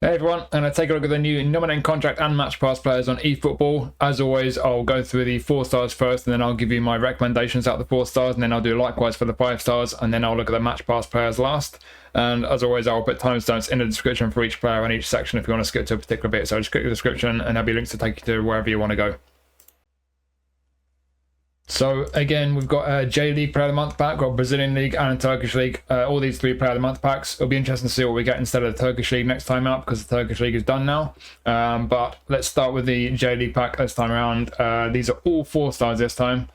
Hey everyone, I'm going to take a look at the new nominating contract and match pass players on eFootball. As always, I'll go through the 4 stars first, and then I'll give you my recommendations out of the 4 stars, and then I'll do likewise for the 5 stars, and then I'll look at the match pass players last. And as always, I'll put timestamps in the description for each player and each section if you want to skip to a particular bit. So just click the description and there'll be links to take you to wherever you want to go. So again, we've got a J-League Player of the Month pack, got Brazilian League and Turkish League, all these 3 Player of the Month packs. It'll be interesting to see what we get instead of the Turkish League next time out, because the Turkish League is done now. But let's start with the J-League pack this time around. These are all 4 stars this time.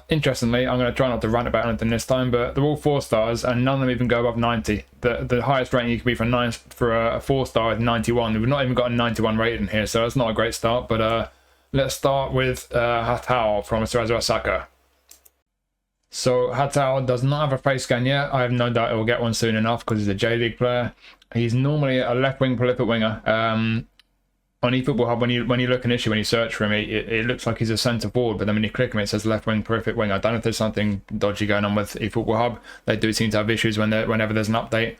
Interestingly, I'm going to try not to rant about anything this time, but they're all 4 stars and none of them even go above 90. The highest rating you can be for a 4 star is 91. We've not even got a 91 rated in here, so that's not a great start, but let's start with Ratão from Cerezo Osaka. So Ratão does not have a face scan yet. I have no doubt he'll get one soon enough because he's a J-League player. He's normally a left-wing prolific winger. On eFootball Hub, when you look initially, when you search for him, it looks like he's a centre forward, but then when you click him, it says left-wing prolific winger. I don't know if there's something dodgy going on with eFootball Hub. They do seem to have issues whenever there's an update.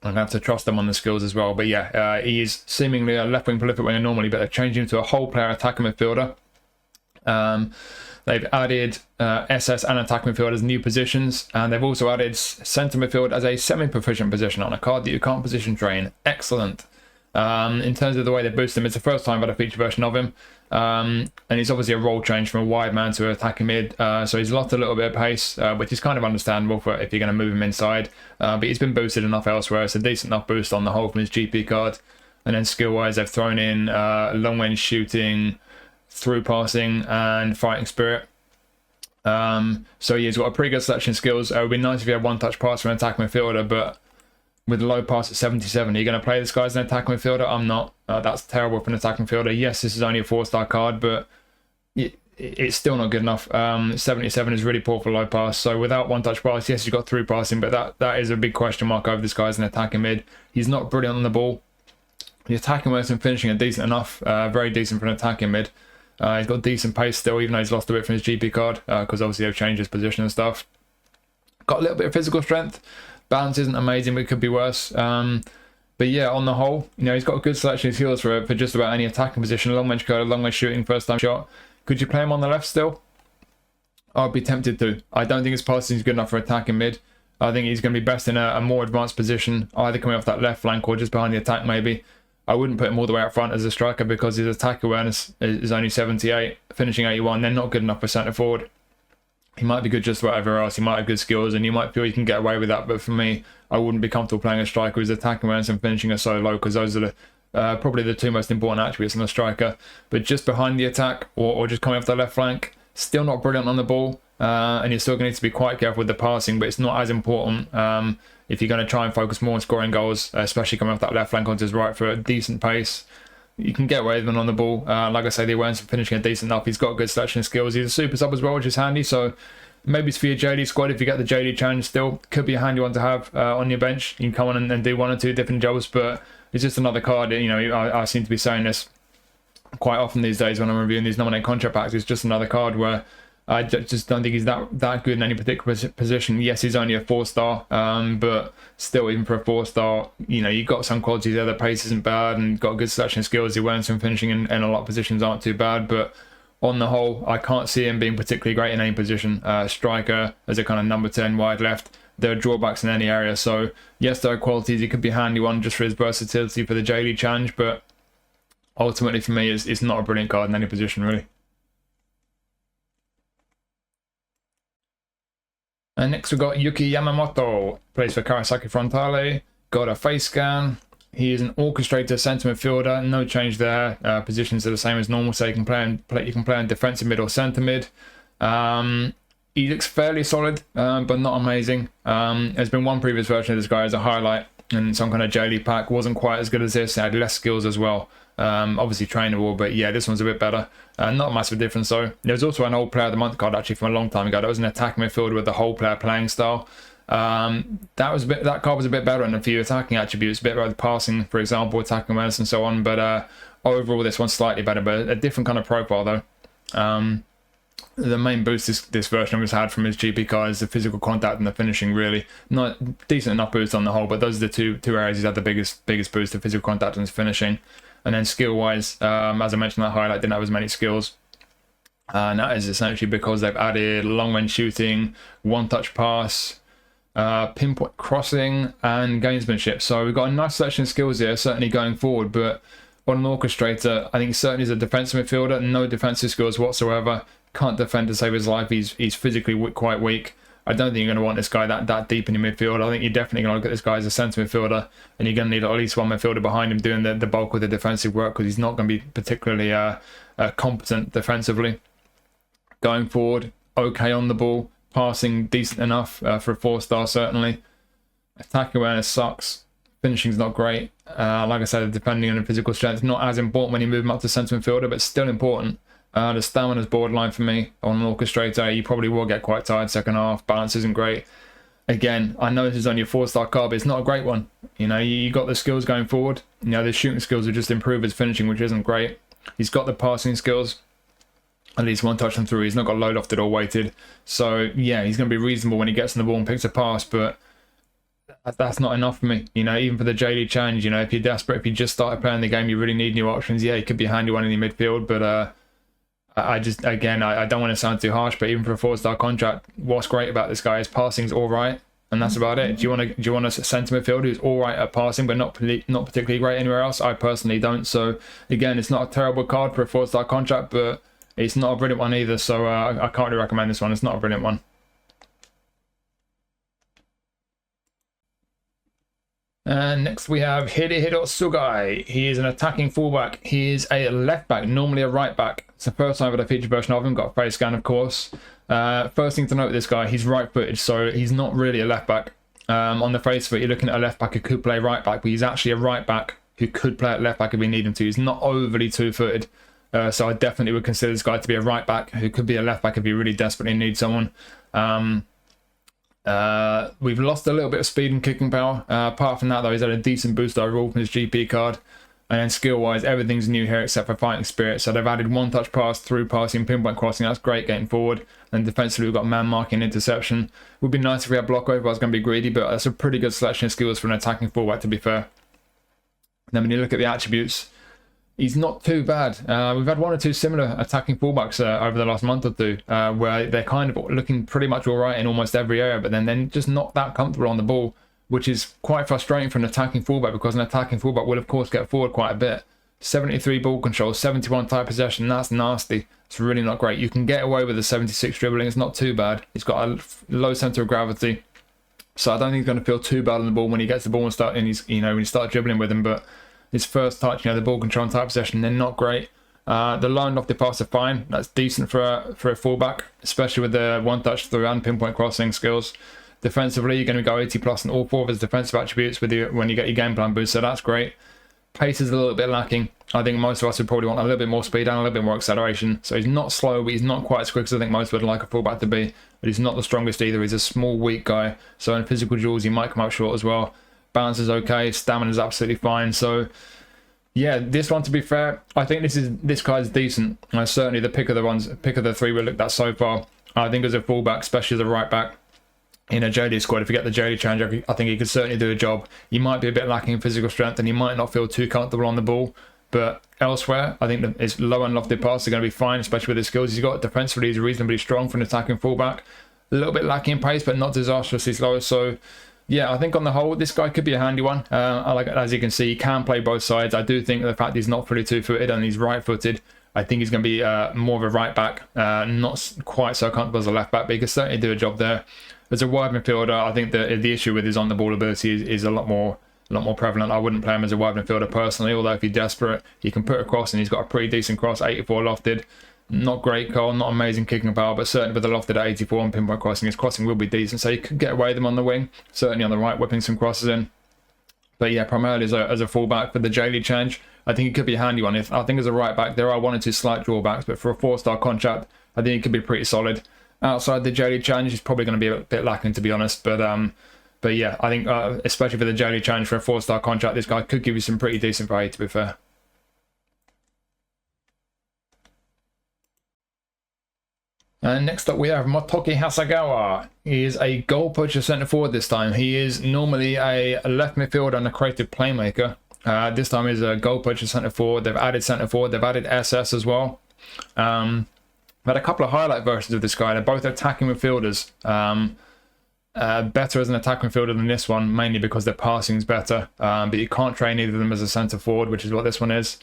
I'm going to have to trust them on the skills as well. But yeah, he is seemingly a left-wing prolific winger normally, but they're changing him to a whole-player attacking midfielder. They've added SS and attacking midfield as new positions, and they've also added centre midfield as a semi-proficient position on a card that you can't position train. Excellent. In terms of the way they boost him, it's the first time I've had a feature version of him. And he's obviously a role change from a wide man to an attacking mid, so he's lost a little bit of pace, which is kind of understandable for if you're going to move him inside, but he's been boosted enough elsewhere. It's a decent enough boost on the whole from his GP card. And then skill wise, they've thrown in long range shooting, through passing and fighting spirit. So he's got a pretty good selection skills. It would be nice if you had one touch pass from an attacking midfielder, but with a low pass at 77, are you going to play this guy as an attacking midfielder? I'm not. That's terrible for an attacking midfielder. Yes, this is only a 4-star card, but it's still not good enough. 77 is really poor for low pass. So without one touch pass, yes, he's got through passing, but that is a big question mark over this guy as an attacking mid. He's not brilliant on the ball. The attacking works and finishing are decent enough. Very decent for an attacking mid. He's got decent pace still, even though he's lost a bit from his GP card, because obviously they've changed his position and stuff. Got a little bit of physical strength. Balance isn't amazing, but it could be worse. But yeah, on the whole, he's got a good selection of skills for just about any attacking position. Long range curler, long range shooting, first time shot. Could you play him on the left still? I'd be tempted to. I don't think his passing is good enough for attacking mid. I think he's going to be best in a more advanced position, either coming off that left flank or just behind the attack maybe. I wouldn't put him all the way up front as a striker because his attack awareness is only 78, finishing 81. They're not good enough for centre forward. He might be good just about everywhere else. He might have good skills and you might feel you can get away with that. But for me, I wouldn't be comfortable playing a striker whose attacking awareness and finishing are so low, because those are probably the 2 most important attributes in a striker. But just behind the attack or just coming off the left flank, still not brilliant on the ball. And you're still going to need to be quite careful with the passing, but it's not as important if you're going to try and focus more on scoring goals, especially coming off that left flank onto his right for a decent pace. You can get away with him on the ball. Like I say, the awareness of finishing are decent enough. He's got a good selection of skills. He's a super sub as well, which is handy. So maybe it's for your J-League squad if you get the J-League challenge still. Could be a handy one to have on your bench. You can come on and do 1 or 2 different jobs, but it's just another card. I seem to be saying this quite often these days when I'm reviewing these nominated contract packs. It's just another card where I just don't think he's that good in any particular position. Yes, he's only a 4-star, but still, even for a 4-star, you've got some qualities there. The pace isn't bad and got good selection skills. The awareness and finishing in a lot of positions aren't too bad, but on the whole, I can't see him being particularly great in any position. Striker as a kind of number 10 wide left. There are drawbacks in any area. So yes, there are qualities. He could be a handy one just for his versatility for the J-League challenge, but ultimately for me, it's not a brilliant card in any position really. And next we've got Yuki Yamamoto, plays for Kawasaki Frontale, got a face scan. He is an orchestrator centre midfielder, no change there. Positions are the same as normal, so you can play on defensive mid or centre mid. He looks fairly solid, but not amazing. There's been one previous version of this guy as a highlight, and some kind of J-League pack wasn't quite as good as this. It had less skills as well. Obviously trainable, but yeah, this one's a bit better. Not a massive difference though. There was also an old Player of the Month card actually from a long time ago. That was an attacking midfielder with the whole player playing style. That card was a bit better in a few attacking attributes, a bit better with passing, for example, attacking awareness and so on. But overall, this one's slightly better, but a different kind of profile though. the main boost this version has had from his GP card is the physical contact and the finishing. Really, not decent enough boost on the whole, but those are the two areas he's had the biggest boost: the physical contact and his finishing. And then skill wise, as I mentioned, that highlight didn't have as many skills. And that is essentially because they've added long range shooting, one touch pass, pinpoint crossing, and gamesmanship. So we've got a nice selection of skills here, certainly going forward. But on an orchestrator, I think certainly as a defensive midfielder, no defensive skills whatsoever. Can't defend to save his life. He's physically quite weak. I don't think you're going to want this guy that deep in your midfield. I think you're definitely going to look at this guy as a centre midfielder, and you're going to need at least one midfielder behind him doing the bulk of the defensive work, because he's not going to be particularly competent defensively. Going forward, okay on the ball, passing decent enough for a 4-star certainly. Attack awareness sucks. Finishing's not great. Like I said, defending and physical strength not as important when you move him up to centre midfielder, but still important. The stamina's borderline for me on an orchestrator. You probably will get quite tired second half. Balance isn't great. Again, I know this is only a 4-star card, but it's not a great one. You know, you got the skills going forward. You know, the shooting skills will just improve his finishing, which isn't great. He's got the passing skills. At least one touch and through. He's not got low lofted or weighted. So, yeah, he's going to be reasonable when he gets on the ball and picks a pass, but that's not enough for me. You know, even for the J-League challenge, you know, if you're desperate, if you just started playing the game, you really need new options. Yeah, he could be a handy one in your midfield, but I don't want to sound too harsh, but even for a 4-star contract, what's great about this guy is passing's all right, and that's about it. Do you want a centre midfielder who's all right at passing, but not particularly great anywhere else? I personally don't. So again, it's not a terrible card for a 4-star contract, but it's not a brilliant one either. So I can't really recommend this one. It's not a brilliant one. And next we have Hidehiro Sugai. He is an attacking fullback. He is a left back, normally a right back. It's the first time with a feature version of him. Got a face scan, of course. First thing to note with this guy, he's right-footed, so he's not really a left back. On the face of it, you're looking at a left back who could play right back, but he's actually a right back who could play at left back if we need him to. He's not overly two-footed, so I definitely would consider this guy to be a right back who could be a left back if you really desperately need someone. We've lost a little bit of speed and kicking power. Apart from that, though, he's had a decent boost overall from his GP card. And then skill-wise, everything's new here except for fighting spirit. So they've added one-touch pass, through passing, pinpoint crossing. That's great getting forward. And defensively, we've got man marking, interception. Would be nice if we had block over. I was going to be greedy, but that's a pretty good selection of skills for an attacking fullback, to be fair. Then when you look at the attributes, he's not too bad. We've had one or two similar attacking fullbacks over the last month or two, where they're kind of looking pretty much all right in almost every area, but then they're just not that comfortable on the ball, which is quite frustrating for an attacking fullback, because an attacking fullback will, of course, get forward quite a bit. 73 ball control, 71 tight possession, that's nasty. It's really not great. You can get away with a 76 dribbling, it's not too bad. He's got a low centre of gravity, so I don't think he's going to feel too bad on the ball when he gets the ball when you start dribbling with him, but his first touch, the ball control and tight possession, they're not great. The low and lofted pass are fine. That's decent for a fullback, especially with the one touch through and pinpoint crossing skills. Defensively, you're going to go 80 plus in all four of his defensive attributes when you get your game plan boost, so that's great. Pace is a little bit lacking. I think most of us would probably want a little bit more speed and a little bit more acceleration. So he's not slow, but he's not quite as quick as I think most would like a fullback to be. But he's not the strongest either. He's a small, weak guy. So in physical duels, he might come out short as well. Balance is okay. Stamina is absolutely fine. So yeah, this one, to be fair, I think this guy's decent. Certainly the pick of the three we looked at so far. I think as a fullback, especially as a right back, in a J-League squad, if you get the J-League challenge, I think he could certainly do a job. He might be a bit lacking in physical strength and he might not feel too comfortable on the ball, but elsewhere, I think his low and lofted passes are going to be fine, especially with his skills he's got. Defensively, he's reasonably strong for an attacking fullback. A little bit lacking in pace, but not disastrously slow. So yeah, I think on the whole, this guy could be a handy one. As you can see, he can play both sides. I do think the fact he's not fully two-footed and he's right-footed, I think he's going to be more of a right back, not quite so comfortable as a left back, but he can certainly do a job there. As a wide midfielder, I think the issue with his on-the-ball ability is a lot more prevalent. I wouldn't play him as a wide midfielder personally, although if you're desperate, he can put a cross, and he's got a pretty decent cross, 84 lofted. Not great goal, not amazing kicking power, but certainly with the lofted at 84 and pinpoint crossing, his crossing will be decent, so you could get away with him on the wing, certainly on the right, whipping some crosses in. But yeah, primarily as a fullback for the J-League change, I think he could be a handy one. I think as a right back, there are one or two slight drawbacks, but for a 4-star contract, I think he could be pretty solid. Outside the J-League challenge, he's probably going to be a bit lacking, to be honest. But yeah, I think especially for the J-League challenge for a 4-star contract, this guy could give you some pretty decent value, to be fair. And next up we have Motoki Hasegawa. He is a goal poacher centre forward this time. He is normally a left midfielder and a creative playmaker. This time he's a goal poacher centre forward. They've added centre forward. They've added SS as well. Had a couple of highlight versions of this guy. They're both attacking midfielders. Better as an attacking midfielder than this one, mainly because their passing is better. But you can't train either of them as a centre forward, which is what this one is.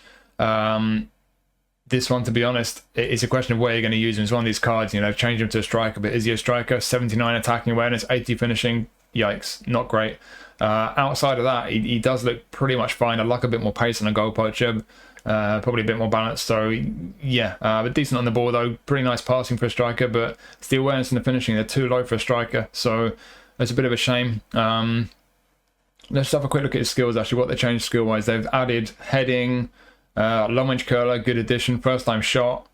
This one, to be honest, it's a question of where you're going to use him. It's one of these cards, you know, change him to a striker, but is he a striker? 79 attacking awareness, 80 finishing. Yikes, not great. Outside of that, he does look pretty much fine. I'd like a bit more pace on a goal poacher, probably a bit more balance. So, yeah, but decent on the ball, though. Pretty nice passing for a striker, but it's the awareness and the finishing. They're too low for a striker, so it's a bit of a shame. Let's have a quick look at his skills, actually, what they changed skill-wise. They've added heading, long-range curler, good addition, first-time shot,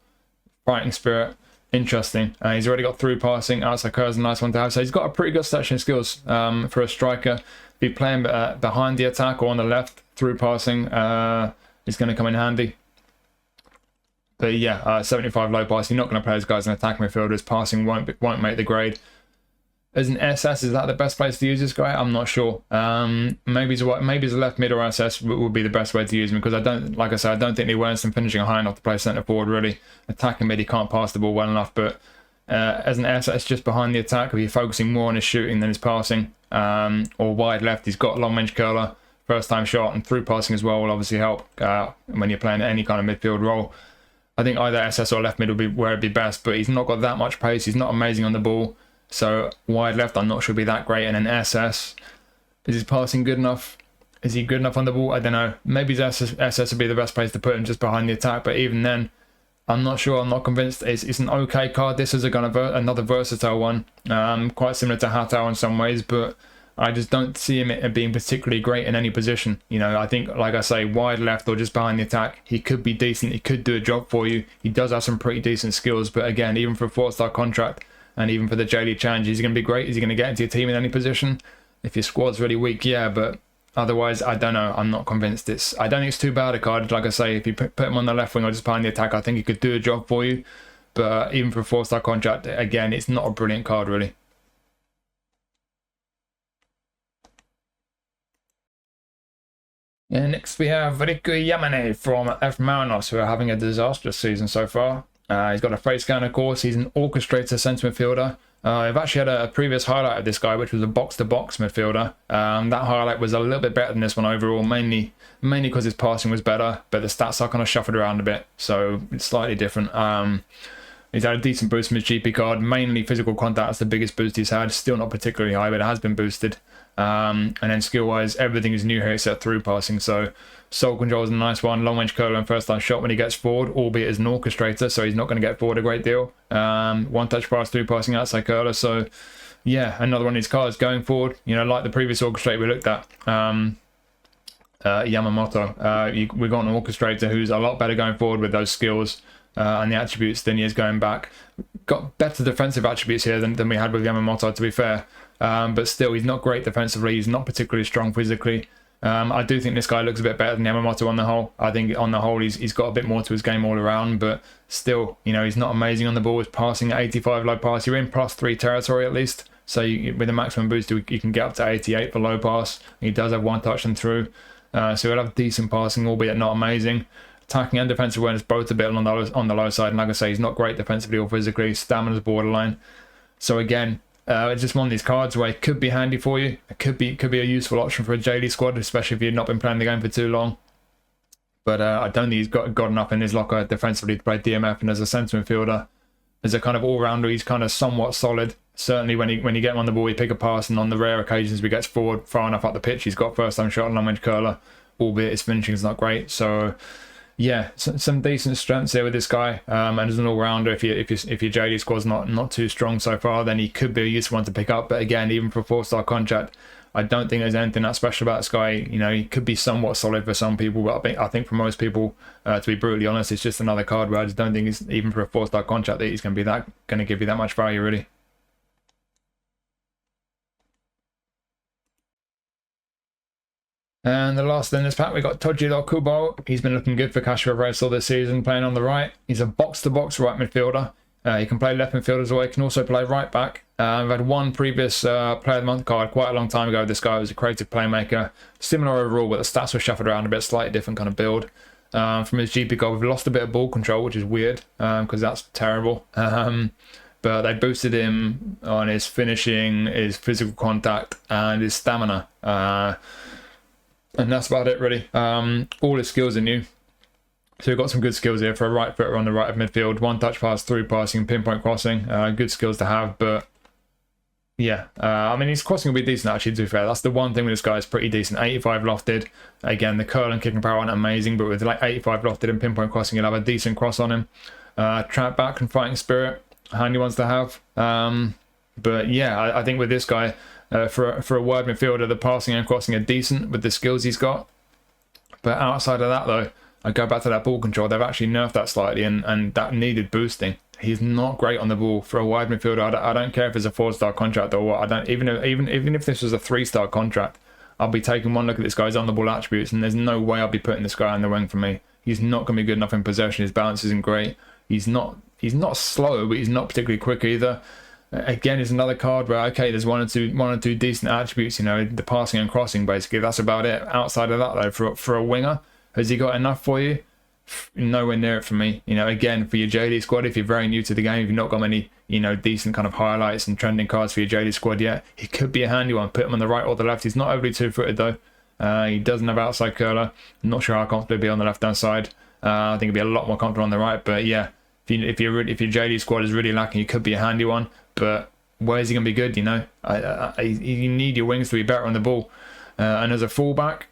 fighting spirit, interesting. He's already got through passing, outside curl is a nice one to have. So he's got a pretty good selection of skills for a striker. Be playing behind the attack or on the left, through passing is going to come in handy. But yeah, 75 low pass. You're not going to play as guys in attack midfielders. Passing won't make the grade. As an SS, is that the best place to use this guy? I'm not sure. Maybe as a left mid or SS would be the best way to use him, because I don't, like I said, I don't think the awareness and finishing are high enough to play centre forward really. Attacking mid, he can't pass the ball well enough, but as an SS just behind the attack, if you're focusing more on his shooting than his passing, or wide left, he's got long range curler, first time shot, and through passing as well will obviously help when you're playing any kind of midfield role. I think either SS or left mid would be where it'd be best, but he's not got that much pace. He's not amazing on the ball. So wide left, I'm not sure would be that great. And then SS, is his passing good enough? Is he good enough on the ball? I don't know. Maybe his SS would be the best place to put him, just behind the attack. But even then, I'm not sure. I'm not convinced. It's an okay card. This is another versatile one. Quite similar to Ratão in some ways, but I just don't see him being particularly great in any position. You know, I think, like I say, wide left or just behind the attack, he could be decent. He could do a job for you. He does have some pretty decent skills. But again, even for a 4-star contract, and even for the J-League Challenge, is he going to be great? Is he going to get into your team in any position? If your squad's really weak, yeah, but otherwise, I don't know. I'm not convinced. I don't think it's too bad a card. Like I say, if you put him on the left wing or just behind the attack, I think he could do a job for you. But even for a 4-star contract, again, it's not a brilliant card, really. And next we have Riku Yamane from F Marinos, who are having a disastrous season so far. He's got a face scan, of course. He's an orchestrator centre midfielder. I've actually had a previous highlight of this guy, which was a box-to-box midfielder. That highlight was a little bit better than this one overall, mainly because his passing was better, but the stats are kind of shuffled around a bit, so it's slightly different. He's had a decent boost from his GP card, mainly physical contact. That's the biggest boost he's had. Still not particularly high, but it has been boosted. And then skill-wise, everything is new here except through passing. So soul control is a nice one. Long range curler and first time shot when he gets forward, albeit as an orchestrator, so he's not going to get forward a great deal. One touch pass, through passing, outside curler. So yeah, another one of these cards going forward. You know, like the previous orchestrator we looked at, Yamamoto. We got an orchestrator who's a lot better going forward with those skills and the attributes than he is going back. Got better defensive attributes here than we had with Yamamoto, to be fair. But still, he's not great defensively. He's not particularly strong physically. I do think this guy looks a bit better than Yamamoto on the whole. I think on the whole, he's got a bit more to his game all around. But still, you know, he's not amazing on the ball. He's passing at 85 low pass. You're in +3 territory at least. So with a maximum boost, you can get up to 88 for low pass. He does have one touch and through. So he'll have decent passing, albeit not amazing. Attacking and defensive awareness both a bit on the low side. And like I say, he's not great defensively or physically. Stamina's borderline. So again, it's just one of these cards where it could be handy for you. It could be a useful option for a J-League squad, especially if you've not been playing the game for too long. But I don't think he's got enough in his locker defensively to play DMF. And as a centre midfielder, as a kind of all-rounder, he's kind of somewhat solid. Certainly when you get him on the ball, you pick a pass, and on the rare occasions he gets forward far enough up the pitch, he's got first-time shot and long-range curler, albeit his finishing is not great. So yeah, some decent strengths here with this guy, and as an all-rounder, if your JD squad's not too strong so far, then he could be a useful one to pick up. But again, even for a 4-star contract, I don't think there's anything that special about this guy. You know, he could be somewhat solid for some people, but I think for most people, to be brutally honest, it's just another card where I just don't think it's, even for a 4-star contract, that he's going to give you that much value, really. And the last in this pack, we got Tojiro Kubo. He's been looking good for Kashiwa Reysol this season, playing on the right. He's a box-to-box right midfielder. He can play left midfield as well. He can also play right back. We've had one previous Player of the Month card quite a long time ago. This guy was a creative playmaker. Similar overall, but the stats were shuffled around a bit, slightly different kind of build. From his GP card, we've lost a bit of ball control, which is weird because that's terrible. But they boosted him on his finishing, his physical contact, and his stamina. And that's about it, really. All his skills are new. So we've got some good skills here for a right footer on the right of midfield. One touch pass, through passing, pinpoint crossing. Good skills to have, but yeah. I mean, his crossing will be decent, actually, to be fair. That's the one thing with this guy is pretty decent. 85 lofted. Again, the curl and kicking power aren't amazing, but with like 85 lofted and pinpoint crossing, you'll have a decent cross on him. Trap back and fighting spirit. Handy ones to have. But yeah, I think with this guy, for a wide midfielder, the passing and crossing are decent with the skills he's got. But outside of that, though, I go back to that ball control. They've actually nerfed that slightly, and that needed boosting. He's not great on the ball for a wide midfielder. I don't care if it's a 4-star contract or what. I don't even if this was a 3-star contract, I'll be taking one look at this guy's on the ball attributes, and there's no way I'll be putting this guy on the wing for me. He's not going to be good enough in possession. His balance isn't great. He's not slow, but he's not particularly quick either. Again, it's another card where, okay, there's one or two decent attributes, you know, the passing and crossing, basically. That's about it. Outside of that, though, for a winger, has he got enough for you? Nowhere near it for me. You know, again, for your J-League squad, if you're very new to the game, if you've not got many, you know, decent kind of highlights and trending cards for your J-League squad yet, he could be a handy one. Put him on the right or the left. He's not overly two-footed, though. He doesn't have outside curler. I'm not sure how comfortable he'd be on the left-hand side. I think he'd be a lot more comfortable on the right. But yeah, if your J-League squad is really lacking, he could be a handy one. But where is he going to be good, you know? You need your wings to be better on the ball. And as a fullback,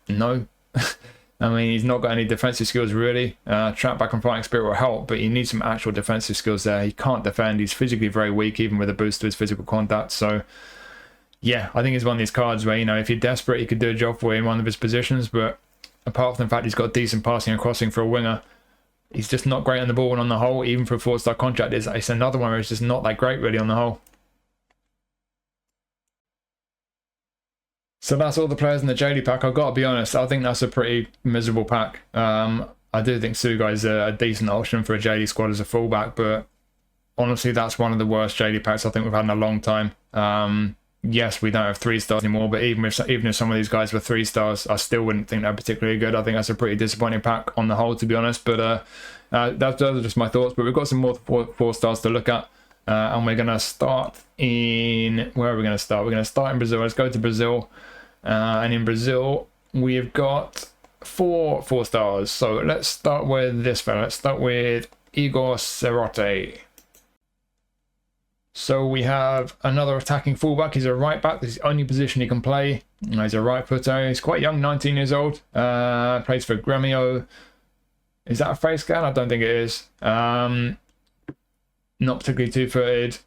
no. I mean, he's not got any defensive skills, really. Trap back and fighting spirit will help, but you need some actual defensive skills there. He can't defend. He's physically very weak, even with a boost to his physical contact. So, yeah, I think it's one of these cards where, you know, if you're desperate, he could do a job for you in one of his positions. But apart from the fact he's got decent passing and crossing for a winger, he's just not great on the ball. And on the whole, even for a 4-star contract, it's another one where it's just not that great, really, on the whole. So that's all the players in the J-League pack. I've got to be honest, I think that's a pretty miserable pack. I do think Sugai is a decent option for a J-League squad as a fullback, but honestly, that's one of the worst J-League packs I think we've had in a long time. Yes, we don't have 3-stars anymore, but even if some of these guys were 3-stars, I still wouldn't think they're particularly good. I think that's a pretty disappointing pack on the whole, to be honest. But those are just my thoughts. But we've got some more 4-stars to look at. And we're going to start in... Where are we going to start? We're going to start in Brazil. Let's go to Brazil. And in Brazil, we've got 4-stars. So let's start with this fella. Let's start with Igor Serrote. So we have another attacking fullback. He's a right back. This is the only position he can play. He's a right footer. He's quite young, 19 years old. Plays for Grêmio. Is that a face scan? I don't think it is. Not particularly two-footed.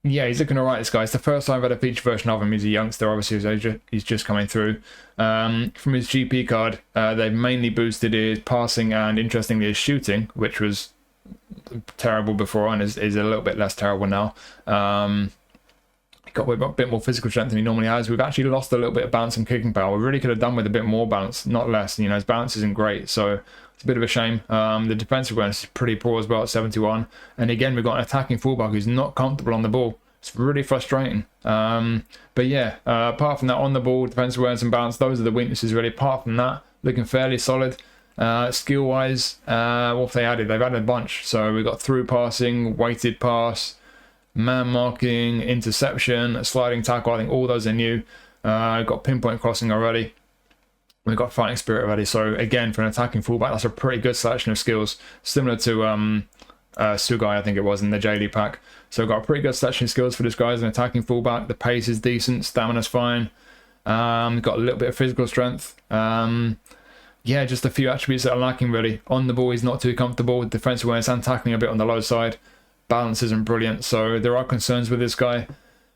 Yeah, he's looking alright, this guy. It's the first time I've had a feature version of him. He's a youngster, obviously, so he's just coming through. From his GP card, they've mainly boosted his passing and, interestingly, his shooting, which was terrible before and is a little bit less terrible now. Got a bit more physical strength than he normally has. We've actually lost a little bit of bounce and kicking power. We really could have done with a bit more bounce, not less. You know, his balance isn't great, so it's a bit of a shame. The defensive awareness is pretty poor as well at 71. And again, we've got an attacking fullback who's not comfortable on the ball. It's really frustrating. But yeah, apart from that, on the ball, defensive awareness and balance, those are the weaknesses really. Apart from that, looking fairly solid. Skill-wise, what have they added? They've added a bunch. So we've got through passing, weighted pass, man marking, interception, sliding tackle. I think all those are new. We've got pinpoint crossing already. We've got fighting spirit already. So again, for an attacking fullback, that's a pretty good selection of skills, similar to Sugai, I think it was, in the J-League pack. So we've got a pretty good selection of skills for this guy as an attacking fullback. The pace is decent, stamina's fine. We've got a little bit of physical strength. Yeah, just a few attributes that are lacking really. On the ball, he's not too comfortable. Defensive awareness and tackling a bit on the low side. Balance isn't brilliant, so there are concerns with this guy.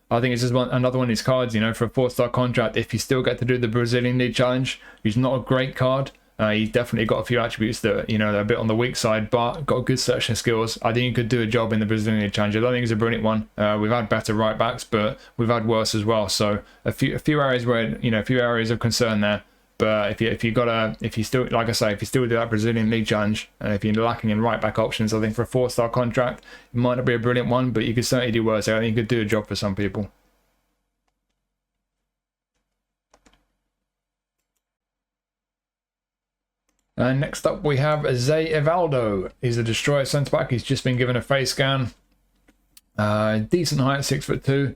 I think it's just another one of these cards, you know, for a 4-star contract. If you still get to do the Brazilian League Challenge, he's not a great card. He's definitely got a few attributes that, you know, they're a bit on the weak side, but got a good selection of skills. I think he could do a job in the Brazilian League Challenge. I don't think he's a brilliant one. We've had better right backs, but we've had worse as well. So a few areas where, you know, a few areas of concern there. But if you still, like I say, if you still do that Brazilian League Challenge, and if you're lacking in right back options, I think for a 4-star contract, it might not be a brilliant one, but you could certainly do worse. I think you could do a job for some people. And next up we have Zé Ivaldo. He's a destroyer centre back. He's just been given a face scan. Decent height, 6'2".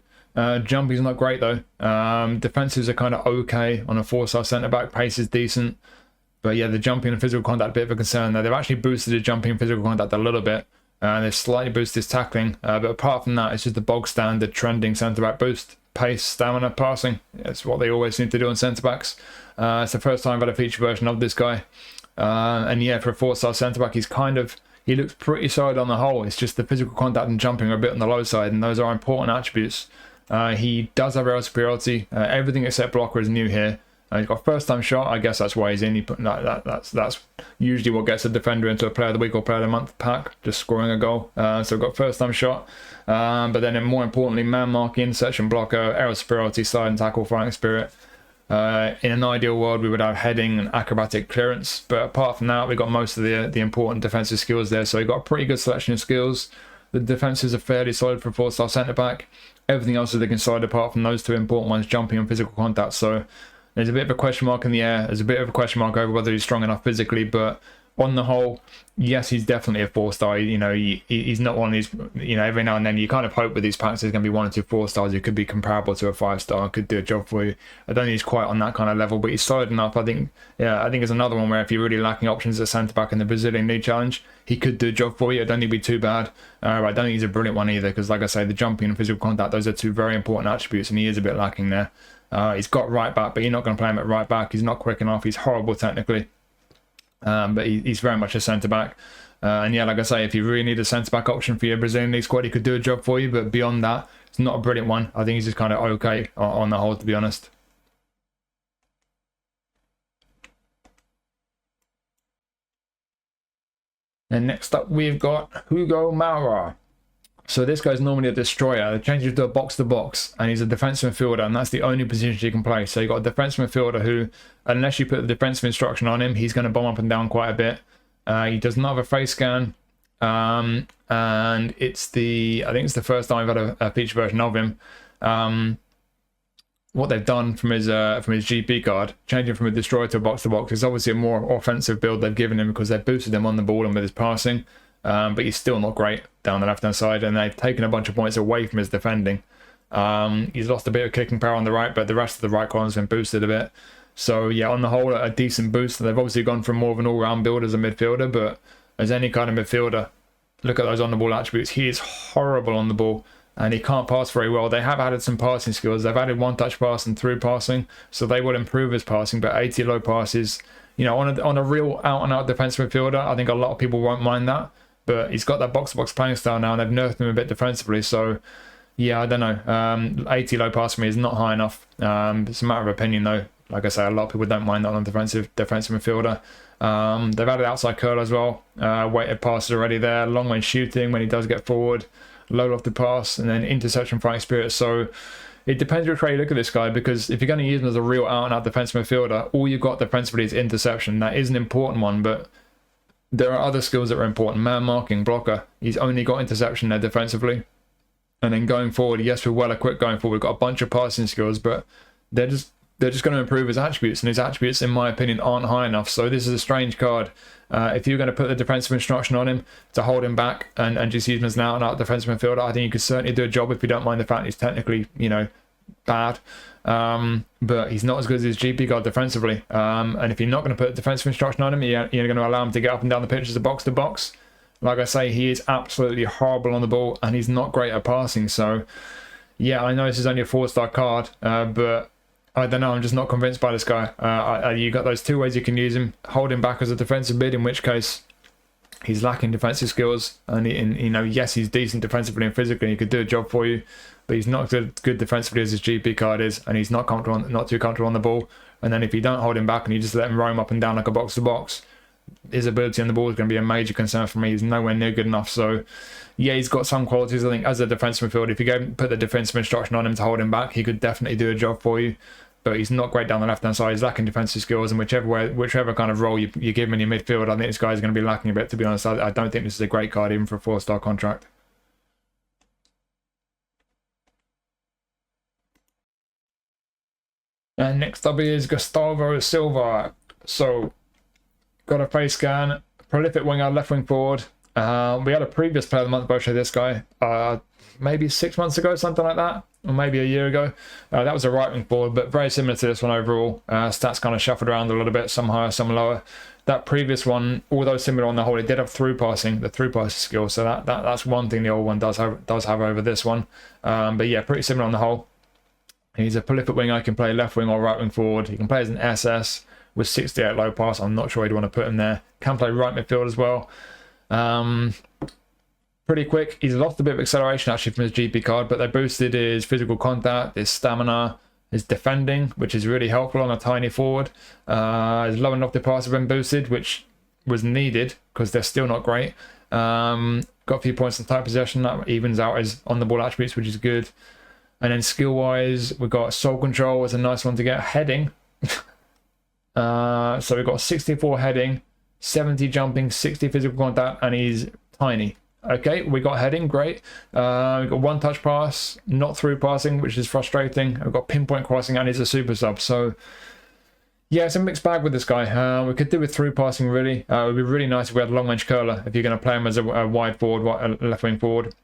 Jumping's not great though. Defensives are kind of okay on a 4-star centre back. Pace is decent, but yeah, the jumping and physical contact a bit of a concern there. They've actually boosted his jumping and physical contact a little bit, and they've slightly boosted his tackling. But apart from that, it's just the bog standard trending centre back boost: pace, stamina, passing. It's what they always seem to do on centre backs. It's the first time I've had a feature version of this guy, and yeah, for a 4-star centre back, he looks pretty solid on the whole. It's just the physical contact and jumping are a bit on the low side, and those are important attributes. He does have aerial superiority. Everything except blocker is new here. He's got first time shot. I guess that's why he's in. That's usually what gets a defender into a player of the week or player of the month pack, just scoring a goal. So we've got first time shot. But then more importantly, man marking, interception blocker, aerial superiority, slide and tackle, fighting spirit. In an ideal world, we would have heading and acrobatic clearance. But apart from that, we've got most of the important defensive skills there. So we've got a pretty good selection of skills. The defenses are fairly solid for a 4-star centre back. Everything else is looking solid apart from those two important ones, jumping and physical contact. So there's a bit of a question mark in the air. There's a bit of a question mark over whether he's strong enough physically, but on the whole, yes, he's definitely a 4-star. He's not one of these, every now and then you kind of hope with these packs there's going to be 1 or 2 4-stars who could be comparable to a 5-star, could do a job for you. I don't think he's quite on that kind of level, but he's solid enough. I think it's another one where if you're really lacking options at centre-back in the Brazilian League Challenge, he could do a job for you. I don't think he'd be too bad. I don't think he's a brilliant one either, because like I say, the jumping and physical contact, those are 2 very important attributes, and he is a bit lacking there. He's got right back, but you're not going to play him at right back. He's not quick enough. He's horrible technically. But he's very much a centre-back. And yeah, like I say, if you really need a centre-back option for your Brazilian League squad, he could do a job for you. But beyond that, it's not a brilliant one. I think he's just kind of okay on the whole, to be honest. And next up, we've got Hugo Moura. So this guy's normally a destroyer. They changed him to a box-to-box, and he's a defensive midfielder, and that's the only position he can play. So you've got a defensive midfielder who, unless you put the defensive instruction on him, he's going to bomb up and down quite a bit. He does not have a face scan, and I think it's the first time I've had a feature version of him. What they've done from his GP card, changing from a destroyer to a box-to-box, is obviously a more offensive build they've given him because they've boosted him on the ball and with his passing. But he's still not great down the left-hand side, and they've taken a bunch of points away from his defending. He's lost a bit of kicking power on the right, but the rest of the right column's been boosted a bit. So yeah, on the whole, a decent boost. They've obviously gone for more of an all-round build as a midfielder, but as any kind of midfielder, look at those on-the-ball attributes. He is horrible on the ball, and he can't pass very well. They have added some passing skills. They've added one-touch passing, through passing, so they will improve his passing, but 80 low passes, on a real out-and-out defensive midfielder, I think a lot of people won't mind that. But he's got that box-to-box playing style now, and they've nerfed him a bit defensively. So, yeah, I don't know. 80 low pass for me is not high enough. It's a matter of opinion, though. Like I say, a lot of people don't mind that on a defensive midfielder. They've added outside curl as well. Weighted passes already there. Long range shooting when he does get forward. Low lofted pass, and then interception fighting spirit. So it depends which way you look at this guy, because if you're going to use him as a real out-and-out defensive midfielder, all you've got defensively is interception. That is an important one, but there are other skills that are important. Man marking, blocker. He's only got interception there defensively. And then going forward, yes, we're well equipped going forward. We've got a bunch of passing skills, but they're just going to improve his attributes. And his attributes, in my opinion, aren't high enough. So this is a strange card. If you're going to put the defensive instruction on him to hold him back and just use him as an out-and-out defensive midfielder, I think you could certainly do a job if you don't mind the fact he's technically, bad. But he's not as good as his GP card defensively. And if you're not going to put defensive instruction on him, you're going to allow him to get up and down the pitch as a box-to-box. Like I say, he is absolutely horrible on the ball, and he's not great at passing. So, yeah, I know this is only a 4-star card, but I don't know. I'm just not convinced by this guy. You got those 2 ways you can use him. Hold him back as a defensive mid, in which case he's lacking defensive skills. And yes, he's decent defensively and physically. He could do a job for you, but he's not good defensively as his GP card is, and he's not too comfortable on the ball. And then if you don't hold him back and you just let him roam up and down like a box-to-box, his ability on the ball is going to be a major concern for me. He's nowhere near good enough. So, yeah, he's got some qualities, I think, as a defensive midfielder. If you put the defensive instruction on him to hold him back, he could definitely do a job for you. but he's not great down the left-hand side. He's lacking defensive skills, and whichever kind of role you give him in your midfield, I think this guy's going to be lacking a bit, to be honest. I don't think this is a great card, even for a 4-star contract. And next up is Gustavo Silva. So, got a face scan, prolific winger, left wing forward. We had a previous player of the month vote for this guy, maybe 6 months ago, something like that, or maybe a year ago. That was a right wing forward, but very similar to this one overall. Stats kind of shuffled around a little bit, some higher, some lower. That previous one, although similar on the whole, it did have through passing, the through passing skill. So that's one thing the old one does have over this one. But yeah, pretty similar on the whole. He's a prolific winger. He can play left wing or right wing forward. He can play as an SS with 68 low pass. I'm not sure you'd want to put him there. Can play right midfield as well. Pretty quick. He's lost a bit of acceleration actually from his GP card, but they boosted his physical contact, his stamina, his defending, which is really helpful on a tiny forward. His low and lofted pass have been boosted, which was needed because they're still not great. Got a few points in tight possession. That evens out his on the ball attributes, which is good. And then skill wise, we've got soul control was a nice one to get. Heading. So we've got 64 heading, 70 jumping, 60 physical contact, and he's tiny. Okay, we got heading, great. We've got one touch pass, not through passing, which is frustrating. We've got pinpoint crossing, and he's a super sub. So yeah, it's a mixed bag with this guy. We could do with through passing really. It would be really nice if we had a long range curler, if you're going to play him as a wide forward, left wing forward.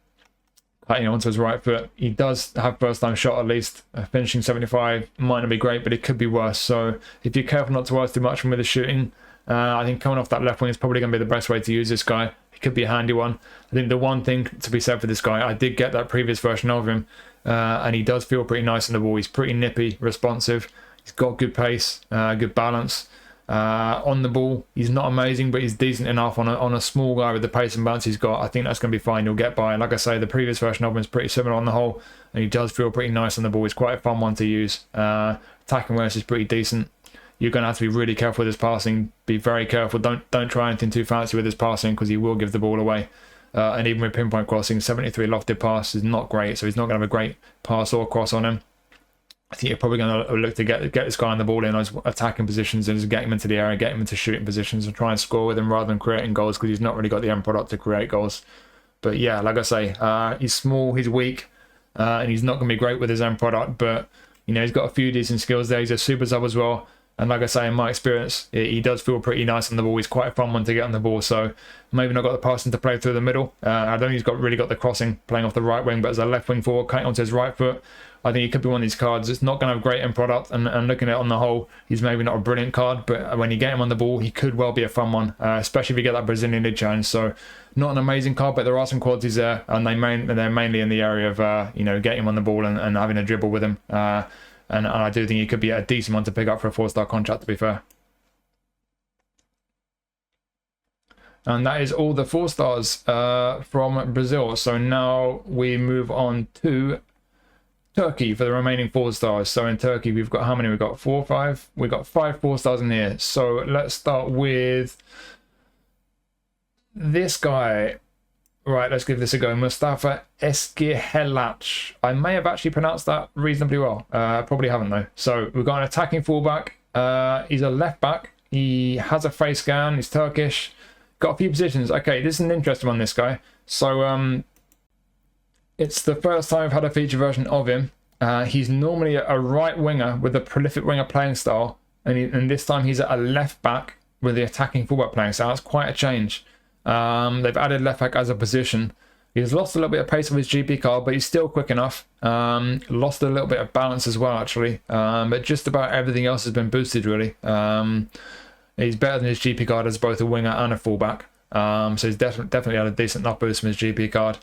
Cutting onto his right foot. He does have first time shot at least. Finishing 75 might not be great, but it could be worse. So if you're careful not to ask too much from with his shooting, I think coming off that left wing is probably going to be the best way to use this guy. He could be a handy one. I think the one thing to be said for this guy, I did get that previous version of him, and he does feel pretty nice on the ball. He's pretty nippy, responsive. He's got good pace, good balance. On the ball, he's not amazing, but he's decent enough on a small guy with the pace and balance he's got. I think that's going to be fine. He'll get by. Like I say, the previous version of him is pretty similar on the whole, and he does feel pretty nice on the ball. He's quite a fun one to use. Attacking awareness is pretty decent. You're going to have to be really careful with his passing. Be very careful. Don't try anything too fancy with his passing because he will give the ball away. And even with pinpoint crossing, 73 lofted pass is not great, so he's not going to have a great pass or cross on him. I think you're probably going to look to get this guy on the ball in those attacking positions and just get him into the area, get him into shooting positions and try and score with him rather than creating goals because he's not really got the end product to create goals. But yeah, like I say, he's small, he's weak, and he's not going to be great with his end product, but you know, he's got a few decent skills there. He's a super sub as well. And like I say, in my experience, he does feel pretty nice on the ball. He's quite a fun one to get on the ball. So maybe not got the passing to play through the middle. I don't think he's really got the crossing playing off the right wing, but as a left wing forward, cutting onto his right foot, I think he could be one of these cards. It's not going to have great end product, and looking at it on the whole, he's maybe not a brilliant card, but when you get him on the ball, he could well be a fun one, especially if you get that Brazilian League challenge. So not an amazing card, but there are some qualities there, and they're mainly in the area of getting him on the ball and having a dribble with him. And I do think he could be a decent one to pick up for a 4-star contract, to be fair. And that is all the 4 stars from Brazil. So now we move on to Turkey for the remaining 4 stars. So in Turkey, we've got how many? We've got 4 or 5? We've got 5 4 stars in here. So let's start with this guy. Right, let's give this a go. Mustafa Eskihellaç. I may have actually pronounced that reasonably well. Probably haven't though. So we've got an attacking fullback. He's a left back. He has a face scan. He's Turkish. Got a few positions. Okay, this is an interesting one, this guy. So it's the first time I've had a feature version of him. He's normally a right winger with a prolific winger playing style. And this time he's a left back with the attacking fullback playing style. That's quite a change. They've added left back as a position. He's lost a little bit of pace of his GP card, but he's still quick enough. Lost a little bit of balance as well, actually. But just about everything else has been boosted, really. He's better than his GP card as both a winger and a fullback. So he's definitely had a decent enough boost from his GP card.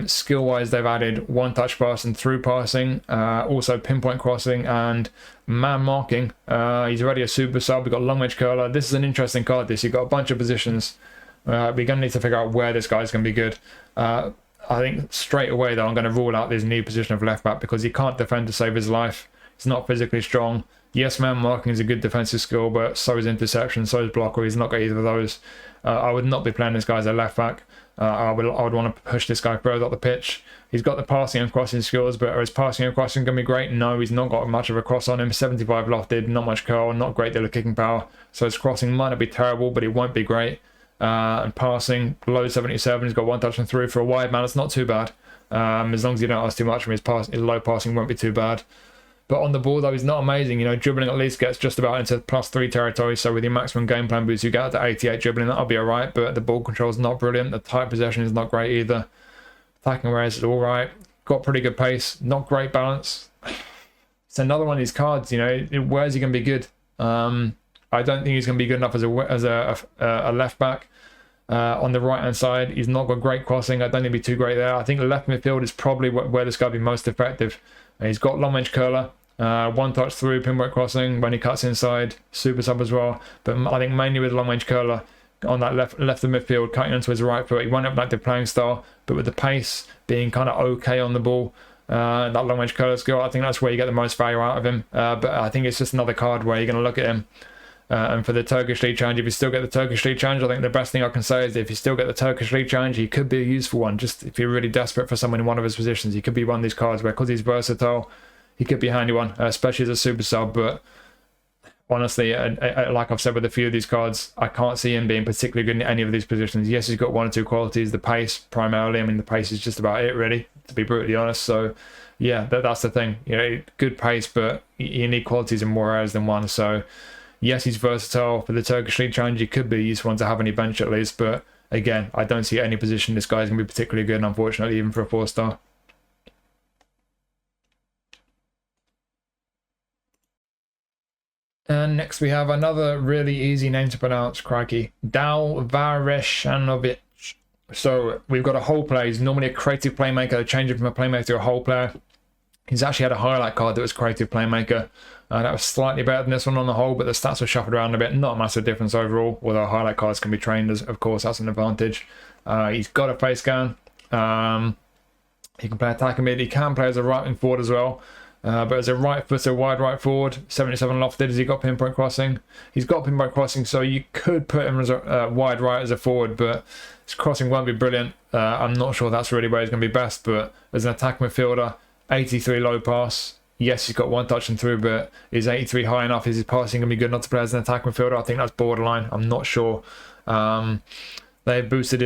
Skill-wise, they've added one touch pass and through passing, also pinpoint crossing and man marking. He's already a super sub. We've got long range curler. This is an interesting card. You've got a bunch of positions. We're going to need to figure out where this guy's going to be good. I think straight away, though, I'm going to rule out this new position of left back because he can't defend to save his life. He's not physically strong. Yes, man marking is a good defensive skill, but so is interception, so is blocker. He's not got either of those. I would not be playing this guy as a left back. I would want to push this guy further up the pitch. He's got the passing and crossing skills, but are his passing and crossing going to be great? No, he's not got much of a cross on him. 75 lofted, not much curl, not great deal of kicking power. So his crossing might not be terrible, but it won't be great. And passing, low 77, he's got 1 touch and through. For a wide man, it's not too bad. As long as you don't ask too much from his low passing won't be too bad. But on the ball, though, he's not amazing. You know, dribbling at least gets just about into +3 territory. So with your maximum game plan boost, you get up to 88 dribbling. That'll be all right. But the ball control is not brilliant. The tight possession is not great either. Attacking awareness is all right. Got pretty good pace. Not great balance. It's another one of these cards. You know, where's he going to be good? I don't think he's going to be good enough as a left back. On the right hand side, he's not got great crossing. I don't think he'll be too great there. I think left midfield is probably where this guy will be most effective. He's got long range curler, 1 touch through, pinpoint crossing when he cuts inside, super sub as well. But I think mainly with long range curler on that left of midfield, cutting onto his right foot, he won't have an active playing style. But with the pace being kind of okay on the ball, that long range curler skill, I think that's where you get the most value out of him. But I think it's just another card where you're going to look at him. And for the Turkish League Challenge, if you still get the Turkish League Challenge, I think the best thing I can say is that if you still get the Turkish League Challenge, he could be a useful one. Just if you're really desperate for someone in one of his positions, he could be one of these cards where, because he's versatile, he could be a handy one, especially as a super sub. But honestly, like I've said with a few of these cards, I can't see him being particularly good in any of these positions. Yes, he's got 1 or 2 qualities. The pace, primarily. I mean, the pace is just about it, really, to be brutally honest. So, yeah, that's the thing. You know, good pace, but you need qualities in more areas than one. So, yes, he's versatile. For the Turkish League Challenge, he could be a useful one to have on your bench at least. But, again, I don't see any position this guy's going to be particularly good, unfortunately, even for a 4-star. And next we have another really easy name to pronounce, crikey. Dal Varešanović. So we've got a whole player. He's normally a creative playmaker, changing from a playmaker to a whole player. He's actually had a highlight card that was creative playmaker. That was slightly better than this one on the whole, but the stats were shuffled around a bit. Not a massive difference overall, although highlight cards can be trained, as of course that's an advantage. He's got a face scan. He can play attacking mid. He can play as a right wing forward as well. But as a right footer, wide right forward, 77 lofted. Has he got pinpoint crossing? He's got pinpoint crossing, so you could put him as a wide right as a forward, but his crossing won't be brilliant. I'm not sure that's really where he's going to be best, but as an attack midfielder, 83 low pass. Yes, he's got 1 touch and through, but is 83 high enough? Is his passing going to be good enough to play as an attack midfielder? I think that's borderline. I'm not sure. They boosted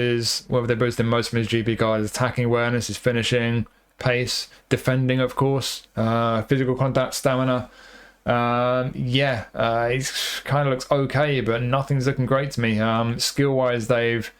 whether they boosted most of his GP cards, his attacking awareness, his finishing, pace, defending, of course, physical contact, stamina. He kind of looks okay, but nothing's looking great to me. Skill-wise, they've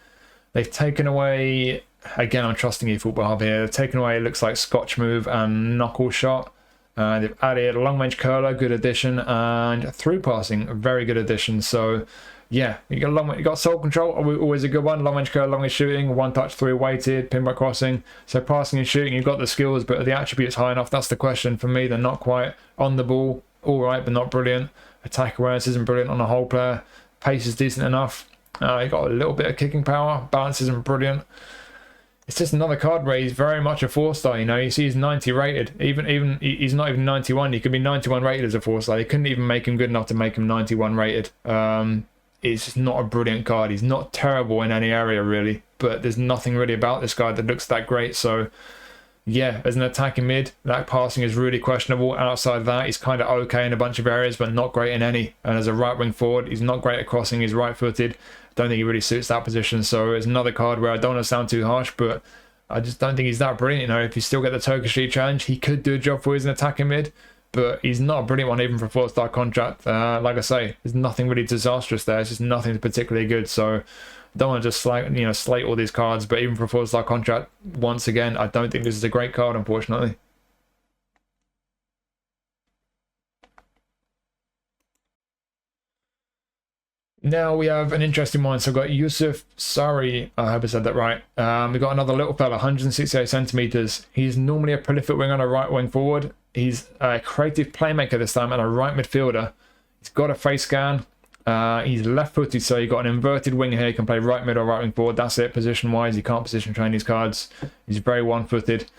taken away. Again, I'm trusting eFootball here. They've taken away, it looks like, Scotch move and knuckle shot. They've added long range curler, good addition, and through passing, a very good addition. So, yeah, you got soul control, always a good one. Long range curler, long range shooting, 1 touch through, weighted, pinpoint crossing. So passing and shooting, you've got the skills, but are the attributes high enough? That's the question for me. They're not quite. On the ball, all right, but not brilliant. Attack awareness isn't brilliant on a whole player. Pace is decent enough. You got a little bit of kicking power. Balance isn't brilliant. It's just another card where he's very much a 4-star. You know, you see he's 90 rated. Even he's not even 91. He could be 91 rated as a 4-star. They couldn't even make him good enough to make him 91 rated. It's just not a brilliant card. He's not terrible in any area really, but there's nothing really about this guy that looks that great. So yeah, as an attacking mid, that passing is really questionable. Outside of that, he's kind of okay in a bunch of areas, but not great in any. And as a right wing forward, he's not great at crossing. He's right footed. Don't think he really suits that position. So it's another card where I don't want to sound too harsh, but I just don't think he's that brilliant. You know, if you still get the Turkish League Challenge, he could do a job for you as an attacking mid, but he's not a brilliant one even for a 4-star contract. Like I say, there's nothing really disastrous there. It's just nothing particularly good. So don't want to just slate all these cards, but even for a 4-star contract, once again, I don't think this is a great card, unfortunately. Now we have an interesting one. So we've got Yusuf Sarı. I hope I said that right. We've got another little fella, 168 centimeters. He's normally a prolific wing on a right wing forward. He's a creative playmaker this time and a right midfielder. He's got a face scan. He's left footed, so you've got an inverted wing here. He can play right mid or right wing forward. That's it, position wise. You can't position train these cards. He's very one footed.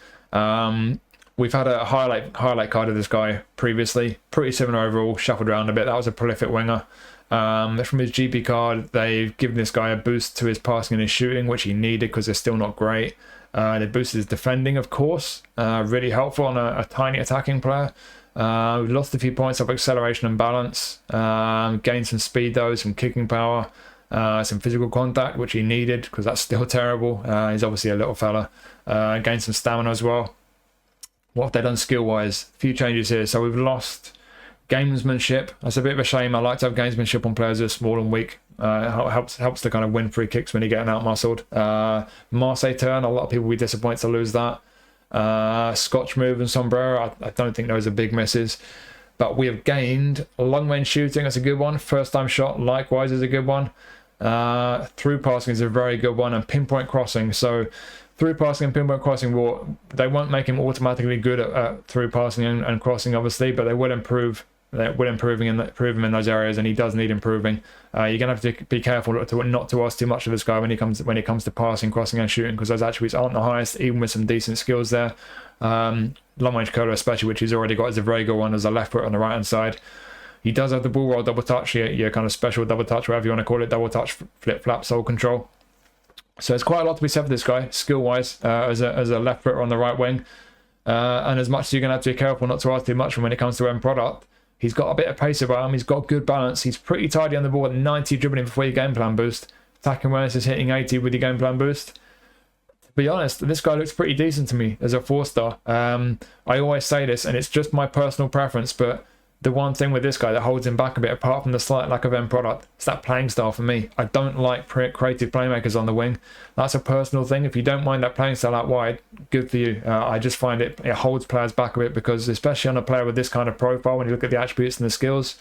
We've had a highlight card of this guy previously. Pretty similar overall, shuffled around a bit. That was a prolific winger. From his GP card, they've given this guy a boost to his passing and his shooting, which he needed because they're still not great. They boosted his defending, of course. Really helpful on a tiny attacking player. We've lost a few points of acceleration and balance. Gained some speed though, some kicking power, some physical contact, which he needed because that's still terrible. He's obviously a little fella. Gained some stamina as well. What have they done skill-wise? A few changes here. So we've lost gamesmanship. That's a bit of a shame. I like to have gamesmanship on players who are small and weak. Helps to kind of win free kicks when you're getting out-muscled. Marseille turn, a lot of people will be disappointed to lose that. Scotch move and sombrero, I don't think those are big misses. But we have gained long-range shooting. That's a good one. First-time shot, likewise, is a good one. Through passing is a very good one. And pinpoint crossing. So through passing and pinpoint crossing, they won't make him automatically good at through passing and crossing, obviously, but they will improve. They will improve him in those areas, and he does need improving. You're gonna have to be careful not to ask too much of this guy when it comes to passing, crossing, and shooting, because those attributes aren't the highest, even with some decent skills there. Long range curler, especially, which he's already got, is a very good one as a left foot on the right hand side. He does have the ball roll double touch, your kind of special double touch, whatever you want to call it, double touch, flip flap, soul control. So it's quite a lot to be said for this guy, skill-wise, as a left footer on the right wing. And as much as you're going to have to be careful not to ask too much when it comes to end product, he's got a bit of pace about him. He's got good balance. He's pretty tidy on the ball at 90 dribbling before your game plan boost. Attacking awareness is hitting 80 with your game plan boost. To be honest, this guy looks pretty decent to me as a 4-star. I always say this, and it's just my personal preference, but the one thing with this guy that holds him back a bit, apart from the slight lack of end product, it's that playing style for me. I don't like creative playmakers on the wing. That's a personal thing. If you don't mind that playing style out wide, good for you. I just find it holds players back a bit, because especially on a player with this kind of profile, when you look at the attributes and the skills,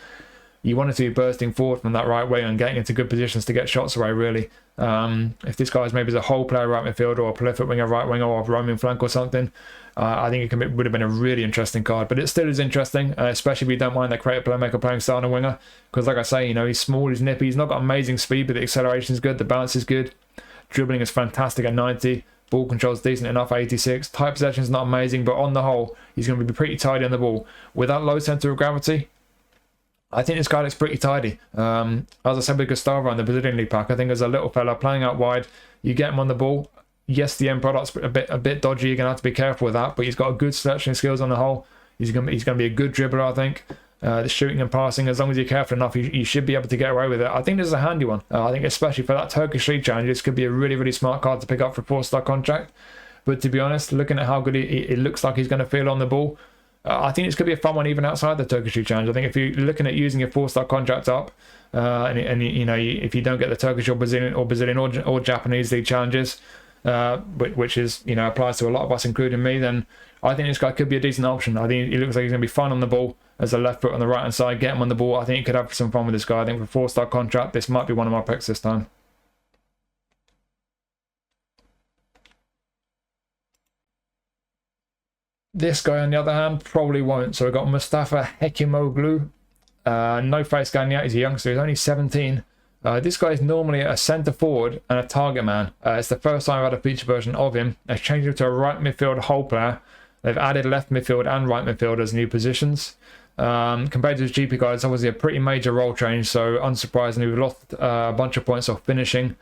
you want it to be bursting forward from that right wing and getting into good positions to get shots away, really. If this guy's maybe as a whole player right midfielder or a prolific winger, right winger, or a roaming flank or something, I think it would have been a really interesting card. But it still is interesting, especially if you don't mind that creative playmaker playing style on a winger. Because like I say, he's small, he's nippy, he's not got amazing speed, but the acceleration is good, the balance is good. Dribbling is fantastic at 90. Ball control is decent enough at 86. Tight possession is not amazing, but on the whole, he's going to be pretty tidy on the ball. With that low centre of gravity, I think this guy looks pretty tidy. As I said with Gustavo in the Brazilian League pack, I think as a little fella playing out wide, you get him on the ball. Yes, the end product's a bit dodgy. You're gonna have to be careful with that, but he's got good selection skills on the whole. He's gonna be a good dribbler, I think. The shooting and passing, as long as you're careful enough, you should be able to get away with it. I think this is a handy one. I think especially for that Turkish League challenge, this could be a really, really smart card to pick up for a 4-star contract. But to be honest, looking at how good it looks like he's going to feel on the ball, I think this could be a fun one even outside the Turkish League challenge. I think if you're looking at using your 4-star contract up, if you don't get the Turkish or Brazilian or Japanese league challenges, which is applies to a lot of us, including me, then I think this guy could be a decent option. I think he looks like he's going to be fun on the ball as a left foot on the right hand side. Get him on the ball. I think you could have some fun with this guy. I think for a 4-star contract, this might be one of my picks this time. This guy, on the other hand, probably won't. So we've got Mustafa Hekimoğlu. No face gun yet. He's a youngster. He's only 17. This guy is normally a centre forward and a target man. It's the first time I've had a feature version of him. They've changed him to a right midfield whole player. They've added left midfield and right midfield as new positions. Compared to his GP guy, it's obviously a pretty major role change. So unsurprisingly, we've lost a bunch of points off finishing.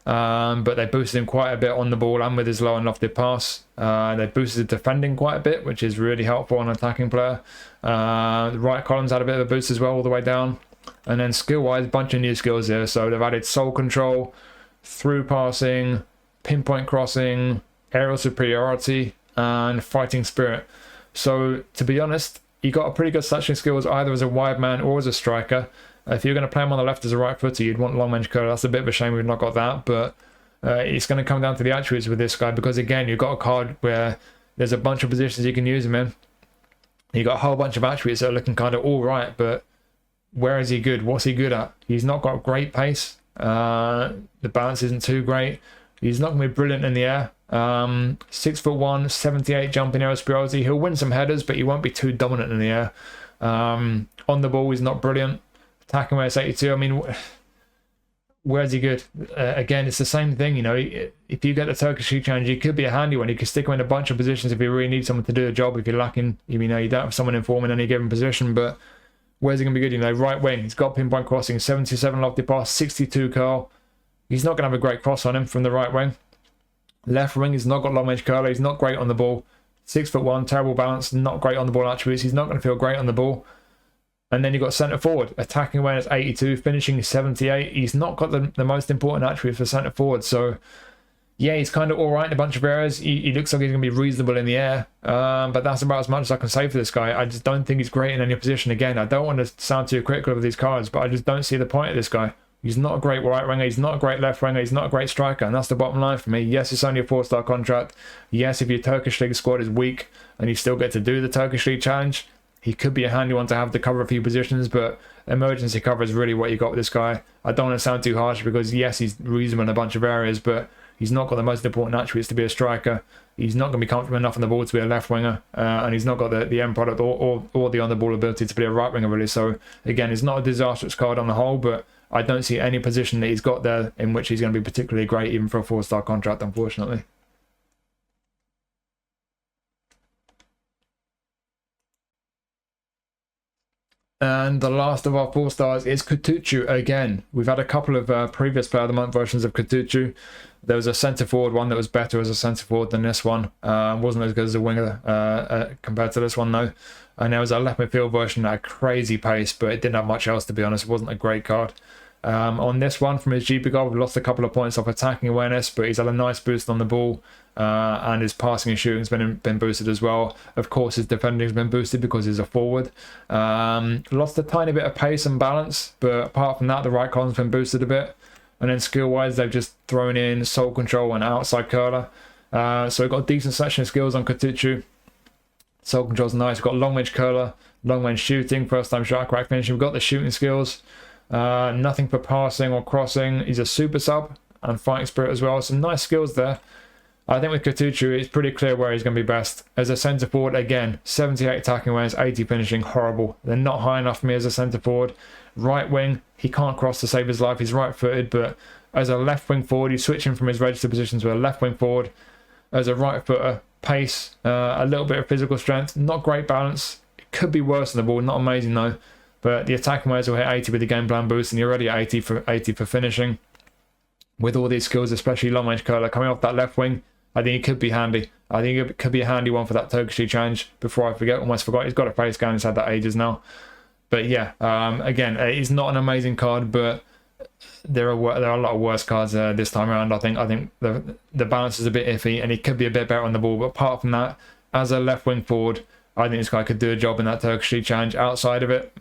But they boosted him quite a bit on the ball and with his low and lofted pass. They boosted defending quite a bit, which is really helpful on an attacking player. The right columns had a bit of a boost as well all the way down. And then skill-wise, a bunch of new skills here. So they've added soul control, through passing, pinpoint crossing, aerial superiority, and fighting spirit. So to be honest, he got a pretty good selection skills either as a wide man or as a striker. If you're going to play him on the left as a right footer, you'd want long range curler. That's a bit of a shame we've not got that, but it's going to come down to the attributes with this guy, because again, you've got a card where there's a bunch of positions you can use him in. You've got a whole bunch of attributes that are looking kind of all right, but where is he good? What's he good at? He's not got great pace. The balance isn't too great. He's not going to be brilliant in the air. 6'1", 78 jumping aerial superiority. He'll win some headers, but he won't be too dominant in the air. On the ball, he's not brilliant. Attacking awareness 82. I mean, where's he good? Again, it's the same thing, you know. If you get the Turkish League Challenge, he could be a handy one. You could stick him in a bunch of positions if you really need someone to do a job. If you're lacking, you know, you don't have someone in form in any given position, but where's he going to be good? You know, right wing, he's got pinpoint crossing, 77 lofty pass, 62 curl. He's not going to have a great cross on him from the right wing. Left wing, he's not got long range curler. He's not great on the ball. 6'1", terrible balance, not great on the ball attributes. He's not going to feel great on the ball. And then you've got centre forward, attacking awareness 82, finishing 78. He's not got the most important attributes for centre forward. So, yeah, he's kind of all right in a bunch of areas. He looks like he's going to be reasonable in the air. But that's about as much as I can say for this guy. I just don't think he's great in any position. Again, I don't want to sound too critical of these cards, but I just don't see the point of this guy. He's not a great right winger. He's not a great left winger. He's not a great striker. And that's the bottom line for me. Yes, it's only a 4-star contract. Yes, if your Turkish League squad is weak and you still get to do the Turkish League Challenge, he could be a handy one to have to cover a few positions, but emergency cover is really what you got with this guy. I don't want to sound too harsh because, yes, he's reasonable in a bunch of areas, but he's not got the most important attributes to be a striker. He's not going to be comfortable enough on the ball to be a left winger, and he's not got the end product or the on-the-ball ability to be a right winger, really. So, again, it's not a disastrous card on the whole, but I don't see any position that he's got there in which he's going to be particularly great, even for a 4-star contract, unfortunately. And the last of our 4 stars is Kutucu again. We've had a couple of previous Player of the Month versions of Kutucu. There was a centre forward one that was better as a centre forward than this one. Wasn't as good as a winger compared to this one though. And there was a left midfield version that had crazy pace, but it didn't have much else, to be honest. It wasn't a great card. On this one, from his GP goal, we've lost a couple of points off attacking awareness, but he's had a nice boost on the ball, and his passing and shooting has been boosted as well. Of course, his defending has been boosted because he's a forward. Lost a tiny bit of pace and balance, but apart from that, the right column's been boosted a bit. And then skill-wise, they've just thrown in soul control and outside curler. So we've got a decent section of skills on Kutucu. Soul control's nice. We've got long-range curler, long-range shooting, first-time shot, crack finishing. We've got the shooting skills. Nothing for passing or crossing. He's a super sub and fighting spirit as well. Some nice skills there. I think with Kutucu, it's pretty clear where he's going to be best. As a centre forward, again, 78 attacking awareness, 80 finishing, horrible. They're not high enough for me as a centre forward. Right wing, he can't cross to save his life. He's right-footed, but as a left wing forward, he's switching from his registered position to a left wing forward. As a right footer, pace, a little bit of physical strength, not great balance. It could be worse than the ball, not amazing though. But the attacking awareness will hit 80 with the game plan boost, and you're already at 80 for finishing. With all these skills, especially long range curler coming off that left wing, I think it could be handy. I think it could be a handy one for that Turkish League Challenge. Before I forget, almost forgot, he's got a face scan, he's had that ages now. But yeah, again, it's not an amazing card, but there are a lot of worse cards this time around. I think the balance is a bit iffy, and he could be a bit better on the ball. But apart from that, as a left wing forward, I think this guy could do a job in that Turkish League Challenge. Outside of it,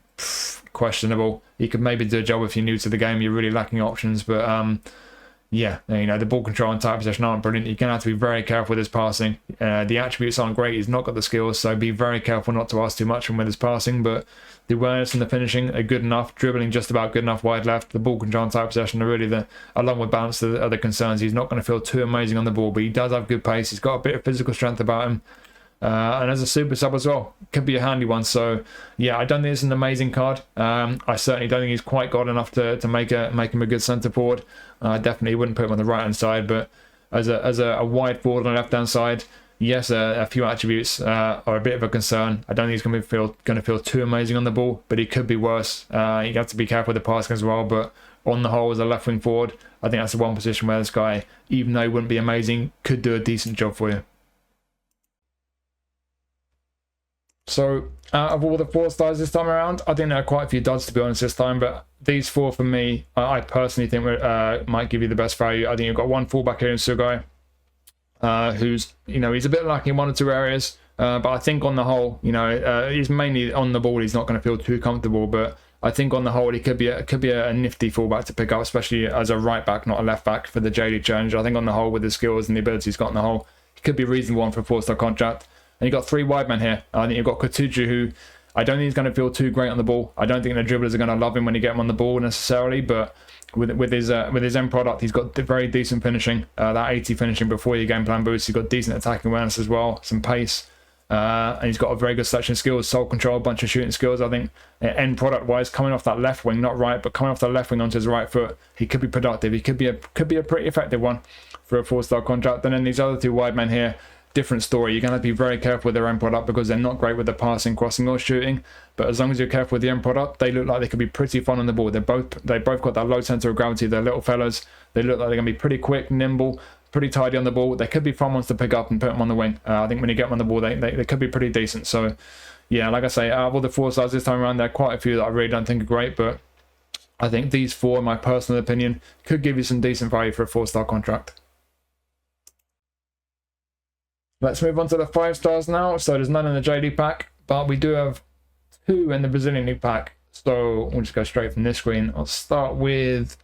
questionable. He could maybe do a job if you're new to the game, you're really lacking options, but yeah, you know, the ball control and tight possession aren't brilliant. You're going to have to be very careful with his passing. The attributes aren't great. He's not got the skills, so be very careful not to ask too much from with his passing, but the awareness and the finishing are good enough. Dribbling just about good enough wide left. The ball control and tight possession are really along with balance, the other concerns. He's not going to feel too amazing on the ball, but he does have good pace. He's got a bit of physical strength about him. And as a super sub as well, could be a handy one. So yeah, I don't think it's an amazing card. I certainly don't think he's quite got enough to make him a good centre forward. I definitely wouldn't put him on the right hand side, but as a wide forward on the left hand side, yes, a few attributes are a bit of a concern. I don't think he's going to feel too amazing on the ball, but he could be worse. You have to be careful with the passing as well. But on the whole, as a left wing forward, I think that's the one position where this guy, even though he wouldn't be amazing, could do a decent job for you. So out of all the 4 stars this time around, I think there are quite a few duds, to be honest, this time, but these 4 for me, I personally think might give you the best value. I think you've got one fullback here in Sugai, who's, you know, he's a bit lacking in 1 or 2 areas, but I think on the whole, you know, he's mainly on the ball. He's not going to feel too comfortable, but I think on the whole, he could be a nifty fullback to pick up, especially as a right back, not a left back for the J-League Challenge. I think on the whole, with the skills and the abilities he's got on the whole, he could be a reasonable one for a 4-star contract. And you've got 3 wide men here. I think you've got Kutucu, who I don't think he's going to feel too great on the ball. I don't think the dribblers are going to love him when you get him on the ball necessarily, but with his end product, he's got very decent finishing. That 80 finishing before your game plan boost. He's got decent attacking awareness as well, some pace. And he's got a very good selection of skills, soul control, a bunch of shooting skills. I think end product wise, coming off that left wing, not right, but coming off the left wing onto his right foot, he could be productive. He could be a pretty effective one for a 4-star contract. And then these other 2 wide men here, different story. You're going to have to be very careful with their end product because they're not great with the passing, crossing, or shooting. But as long as you're careful with the end product, they look like they could be pretty fun on the ball. They both got that low center of gravity. They're little fellas. They look like they're going to be pretty quick, nimble, pretty tidy on the ball. They could be fun ones to pick up and put them on the wing. I think when you get them on the ball, they could be pretty decent. So, yeah, like I say, out of all the 4-stars this time around, there are quite a few that I really don't think are great. But I think these 4, in my personal opinion, could give you some decent value for a 4-star contract. Let's move on to the 5-stars now. So there's none in the J-League pack, but we do have 2 in the Brazilian League pack. So we'll just go straight from this screen. I'll start with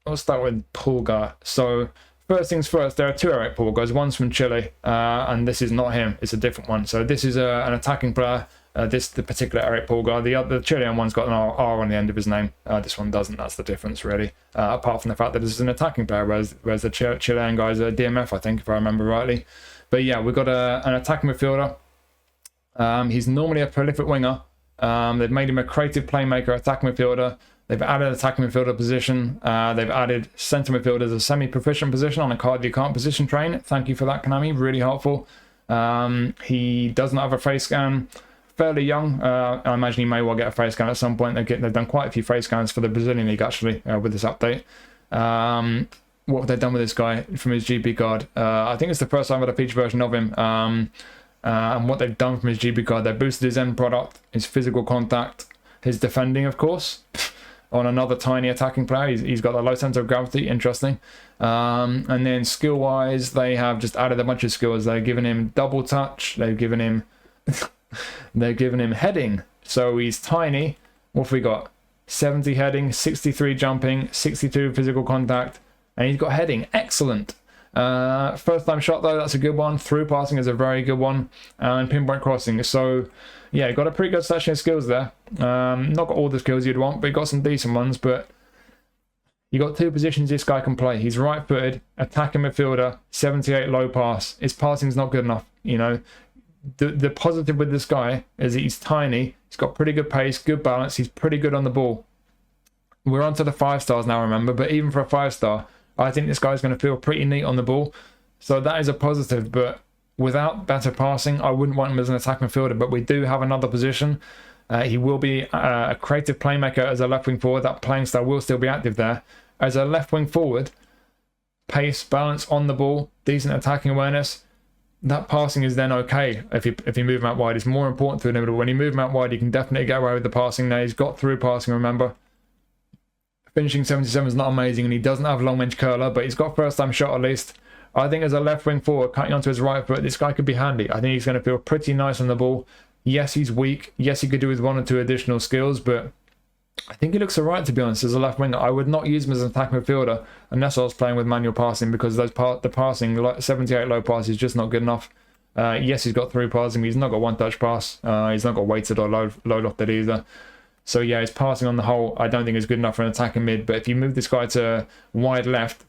Pulga. So first things first, there are 2 Erick Pulgas. One's from Chile, and this is not him. It's a different one. So this is an attacking player. The particular Erick Pulga. The Chilean one's got an R on the end of his name. This one doesn't. That's the difference, really. Apart from the fact that this is an attacking player, whereas the Chilean guy's a DMF, I think, if I remember rightly. But yeah, we've got an attacking midfielder. He's normally a prolific winger. They've made him a creative playmaker, attacking midfielder. They've added attacking midfielder position. They've added centre midfielder as a semi-proficient position on a card you can't position train. Thank you for that, Konami. Really helpful. He does not have a face scan. Fairly young. I imagine he may well get a face scan at some point. They've done quite a few face scans for the Brazilian League, actually, with this update. What have they done with this guy from his GP card? I think it's the first time I've had a feature version of him. And what they've done from his GP card, they boosted his end product, his physical contact, his defending, of course, on another tiny attacking player. He's got a low center of gravity, interesting. And then skill-wise, they have just added a bunch of skills. They've given him double touch. They've given him heading. So he's tiny. What have we got? 70 heading, 63 jumping, 62 physical contact. And he's got heading. Excellent. First time shot though, that's a good one. Through passing is a very good one. And pinpoint crossing. So yeah, got a pretty good selection of skills there. Not got all the skills you'd want, but you got some decent ones. But you got 2 positions this guy can play. He's right-footed, attacking midfielder, 78 low pass. His passing's not good enough. You know, the positive with this guy is that he's tiny. He's got pretty good pace, good balance. He's pretty good on the ball. We're on to the 5-stars now, remember. But even for a 5-star, I think this guy's going to feel pretty neat on the ball. So that is a positive. But without better passing, I wouldn't want him as an attacking midfielder. But we do have another position. He will be a creative playmaker as a left wing forward. That playing style will still be active there. As a left wing forward, pace, balance on the ball, decent attacking awareness. That passing is then okay if you move him out wide. It's more important to him. But when you move him out wide, you can definitely get away with the passing. Now he's got through passing, remember. Finishing 77 is not amazing, and he doesn't have a long range curler, but he's got first time shot at least. I think as a left wing forward, cutting onto his right foot, this guy could be handy. I think he's going to feel pretty nice on the ball. Yes, he's weak. Yes, he could do with 1 or 2 additional skills, but I think he looks alright, to be honest, as a left winger. I would not use him as an attacking midfielder unless I was playing with manual passing, because the passing, 78 low pass, is just not good enough. Yes, he's got through passing, but he's not got one touch pass. He's not got weighted or low lofted either. So yeah, his passing on the whole, I don't think is good enough for an attacking mid. But if you move this guy to wide left,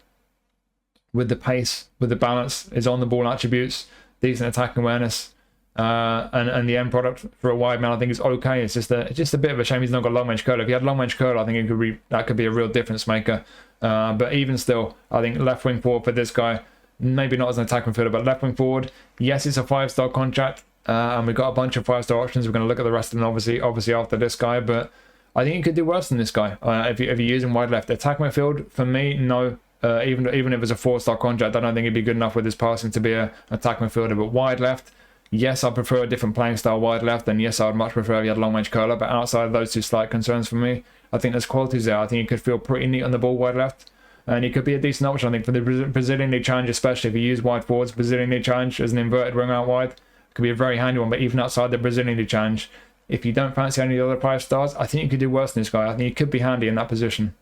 with the pace, with the balance, his on the ball attributes, decent attacking awareness, and the end product for a wide man, I think is okay. It's just a bit of a shame he's not got long range curl. If he had long range curl, I think that could be a real difference maker. But even still, I think left wing forward for this guy, maybe not as an attacking midfielder, but left wing forward. Yes, it's a 5-star contract. And we've got a bunch of 5-star options. We're going to look at the rest of them obviously after this guy, but I think you could do worse than this guy if you're using wide left. Attack midfield, for me, no. Even if it's a 4-star contract, I don't think it'd be good enough with his passing to be an attack midfielder. But wide left, yes, I prefer a different playing style wide left, and yes, I would much prefer if he had long range curler. But outside of those 2 slight concerns for me, I think there's qualities there. I think he could feel pretty neat on the ball wide left, and he could be a decent option. I think for the Brazilian League Challenge, especially if you use wide forwards, Brazilian League Challenge as an inverted wing out wide, could be a very handy one. But even outside the Brazilian League Challenge, if you don't fancy any of the other 5-stars, I think you could do worse than this guy. I think he could be handy in that position.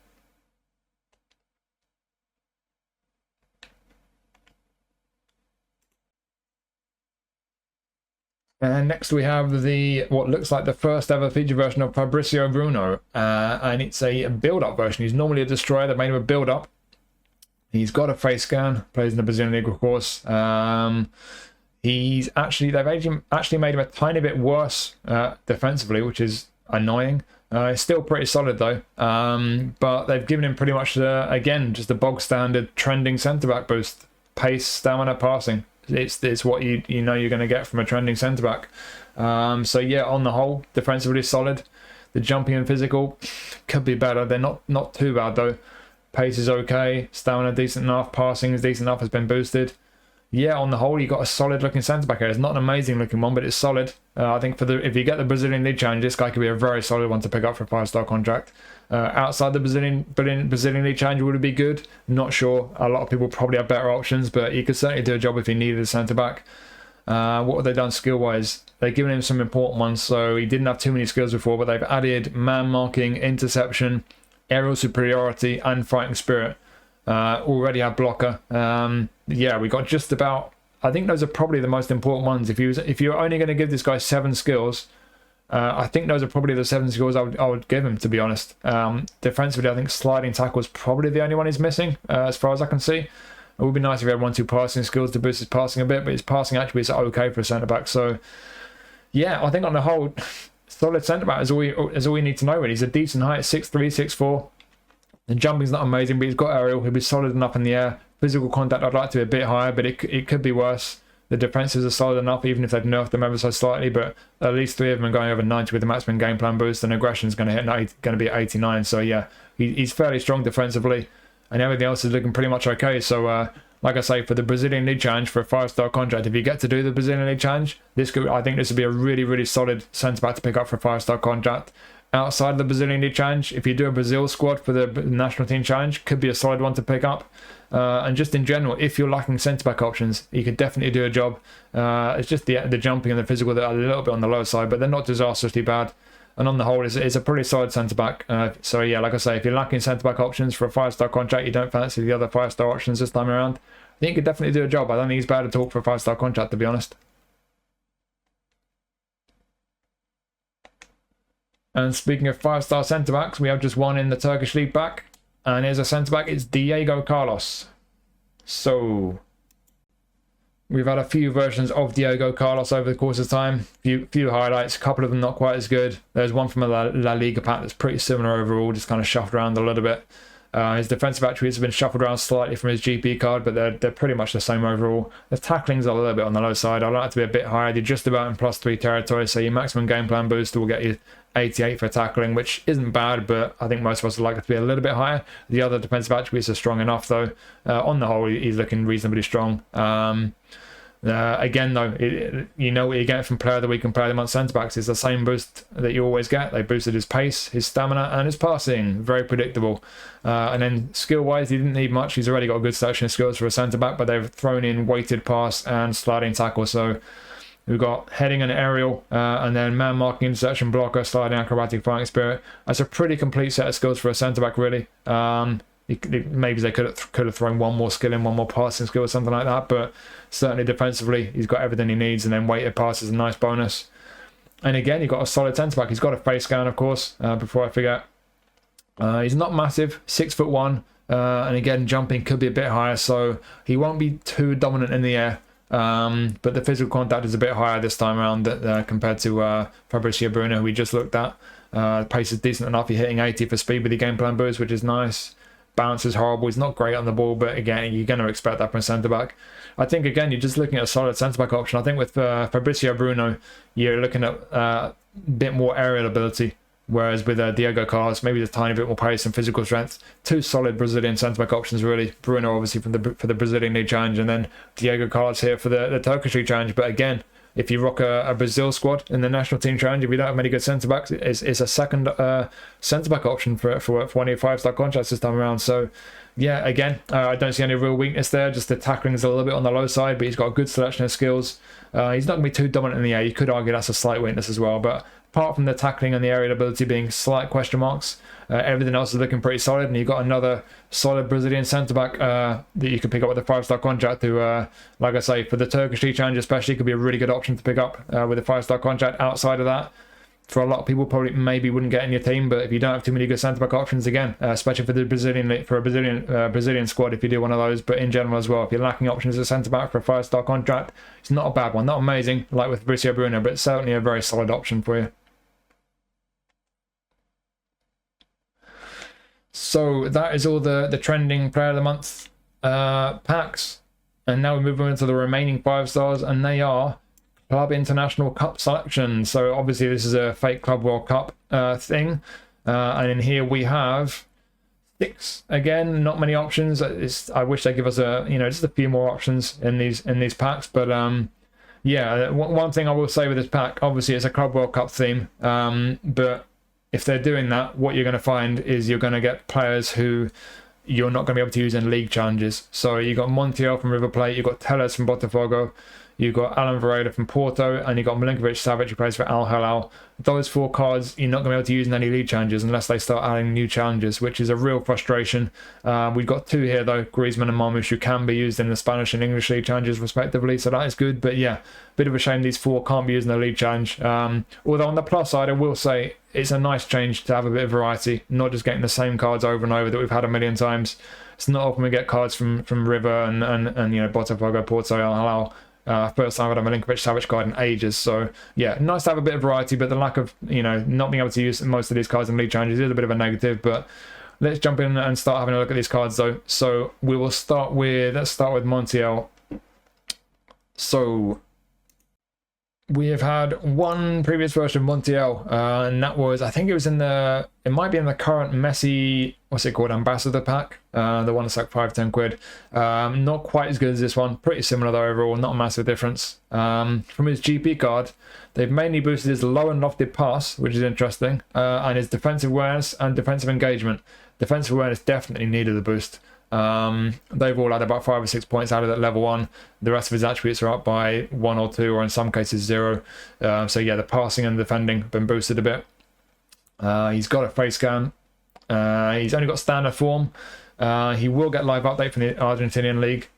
And next we have what looks like the first ever feature version of Fabrício Bruno, and it's a build-up version. He's normally a destroyer. They made him a build-up. He's got a face scan, plays in the Brazilian League, of course. they've actually made him a tiny bit worse defensively, which is annoying. It's still pretty solid though, but they've given him pretty much, again, just a bog standard trending centre-back boost. Pace, stamina, passing. It's what you know you're going to get from a trending centre-back. So yeah, on the whole, defensively solid. The jumping and physical could be better. They're not too bad though. Pace is okay, stamina decent enough, passing is decent enough, has been boosted. Yeah, on the whole, you got a solid looking centre back here. It's not an amazing looking one, but it's solid. I think if you get the Brazilian League Challenge, this guy could be a very solid one to pick up for a 5-star contract. Outside the Brazilian League Challenge, would it be good? Not sure. A lot of people probably have better options, but he could certainly do a job if he needed a centre back. What have they done skill wise? They've given him some important ones, so he didn't have too many skills before, but they've added man marking, interception, aerial superiority, and fighting spirit. Already have blocker. Yeah, we got just about, I think those are probably the most important ones. If you're only going to give this guy 7 skills, I think those are probably the 7 skills I would give him, to be honest. Defensively, I think sliding tackle is probably the only one he's missing, as far as I can see. It would be nice if he had 1-2 passing skills to boost his passing a bit, but his passing attributes are okay for a centre back. So yeah, I think on the whole, solid centre back is all you need to know really. He's a decent height, 6'3", 6'4". The jumping's not amazing, but he's got aerial. He'll be solid enough in the air. Physical contact, I'd like to be a bit higher, but it could be worse. The defenses are solid enough, even if they've nerfed them ever so slightly, but at least 3 of them are going over 90 with the maximum game plan boost, and aggression's going to be at 89. So yeah, he's fairly strong defensively, and everything else is looking pretty much okay. So like I say, for the Brazilian League Challenge, for a 5-star contract, if you get to do the Brazilian League Challenge, I think this would be a really, really solid centre-back to pick up for a 5-star contract. Outside of the Brazilian League Challenge, if you do a Brazil squad for the National Team Challenge, could be a solid one to pick up. And just in general, if you're lacking centre-back options, you could definitely do a job. It's just the jumping and the physical that are a little bit on the lower side, but they're not disastrously bad. And on the whole, it's a pretty solid centre-back. So yeah, like I say, if you're lacking centre-back options for a 5-star contract, you don't fancy the other 5-star options this time around, I think he could definitely do a job. I don't think he's bad at all for a 5-star contract, to be honest. And speaking of 5-star centre-backs, we have just one in the Turkish League back. And here's a centre-back, it's Diego Carlos. So, we've had a few versions of Diego Carlos over the course of time. Few highlights, a couple of them not quite as good. There's one from a La Liga pack that's pretty similar overall, just kind of shuffled around a little bit. His defensive attributes have been shuffled around slightly from his GP card, but they're pretty much the same overall. The tackling's a little bit on the low side. I'd like to be a bit higher. They're just about in +3 territory, so your maximum game plan boost will get you 88 for tackling, which isn't bad, but I think most of us would like it to be a little bit higher. The other defensive attributes are strong enough, though. On the whole, he's looking reasonably strong. Again, though, you know what you get from Player of the Week and Player of the Month centre-backs. It's the same boost that you always get. They boosted his pace, his stamina, and his passing. Very predictable. And then skill-wise, he didn't need much. He's already got a good selection of skills for a centre-back, but they've thrown in weighted pass and sliding tackle. So we've got heading and aerial, and then man marking, interception, blocker, sliding, acrobatic, fighting spirit. That's a pretty complete set of skills for a centre-back, really. Maybe they could have thrown one more skill in, one more passing skill or something like that, but certainly defensively he's got everything he needs, and then weighted pass is a nice bonus. And again, you've got a solid centre back. He's got a face scan, of course, before I forget. He's not massive, 6'1", and again, jumping could be a bit higher, so he won't be too dominant in the air. But the physical contact is a bit higher this time around compared to Fabrício Bruno, who we just looked at. Pace is decent enough. You're hitting 80 for speed with your game plan boost, which is nice. Bounce is horrible. He's not great on the ball, but again, you're going to expect that from a centre-back. I think, again, you're just looking at a solid centre-back option. I think with Fabrício Bruno, you're looking at a bit more aerial ability, whereas with Diego Carlos, maybe a tiny bit more pace and physical strength. 2 solid Brazilian centre-back options, really. Bruno, obviously, for the Brazilian League Challenge, and then Diego Carlos here for the Turkish League Challenge. But again, if you rock a Brazil squad in the National Team Challenge, if you don't have many good centre-backs, it's a second centre-back option for one of your 5-star contracts this time around. So, yeah, again, I don't see any real weakness there. Just the tackling is a little bit on the low side, but he's got a good selection of skills. He's not going to be too dominant in the air. You could argue that's a slight weakness as well, but apart from the tackling and the aerial ability being slight question marks, everything else is looking pretty solid, and you've got another solid Brazilian centre-back that you can pick up with a 5-star contract who, like I say, for the Turkish League Challenge especially, could be a really good option to pick up with a 5-star contract. Outside of that, for a lot of people, probably maybe wouldn't get in your team. But if you don't have too many good centre back options, again, especially for the Brazilian squad, if you do one of those, but in general as well, if you're lacking options at centre back for a 5-star contract, it's not a bad one, not amazing like with Fabrício Bruno, but it's certainly a very solid option for you. So that is all the trending player of the month packs, and now we move on to the remaining 5 stars, and they are Club International Cup selection. So obviously this is a fake Club World Cup thing, and in here we have 6 again. Not many options. I wish they give us just a few more options in these packs, but yeah, one thing I will say with this pack, obviously it's a Club World Cup theme, but if they're doing that, what you're going to find is you're going to get players who you're not going to be able to use in league challenges. So you've got Montiel from River Plate, you've got Telles from Botafogo, you've got Alan Varela from Porto, and you've got Milinković-Savić who plays for Al Hilal. Those 4 cards you're not going to be able to use in any league challenges unless they start adding new challenges, which is a real frustration. We've got 2 here though, Griezmann and Marmoush, who can be used in the Spanish and English league challenges respectively, so that is good. But yeah, bit of a shame these 4 can't be used in the league challenge. Although on the plus side, I will say it's a nice change to have a bit of variety, not just getting the same cards over and over that we've had a million times. It's not often we get cards from River and Botafogo, Porto, Al Hilal. First time I've had a Milinković-Savić card in ages, so yeah, nice to have a bit of variety, but the lack of not being able to use most of these cards in league challenges is a bit of a negative. But let's jump in and start having a look at these cards though. So we will let's start with Montiel. So we have had one previous version of Montiel, and that was, I think it might be in the current Messi, what's it called, Ambassador pack, the one that's like 5-10 quid. Not quite as good as this one, pretty similar though overall, not a massive difference. From his GP card, they've mainly boosted his low and lofted pass, which is interesting, and his defensive awareness and defensive engagement. Defensive awareness definitely needed a boost. They've all had about 5 or 6 points out of that level 1. The rest of his attributes are up by 1 or 2, or in some cases 0. So yeah, the passing and defending have been boosted a bit. He's got a face scan. He's only got standard form. He will get live update from the Argentinian league.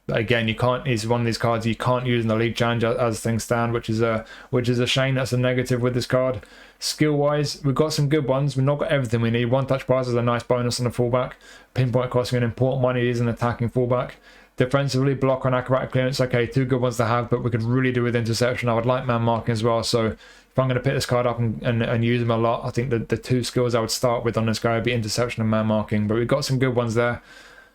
Again, he's one of these cards you can't use in the league challenge as things stand, which is a shame. That's a negative with this card. Skill wise, we've got some good ones. We've not got everything we need. One touch pass is a nice bonus on the fullback. Pinpoint crossing an important one. He is an attacking fullback. Defensively, blocker and acrobatic clearance. Okay, 2 good ones to have, but we could really do with interception. I would like man marking as well. So if I'm going to pick this card up and use them a lot, I think the 2 skills I would start with on this guy would be interception and man marking. But we've got some good ones there.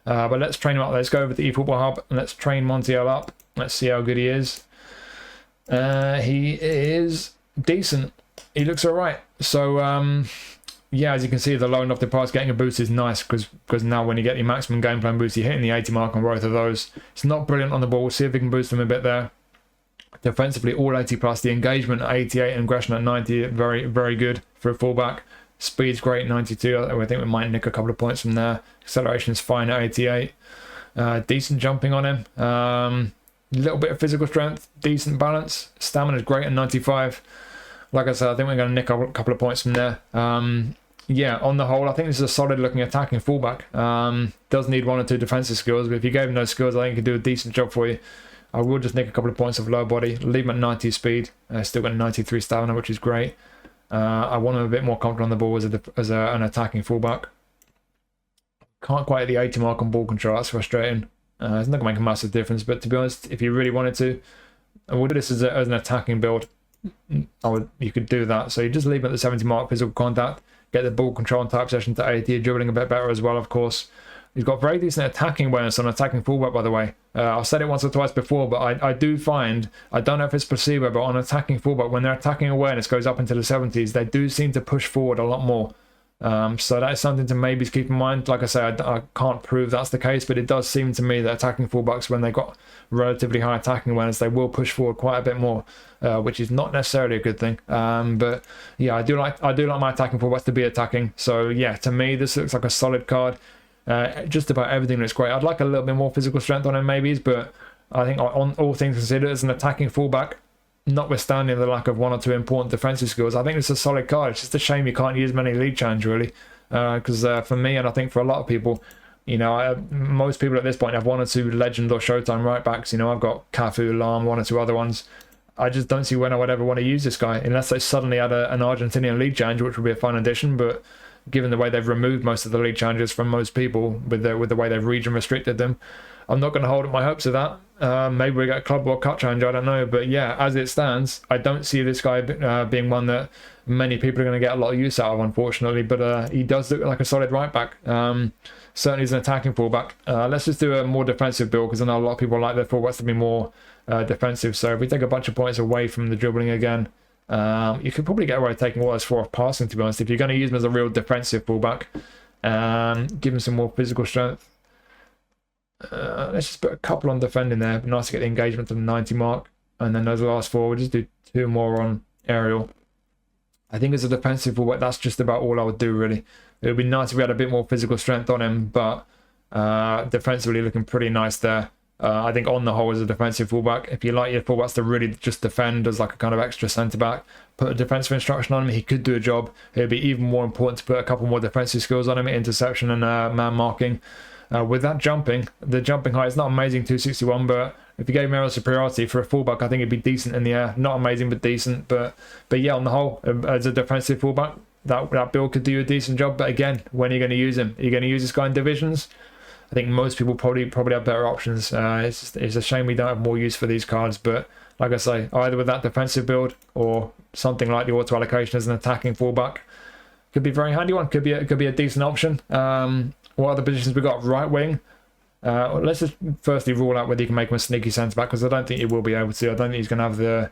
But let's train him up. Let's go over to the eFootball Hub and let's train Montiel up. Let's see how good he is. He is decent. He looks alright. So yeah, as you can see, the low and lofted pass getting a boost is nice, because now when you get your maximum game plan boost, you're hitting the 80 mark on both of those. It's not brilliant on the ball. We'll see if we can boost them a bit there. Defensively, all 80 plus. The engagement at 88 and aggression at 90, very, very good for a fullback. Speed's great, 92. I think we might nick a couple of points from there. Acceleration's fine at 88. Decent jumping on him. Little bit of physical strength, decent balance. Stamina's great at 95. Like I said, I think we're going to nick a couple of points from there. Yeah, on the whole, I think this is a solid looking attacking fullback. Does need 1 or 2 defensive skills, but if you gave him those skills, I think he could do a decent job for you. I will just nick a couple of points of low body, leave him at 90 speed. Still got 93 stamina, which is great. I want him a bit more confident on the ball as an attacking fullback. Can't quite hit the 80 mark on ball control, that's frustrating. It's not going to make a massive difference, but to be honest, if you really wanted to, I would do this as an attacking build. You could do that. So you just leave it at the 70 mark physical contact, get the ball control and type session to 80, dribbling a bit better as well, of course. He's got very decent attacking awareness on attacking fullback, by the way. I've said it once or twice before, but I do find, I don't know if it's placebo, but on attacking fullback, when their attacking awareness goes up into the 70s, they do seem to push forward a lot more. So that is something to maybe keep in mind. Like I say, I can't prove that's the case, but it does seem to me that attacking fullbacks, when they've got relatively high attacking awareness, they will push forward quite a bit more, which is not necessarily a good thing. But yeah, I do like my attacking fullbacks to be attacking. So yeah, to me, this looks like a solid card. Just about everything looks great. I'd like a little bit more physical strength on him, maybe, but I think on all things considered, as an attacking fullback, notwithstanding the lack of 1 or 2 important defensive skills, I think it's a solid card. It's just a shame you can't use many league challenge, really, because for me, and I think for a lot of people, most people at this point have 1 or 2 legend or Showtime right backs. I've got Cafu, Lam, 1 or 2 other ones. I just don't see when I would ever want to use this guy unless they suddenly had an Argentinian league challenge, which would be a fun addition. But given the way they've removed most of the league challenges from most people with the way they've region restricted them, I'm not going to hold up my hopes of that. Maybe we get a Club World Cup challenge, I don't know. But yeah, as it stands, I don't see this guy being one that many people are going to get a lot of use out of, unfortunately. But he does look like a solid right back. Certainly is an attacking fullback. Let's just do a more defensive build, because I know a lot of people like their fullbacks to be more defensive. So if we take a bunch of points away from the dribbling again, you could probably get away with taking all those 4 off passing, to be honest, if you're going to use him as a real defensive fullback. Give him some more physical strength. Let's just put a couple on defending there. It'd be nice to get the engagement to the 90 mark. And then those last 4, we'll just do 2 more on aerial. I think as a defensive fullback, that's just about all I would do, really. It would be nice if we had a bit more physical strength on him, but defensively looking pretty nice there. I think on the whole, as a defensive fullback, if you like your fullbacks to really just defend as like a kind of extra centre-back, put a defensive instruction on him, he could do a job. It would be even more important to put a couple more defensive skills on him, interception and man marking. With that jumping, the jumping height is not amazing, 261, but if you gave him aerial superiority for a fullback, I think it'd be decent in the air. Not amazing, but decent. But yeah, on the whole, as a defensive fullback, that build could do a decent job. But again, when are you going to use him? Are you going to use this guy in divisions? I think most people probably have better options. It's a shame we don't have more use for these cards. But like I say, either with that defensive build or something like the auto allocation as an attacking fullback, could be a very handy one. Could be a decent option. What other positions we got? Right wing. Let's just firstly rule out whether you can make him a sneaky centre back, because I don't think you will be able to. I don't think he's going to have the.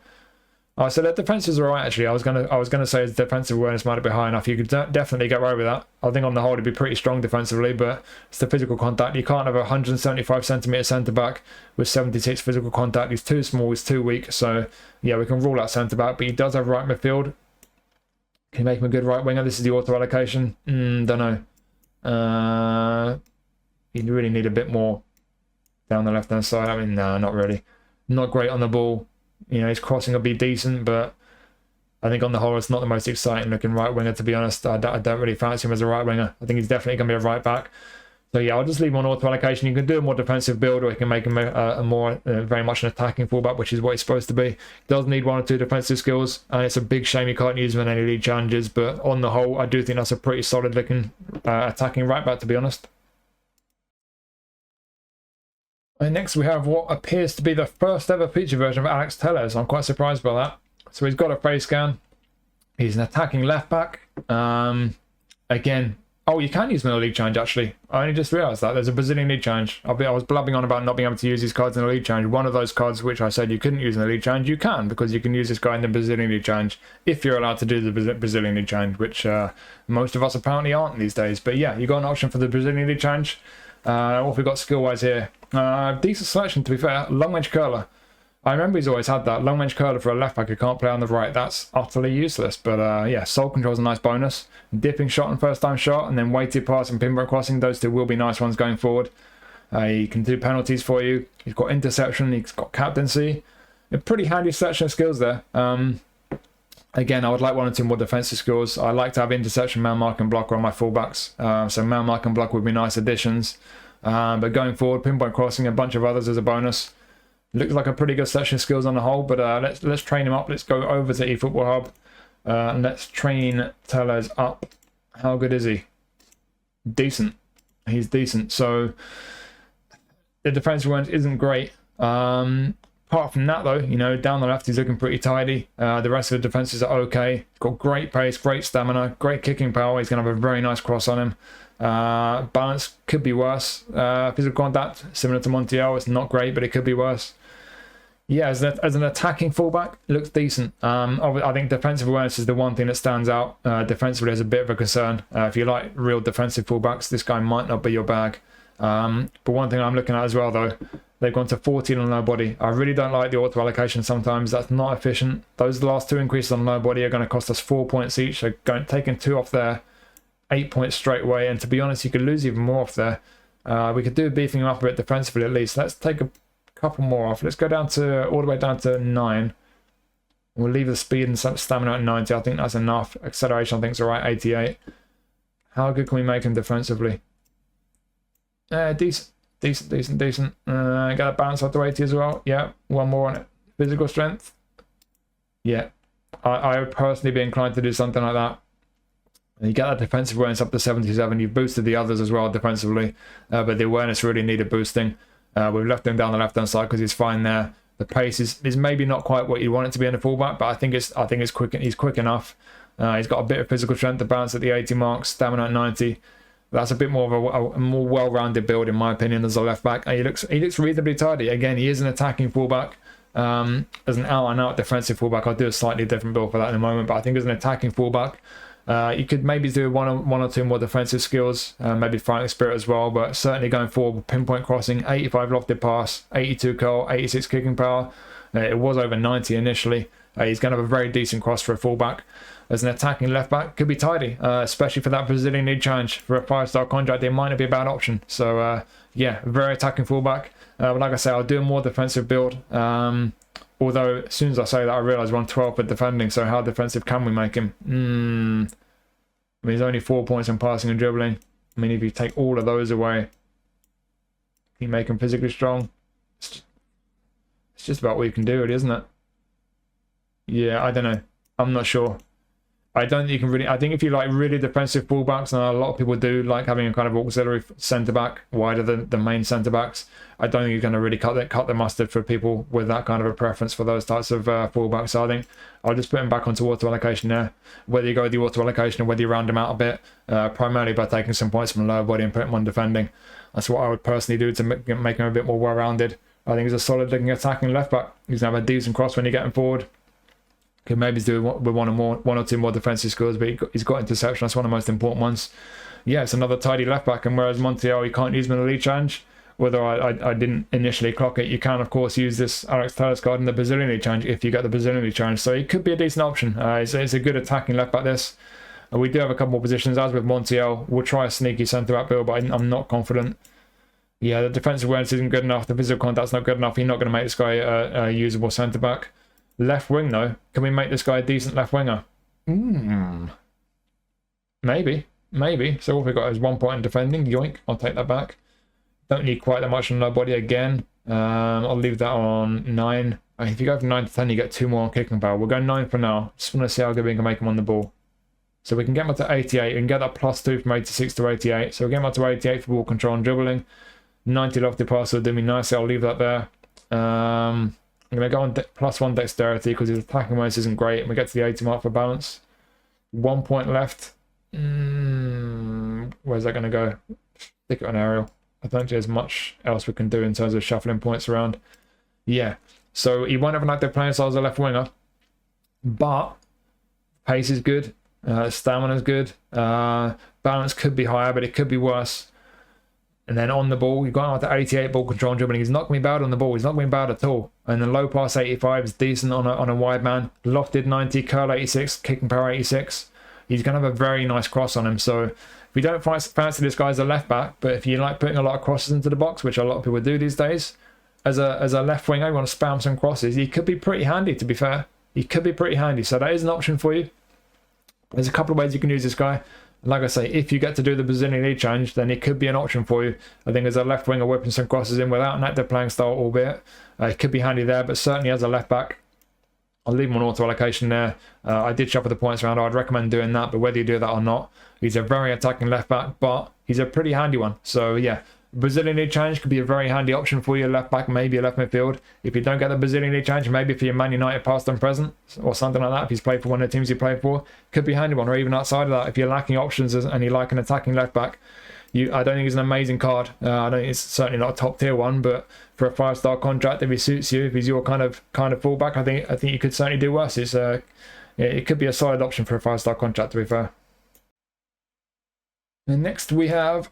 Oh, so the defenses are alright actually. I was gonna say his defensive awareness might be high enough. You could definitely get away with that. I think on the whole it'd be pretty strong defensively, but it's the physical contact. You can't have a 175 centimetre centre back with 76 physical contact. He's too small. He's too weak. So yeah, we can rule out centre back. But he does have right midfield. Can you make him a good right winger? This is the auto allocation. Don't know. You really need a bit more down the left hand side. I mean, no, not really. Not great on the ball. You know, his crossing will be decent, but I think on the whole, it's not the most exciting looking right winger, to be honest. I don't really fancy him as a right winger. I think he's definitely going to be a right back. So yeah, I'll just leave him on auto allocation. You can do a more defensive build, or you can make him a more very much an attacking fullback, which is what he's supposed to be. He does need 1 or 2 defensive skills, and it's a big shame you can't use him in any league challenges. But on the whole, I do think that's a pretty solid looking attacking right back, to be honest. And next we have what appears to be the first ever feature version of Alex Telles. I'm quite surprised by that. So he's got a face scan. He's an attacking left back. Again, oh, you can use him in a league challenge actually. I only just realised that. There's a Brazilian league challenge. I was blabbing on about not being able to use these cards in the league challenge. One of those cards which I said you couldn't use in the league challenge, you can, because you can use this guy in the Brazilian league challenge if you're allowed to do the Brazilian league challenge, which most of us apparently aren't these days. But yeah, you got an option for the Brazilian league challenge. What have we got skill-wise here? Decent selection, to be fair. Long range curler. I remember he's always had that. Long range curler for a left back who can't play on the right. That's utterly useless. But yeah, soul control is a nice bonus. Dipping shot and first time shot, and then weighted pass and pinball crossing. Those 2 will be nice ones going forward. He can do penalties for you. He's got interception. He's got captaincy. A pretty handy selection of skills there. Again, I would like 1 or 2 more defensive skills. I like to have interception, man mark and blocker on my fullbacks. So man mark and block would be nice additions. But going forward, pinpoint crossing, a bunch of others as a bonus. Looks like a pretty good selection of skills on the whole, but let's train him up. Let's go over to eFootball Hub. And let's train Telles up. How good is he? Decent. He's decent. So the defensive range isn't great. Apart from that, though, you know, down the left he's looking pretty tidy. The rest of the defenses are okay. He's got great pace, great stamina, great kicking power. He's going to have a very nice cross on him. Balance could be worse. Physical contact, similar to Montiel, it's not great, but it could be worse. Yeah, as an attacking fullback, it looks decent. I think defensive awareness is the one thing that stands out. Defensively, is a bit of a concern. If you like real defensive fullbacks, this guy might not be your bag. But one thing I'm looking at as well, though, they've gone to 14 on low body. I really don't like the auto allocation sometimes. That's not efficient. Those last 2 increases on low body are going to cost us 4 points each. So taking 2 off there, 8 points straight away. And to be honest, you could lose even more off there. We could do beefing him up a bit defensively at least. Let's take a couple more off. Let's go down to all the way down to 9. We'll leave the speed and stamina at 90. I think that's enough. Acceleration I think is alright, 88. How good can we make him defensively? Decent. Got a balance up to 80 as well. Yeah, 1 more on it. Physical strength. Yeah, I would personally be inclined to do something like that. You get that defensive awareness up to 77. You've boosted the others as well defensively, but the awareness really needed boosting. We've left him down the left-hand side because he's fine there. The pace is maybe not quite what you want it to be in a fullback, but I think it's quick. He's quick enough. He's got a bit of physical strength to bounce at the 80 mark, stamina at 90. That's a bit more of a more well-rounded build in my opinion as a left back. He looks reasonably tidy. Again, he is an attacking fullback. As an out-and-out defensive fullback, I'll do a slightly different build for that in a moment. But I think as an attacking fullback, you could maybe do one or two more defensive skills, maybe fighting spirit as well, but certainly going forward, pinpoint crossing, 85 lofted pass, 82 curl, 86 kicking power. It was over 90 initially. He's going to have a very decent cross for a fullback. As an attacking left back, could be tidy, especially for that Brazilian League challenge. For a 5-star contract, it might not be a bad option. So yeah, very attacking fullback. But like I say, I'll do a more defensive build. Although, as soon as I say that, I realise we're on 12 for defending, so how defensive can we make him? I mean, he's only 4 points in passing and dribbling. I mean, if you take all of those away, can you make him physically strong? It's just about what you can do, really, isn't it? Yeah, I don't know. I'm not sure. I don't think you can really... I think if you like really defensive fullbacks, and a lot of people do like having a kind of auxiliary centre-back wider than the main centre-backs, I don't think you're going to really cut the mustard for people with that kind of a preference for those types of fullbacks. So I think I'll just put him back onto auto allocation there. Whether you go with the auto allocation or whether you round him out a bit, primarily by taking some points from the lower body and put him on defending. That's what I would personally do to make him a bit more well-rounded. I think he's a solid-looking attacking left-back. He's going to have a decent cross when you get him forward. Could maybe do with one or two more defensive skills, but he's got interception. That's one of the most important ones. Yeah, it's another tidy left back. And whereas Montiel, you can't use him in the league challenge, whether I didn't initially clock it, you can of course use this Alex Telles card in the Brazilian league challenge if you get the Brazilian league challenge. So he could be a decent option. It's a good attacking left back. This we do have a couple more positions as with Montiel. We'll try a sneaky centre back build, but I'm not confident. Yeah, the defensive awareness isn't good enough. The physical contact's not good enough. You're not going to make this guy a usable centre back. Left wing though, can we make this guy a decent left winger? Maybe. So all we've got is 1 point in defending. Yoink, I'll take that back. Don't need quite that much on the body again. I'll leave that on 9. If you go from 9 to 10, you get 2 more on kicking power. We'll go 9 for now. Just want to see how good we can make him on the ball. So we can get him up to 88. We can get that +2 from 86 to 88. So we'll get him up to 88 for ball control and dribbling. 90 lofted pass will do me nicely. I'll leave that there. I'm going to go on +1 dexterity because his attacking awareness isn't great. And we get to the 80 mark for balance. 1 point left. Where's that going to go? Stick it on aerial. I don't think there's much else we can do in terms of shuffling points around. Yeah. So he won't have an active playing style as a left winger. But pace is good. Stamina is good. Balance could be higher, but it could be worse. And then on the ball, you've got out to 88 ball control and dribbling. He's not going to be bad on the ball. He's not going to be bad at all. And the low pass 85 is decent on a wide man. Lofted 90, curl 86, kicking power 86. He's going to have a very nice cross on him. So if you don't fancy this guy as a left back, but if you like putting a lot of crosses into the box, which a lot of people do these days, as a left winger, you want to spam some crosses, he could be pretty handy, to be fair. He could be pretty handy. So that is an option for you. There's a couple of ways you can use this guy. Like I say, if you get to do the Brazilian League challenge, then it could be an option for you. I think as a left winger, whipping some crosses in without an active playing style, albeit it could be handy there. But certainly as a left back, I'll leave him on auto allocation there. I did shuffle the points around. I'd recommend doing that, but whether you do that or not, he's a very attacking left back, but he's a pretty handy one. So yeah, Brazilian League challenge could be a very handy option for your left back, maybe a left midfield. If you don't get the Brazilian League challenge, maybe for your Man United past and present or something like that, if he's played for one of the teams you played for, could be a handy one. Or even outside of that, if you're lacking options and you like an attacking left back, I don't think it's an amazing card. I don't think it's certainly not a top tier one, but for a 5-star contract, if he suits you, if he's your kind of fullback, I think you could certainly do worse. It could be a solid option for a 5-star contract, to be fair. And next we have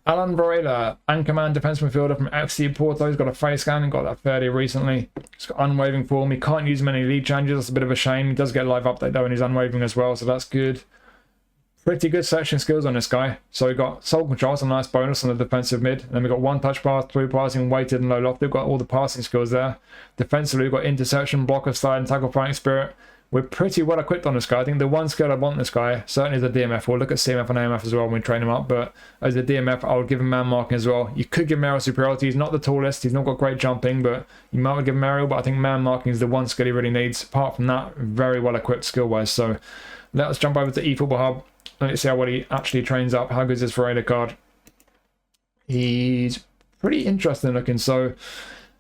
Alan Varela, anchorman defence midfielder from FC Porto. He's got a face scan and got that fairly recently. He's got unwavering form. He can't use many league changes. That's a bit of a shame. He does get a live update though, and he's unwavering as well, so that's good. Pretty good searching skills on this guy. So we got soul control, a nice bonus on the defensive mid. And then we got 1 touch pass, 3 passing, weighted and low loft. We've got all the passing skills there. Defensively, we've got interception, blocker, slide, and tackle fighting spirit. we're pretty well equipped on this guy. I think the one skill I want this guy, certainly as a DMF, we'll look at CMF and AMF as well when we train him up, but as a DMF, I would give him man marking as well. You could give him aerial superiority. He's not the tallest, he's not got great jumping, but you might give him aerial, but I think man marking is the one skill he really needs. Apart from that, very well equipped skill-wise. So let us jump over to eFootball Hub. Let's see how well he actually trains up. How good is his Varela card? He's pretty interesting looking. So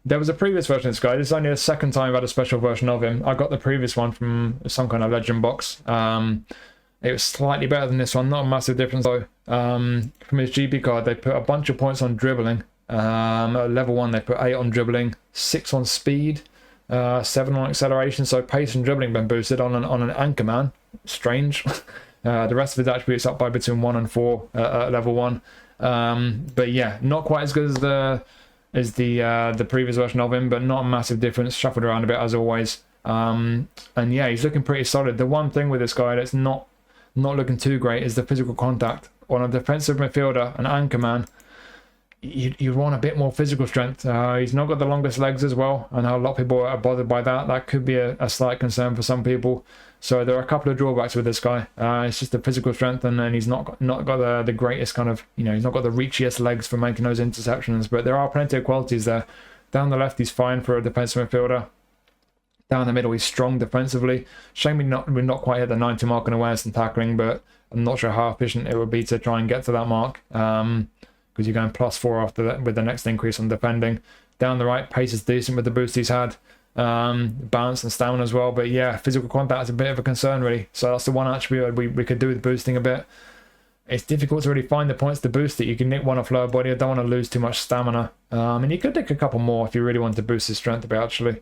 there was a previous version of this guy. This is only the second time I've had a special version of him. I got the previous one from some kind of legend box. It was slightly better than this one. Not a massive difference though. From his GB card, they put a bunch of points on dribbling. At level 1, they put 8 on dribbling, 6 on speed, 7 on acceleration. So pace and dribbling been boosted on an anchor man. Strange. The rest of his attributes up by between 1 and 4 at level 1. But yeah, not quite as good as the previous version of him, but not a massive difference. Shuffled around a bit as always. And yeah, he's looking pretty solid. The one thing with this guy that's not looking too great is the physical contact. On a defensive midfielder, an anchor man, you want a bit more physical strength. He's not got the longest legs as well. I know a lot of people are bothered by that. That could be a slight concern for some people. So there are a couple of drawbacks with this guy. It's just the physical strength, and then he's not got the greatest kind of, he's not got the reachiest legs for making those interceptions. But there are plenty of qualities there. Down the left, he's fine for a defensive midfielder. Down the middle, he's strong defensively. Shame we're not quite hit the 90 mark in awareness and tackling, but I'm not sure how efficient it would be to try and get to that mark. Because you're going +4 after that with the next increase on defending. Down the right, pace is decent with the boost he's had. Balance and stamina as well, but yeah, physical contact is a bit of a concern really. So that's the one attribute we could do with boosting a bit. It's difficult to really find the points to boost it. You can nick one off lower body. I don't want to lose too much stamina, and you could nick a couple more if you really want to boost his strength a bit actually.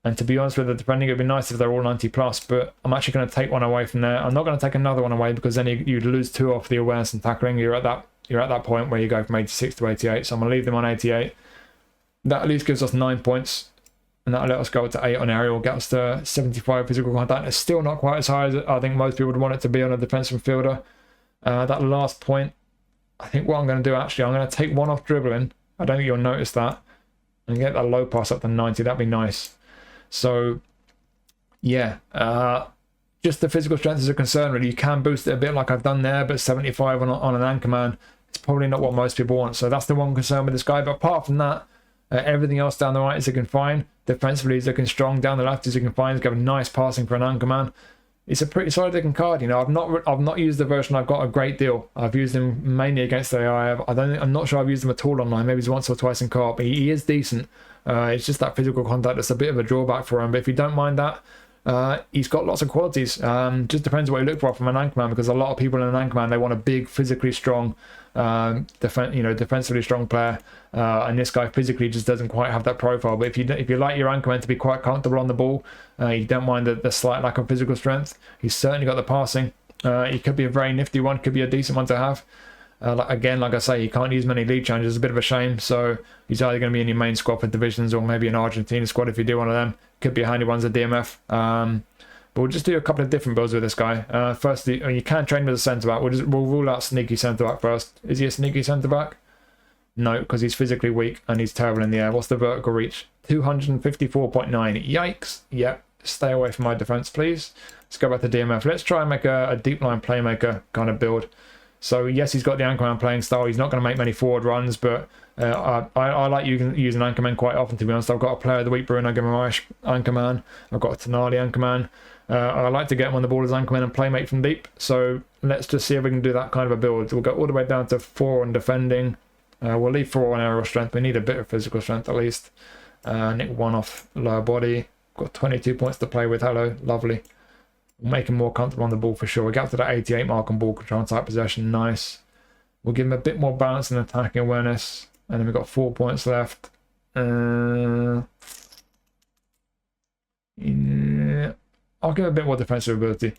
And to be honest with it, depending, it'd be nice if they're all 90 plus, but I'm actually going to take one away from there. I'm not going to take another one away because then you'd lose 2 off the awareness and tackling. You're at that point where you go from 86 to 88, so I'm going to leave them on 88. That at least gives us 9 points, and that'll let us go to 8 on aerial, get us to 75 physical contact. It's still not quite as high as I think most people would want it to be on a defensive midfielder. That last point, I think what I'm going to do actually, I'm going to take 1 off dribbling. I don't think you'll notice that, and get that low pass up to 90. That'd be nice. So yeah, just the physical strength is a concern really. You can boost it a bit like I've done there, but 75 on an anchor man, it's probably not what most people want. So that's the one concern with this guy. But apart from that, everything else down the right is looking fine. Defensively, he's looking strong. Down the left, he's looking fine. He's got a nice passing for an anchor man. It's a pretty solid looking card. I've not used the version I've got a great deal. I've used him mainly against AI. I'm not sure I've used him at all online. Maybe he's once or twice in co-op. He is decent. It's just that physical contact that's a bit of a drawback for him. But if you don't mind that, he's got lots of qualities. Just depends what you look for from an anchorman, because a lot of people in an anchorman, they want a big, physically strong, defensively strong player. And this guy physically just doesn't quite have that profile. But if you like your anchorman to be quite comfortable on the ball, you don't mind the slight lack of physical strength, he's certainly got the passing. He could be a very nifty one, could be a decent one to have. Like I say, he can't use many league challenges. It's a bit of a shame. So he's either going to be in your main squad for divisions, or maybe an Argentina squad if you do one of them. Could be a handy one as a DMF. But we'll just do a couple of different builds with this guy. Firstly, you can train with a centre back. We'll rule out sneaky centre back first. Is he a sneaky centre back? No, because he's physically weak and he's terrible in the air. What's the vertical reach? 254.9. Yikes. Yep. Stay away from my defence, please. Let's go back to DMF. Let's try and make a deep line playmaker kind of build. So yes, he's got the anchorman playing style. He's not going to make many forward runs, but I like using anchorman quite often, to be honest. I've got a player of the week, Bruno Guimaraes anchorman. I've got a Tonali anchorman. I like to get him on the ball as anchorman and playmate from deep. So let's just see if we can do that kind of a build. We'll go all the way down to 4 on defending. We'll leave 4 on aerial strength. We need a bit of physical strength at least. Nick 1 off lower body. Got 22 points to play with. Hello, lovely. We'll make him more comfortable on the ball for sure. We get up to that 88 mark on ball control and tight possession. Nice. We'll give him a bit more balance and attacking awareness. And then we've got 4 points left. Yeah. I'll give him a bit more defensive ability.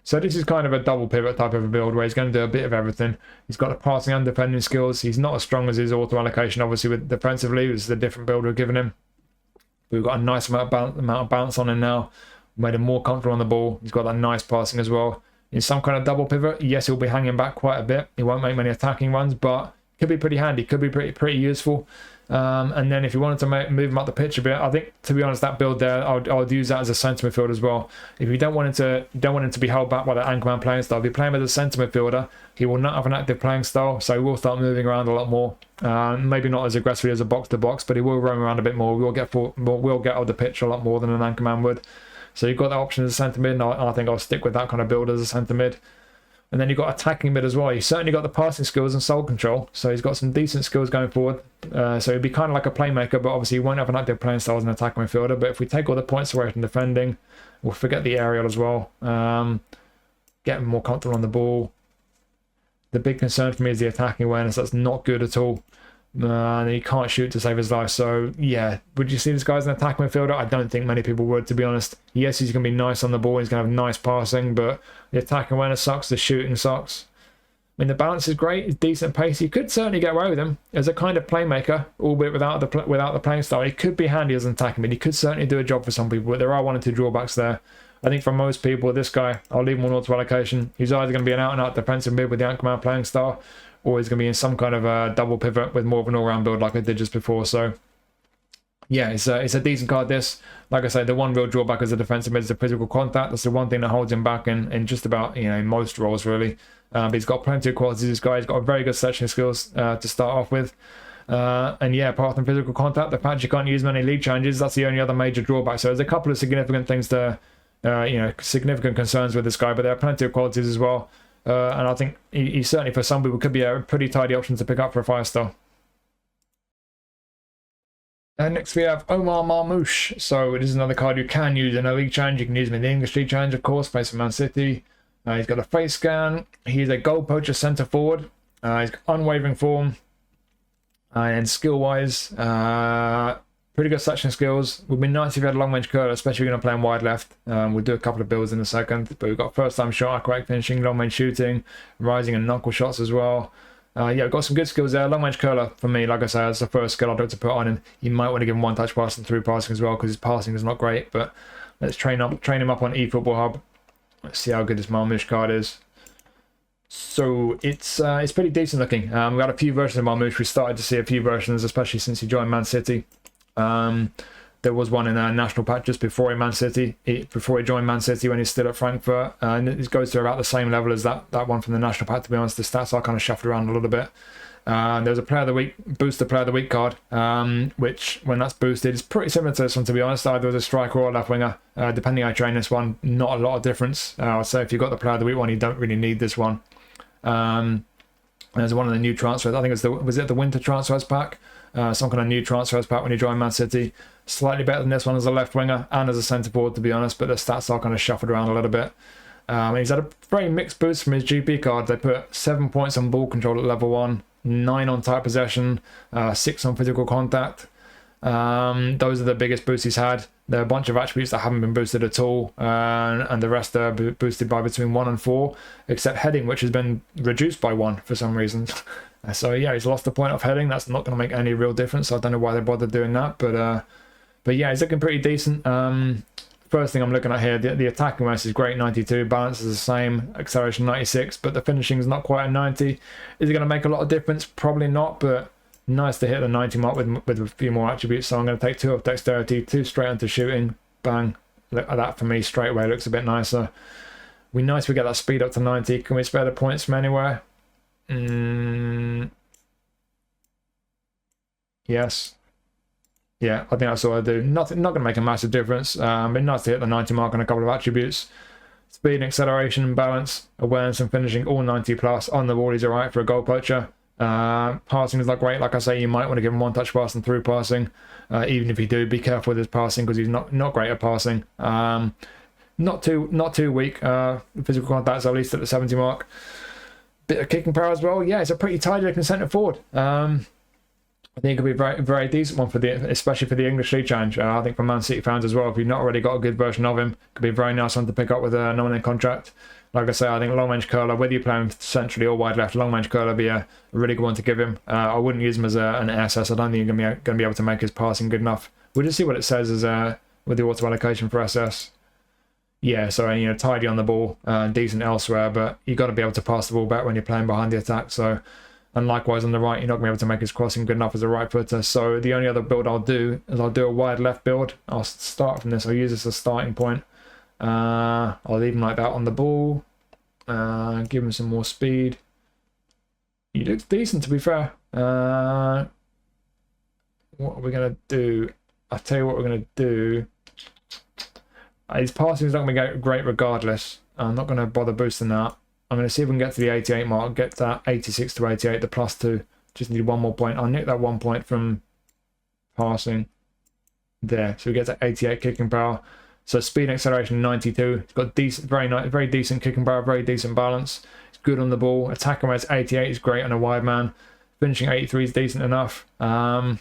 So this is kind of a double pivot type of a build where he's going to do a bit of everything. He's got the passing and defending skills. He's not as strong as his auto allocation, obviously, with defensively. This is a different build we've given him. We've got a nice amount of bounce on him now. Made him more comfortable on the ball. He's got that nice passing as well. In some kind of double pivot, yes, he'll be hanging back quite a bit. He won't make many attacking runs, but could be pretty handy. Could be pretty useful. And then if you wanted to move him up the pitch a bit, I think, to be honest, that build there, I'll use that as a centre midfielder as well. If you don't want him to be held back by that anchorman playing style, if you're playing with a centre midfielder, he will not have an active playing style, so he will start moving around a lot more. Maybe not as aggressively as a box-to-box, but he will roam around a bit more. We'll get off the pitch a lot more than an anchorman would. So you've got that option as a centre mid, and I think I'll stick with that kind of build as a centre mid. And then you've got attacking mid as well. He's certainly got the passing skills and soul control, so he's got some decent skills going forward. So he'd be kind of like a playmaker, but obviously he won't have an active playing style as an attacking midfielder. But if we take all the points away from defending, we'll forget the aerial as well. Get more comfortable on the ball. The big concern for me is the attacking awareness. That's not good at all. And he can't shoot to save his life. So yeah, would you see this guy as an attacking midfielder? I don't think many people would, to be honest. Yes, he's going to be nice on the ball. He's going to have nice passing, but the attacking awareness sucks. The shooting sucks. I mean, the balance is great. He's decent pace. You could certainly get away with him as a kind of playmaker, albeit without the playing style. He could be handy as an attacking mid. He could certainly do a job for some people, but there are one or two drawbacks there. I think for most people, this guy, I'll leave him on auto allocation. He's either going to be an out-and-out defensive mid with the anchorman playing style, or he's going to be in some kind of a double pivot with more of an all-round build like I did just before. So yeah, it's a decent card, this. Like I say, the one real drawback as a defensive mid is the physical contact. That's the one thing that holds him back in just about, most roles, really. But he's got plenty of qualities, this guy. He's got a very good selection of skills to start off with. And yeah, apart from physical contact, the fact you can't use many league challenges, that's the only other major drawback. So there's a couple of significant things to, significant concerns with this guy, but there are plenty of qualities as well. And I think he certainly, for some people, could be a pretty tidy option to pick up for a 5-star. And next we have Omar Marmoush. So it is another card you can use in a league challenge. You can use him in the English league challenge, of course, plays for Man City. He's got a face scan. He's a goal poacher centre forward. He's got unwavering form. And skill-wise, pretty good selection skills. Would be nice if you had a long-range curler, especially if you're going to play him wide left. We'll do a couple of builds in a second. But we've got first-time shot, correct finishing, long-range shooting, rising and knuckle shots as well. Yeah, we've got some good skills there. Long-range curler, for me, like I say, that's the first skill I'd like to put on him. You might want to give him one-touch pass and through passing as well, because his passing is not great. But let's train him up on eFootball Hub. Let's see how good this Marmoush card is. So it's pretty decent looking. We've got a few versions of Marmoush. We started to see a few versions, especially since he joined Man City. There was one in a national pack just before he joined Man City when he's still at Frankfurt, and it goes to about the same level as that one from the national pack. To be honest, the stats are kind of shuffled around a little bit. There's a Player of the Week, Booster Player of the Week card, which when that's boosted is pretty similar to this one, to be honest. Either as a striker or a left winger, depending on how you train this one. Not a lot of difference. I'd say if you've got the Player of the Week one, you don't really need this one. There's one of the new transfers. I think was it the winter transfers pack? Some kind of new transfers pack when you join Man City. Slightly better than this one as a left winger and as a centre forward, to be honest, but the stats are kind of shuffled around a little bit. He's had a very mixed boost from his GP card. They put 7 points on ball control at level 1, 9 on tight possession, 6 on physical contact. Those are the biggest boosts he's had. There are a bunch of attributes that haven't been boosted at all, and the rest are boosted by between 1 and 4, except heading, which has been reduced by 1 for some reason. So yeah, he's lost the point of heading. That's not going to make any real difference. So I don't know why they bothered doing that, but yeah, he's looking pretty decent. First thing I'm looking at here, the attacking awareness is great, 92. Balance is the same, acceleration 96, but the finishing is not quite at 90. Is it going to make a lot of difference? Probably not, but nice to hit the 90 mark with a few more attributes. So I'm going to take 2 off dexterity, 2 straight onto shooting. Bang. Look at that for me straight away. Looks a bit nicer. We nice we get that speed up to 90. Can we spare the points from anywhere? Yes. Yeah, I think that's all I do. Not going to make a massive difference. But nice to hit the 90 mark on a couple of attributes. Speed and acceleration and balance, awareness and finishing, all 90 plus. On the ball, he's alright for a goal poacher. Passing is not great. Like I say, you might want to give him one touch pass and through passing. Even if you do, be careful with his passing because he's not great at passing. Not too weak. Physical contact's at least at the 70 mark. Bit of kicking power as well. Yeah, it's a pretty tidy looking centre forward. I think it could be a very, very decent one especially for the English League Challenge. I think for Man City fans as well, if you've not already got a good version of him, it could be a very nice one to pick up with a nominating contract. Like I say, I think long range curler, whether you play him centrally or wide left, long range curler would be a really good one to give him. I wouldn't use him as an SS. I don't think you're going to be able to make his passing good enough. We'll just see what it says as with the auto allocation for SS. Yeah, so tidy on the ball, decent elsewhere, but you've got to be able to pass the ball back when you're playing behind the attack. So And likewise on the right, you're not going to be able to make his crossing good enough as a right footer. So the only other build I'll do is I'll do a wide left build. I'll start from this. I'll use this as a starting point. I'll leave him like that on the ball. Give him some more speed. He looks decent, to be fair. What are we going to do? I'll tell you what we're going to do. His passing is not going to be great regardless. I'm not going to bother boosting that. I'm going to see if we can get to the 88 mark, get that 86 to 88, the +2. Just need 1 more point. I'll nick that 1 point from passing there. So we get to 88 kicking power. So speed and acceleration 92. It's got decent, very decent kicking power, very decent balance. It's good on the ball. Attacking rates 88 is great on a wide man. Finishing 83 is decent enough. Yeah,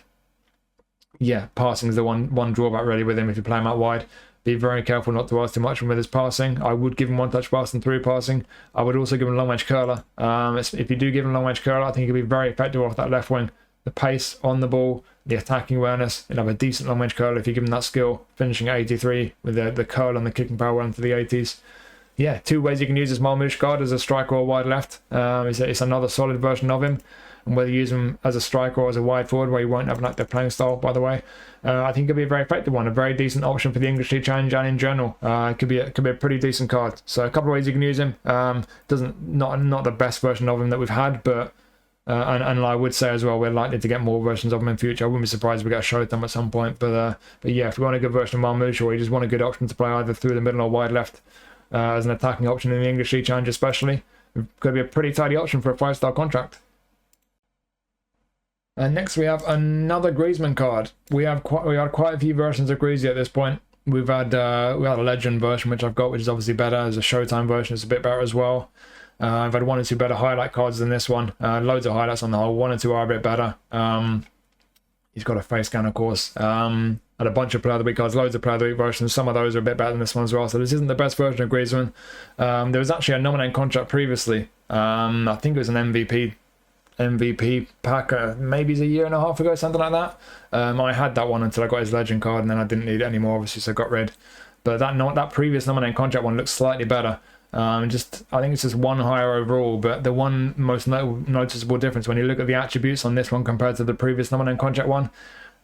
passing is the one drawback really with him if you play him out wide. Be very careful not to ask too much with his passing. I would give him one touch pass and through passing. I would also give him long range curler. If you do give him long range curler, I think he'll be very effective off that left wing. The pace on the ball, the attacking awareness, he'll have a decent long range curler if you give him that skill. Finishing at 83 with the curl and the kicking power into the 80s. Yeah, 2 ways you can use this Marmoush card as a striker or wide left. It's another solid version of him. And whether you use him as a striker or as a wide forward, where you won't have an active playing style, by the way, I think it'll be a very effective one, a very decent option for the English League Challenge and in general. It could be a pretty decent card. So a couple of ways you can use him. Not the best version of him that we've had, but and I would say as well, we're likely to get more versions of him in future. I wouldn't be surprised if we get a Showtime at some point. But yeah, if you want a good version of Marmoush, or you just want a good option to play either through the middle or wide left as an attacking option in the English League Challenge, especially, it could be a pretty tidy option for a 5-star contract. And next we have another Griezmann card. We had quite a few versions of Griezmann at this point. We had a legend version, which I've got, which is obviously better. There's a Showtime version, it's a bit better as well. I've had 1 or 2 better highlight cards than this one. Loads of highlights on the whole. 1 or 2 are a bit better. He's got a face scan, of course. Had a bunch of Player of the Week cards, loads of Player of the Week versions. Some of those are a bit better than this one as well. So this isn't the best version of Griezmann. There was actually a nominating contract previously. I think it was an MVP pack, maybe it's a year and a half ago, something like that. I had that one until I got his legend card, and then I didn't need it anymore, obviously, so I got rid. But that previous nominating contract one looks slightly better. I think it's just 1 higher overall, but the one most noticeable difference when you look at the attributes on this one compared to the previous nominating contract one,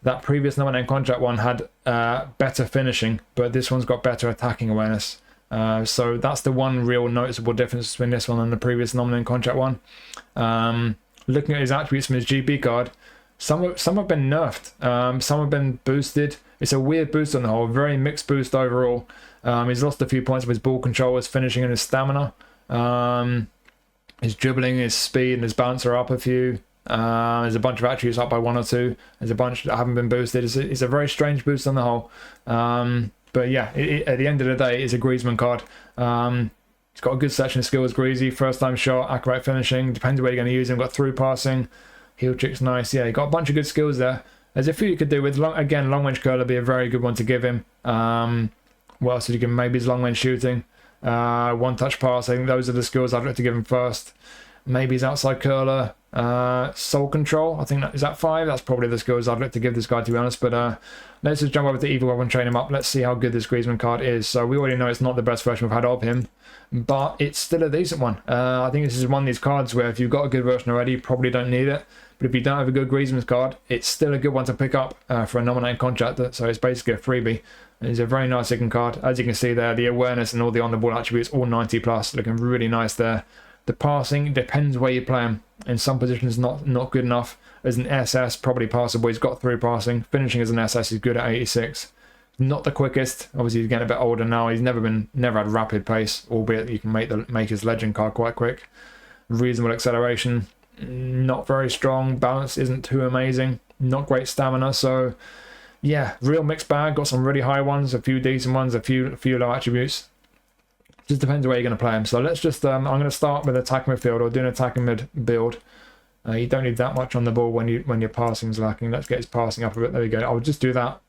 that previous nominating contract one had better finishing, but this one's got better attacking awareness. So that's the one real noticeable difference between this one and the previous nominating contract one. Looking at his attributes from his GB card, some have been nerfed, some have been boosted. It's a weird boost on the whole, very mixed boost overall. He's lost a few points of his ball control, his finishing and his stamina. His dribbling, his speed and his balance are up a few. There's a bunch of attributes up by 1 or 2. There's a bunch that haven't been boosted. It's a very strange boost on the whole. But yeah, at the end of the day, it's a Griezmann card. He's got a good section of skills, Greasy. First time shot, accurate finishing. Depends where you're going to use him. Got through passing. Heel trick's nice. Yeah, he got a bunch of good skills there. There's a few you could do with. Long range curler be a very good one to give him. What else did you give him? Maybe his long range shooting. 1 touch passing. Those are the skills I'd like to give him first. Maybe his outside curler. Soul control. I think is that 5? That's probably the skills I'd like to give this guy, to be honest. But let's just jump over to eFootball and train him up. Let's see how good this Griezmann card is. So we already know it's not the best version we've had of him, but it's still a decent one. I think this is one of these cards where if you've got a good version already, you probably don't need it. But if you don't have a good Griezmann card, it's still a good one to pick up for a nominating contract. So it's basically a freebie. It's a very nice looking card. As you can see there, the awareness and all the on-the-ball attributes, all 90 plus, looking really nice there. The passing depends where you play him. In some positions, not good enough. As an SS, probably passable. He's got through passing. Finishing as an SS, he's good at 86. Not the quickest. Obviously, he's getting a bit older now. He's never had rapid pace, albeit you can make his legend card quite quick. Reasonable acceleration. Not very strong. Balance isn't too amazing. Not great stamina. So, yeah, real mixed bag. Got some really high ones, a few decent ones, a few low attributes. Just depends where you're going to play him. So let's just, I'm going to start with attacking midfield or do an attacking mid build. You don't need that much on the ball when your passing's lacking. Let's get his passing up a bit. There we go. I'll just do that.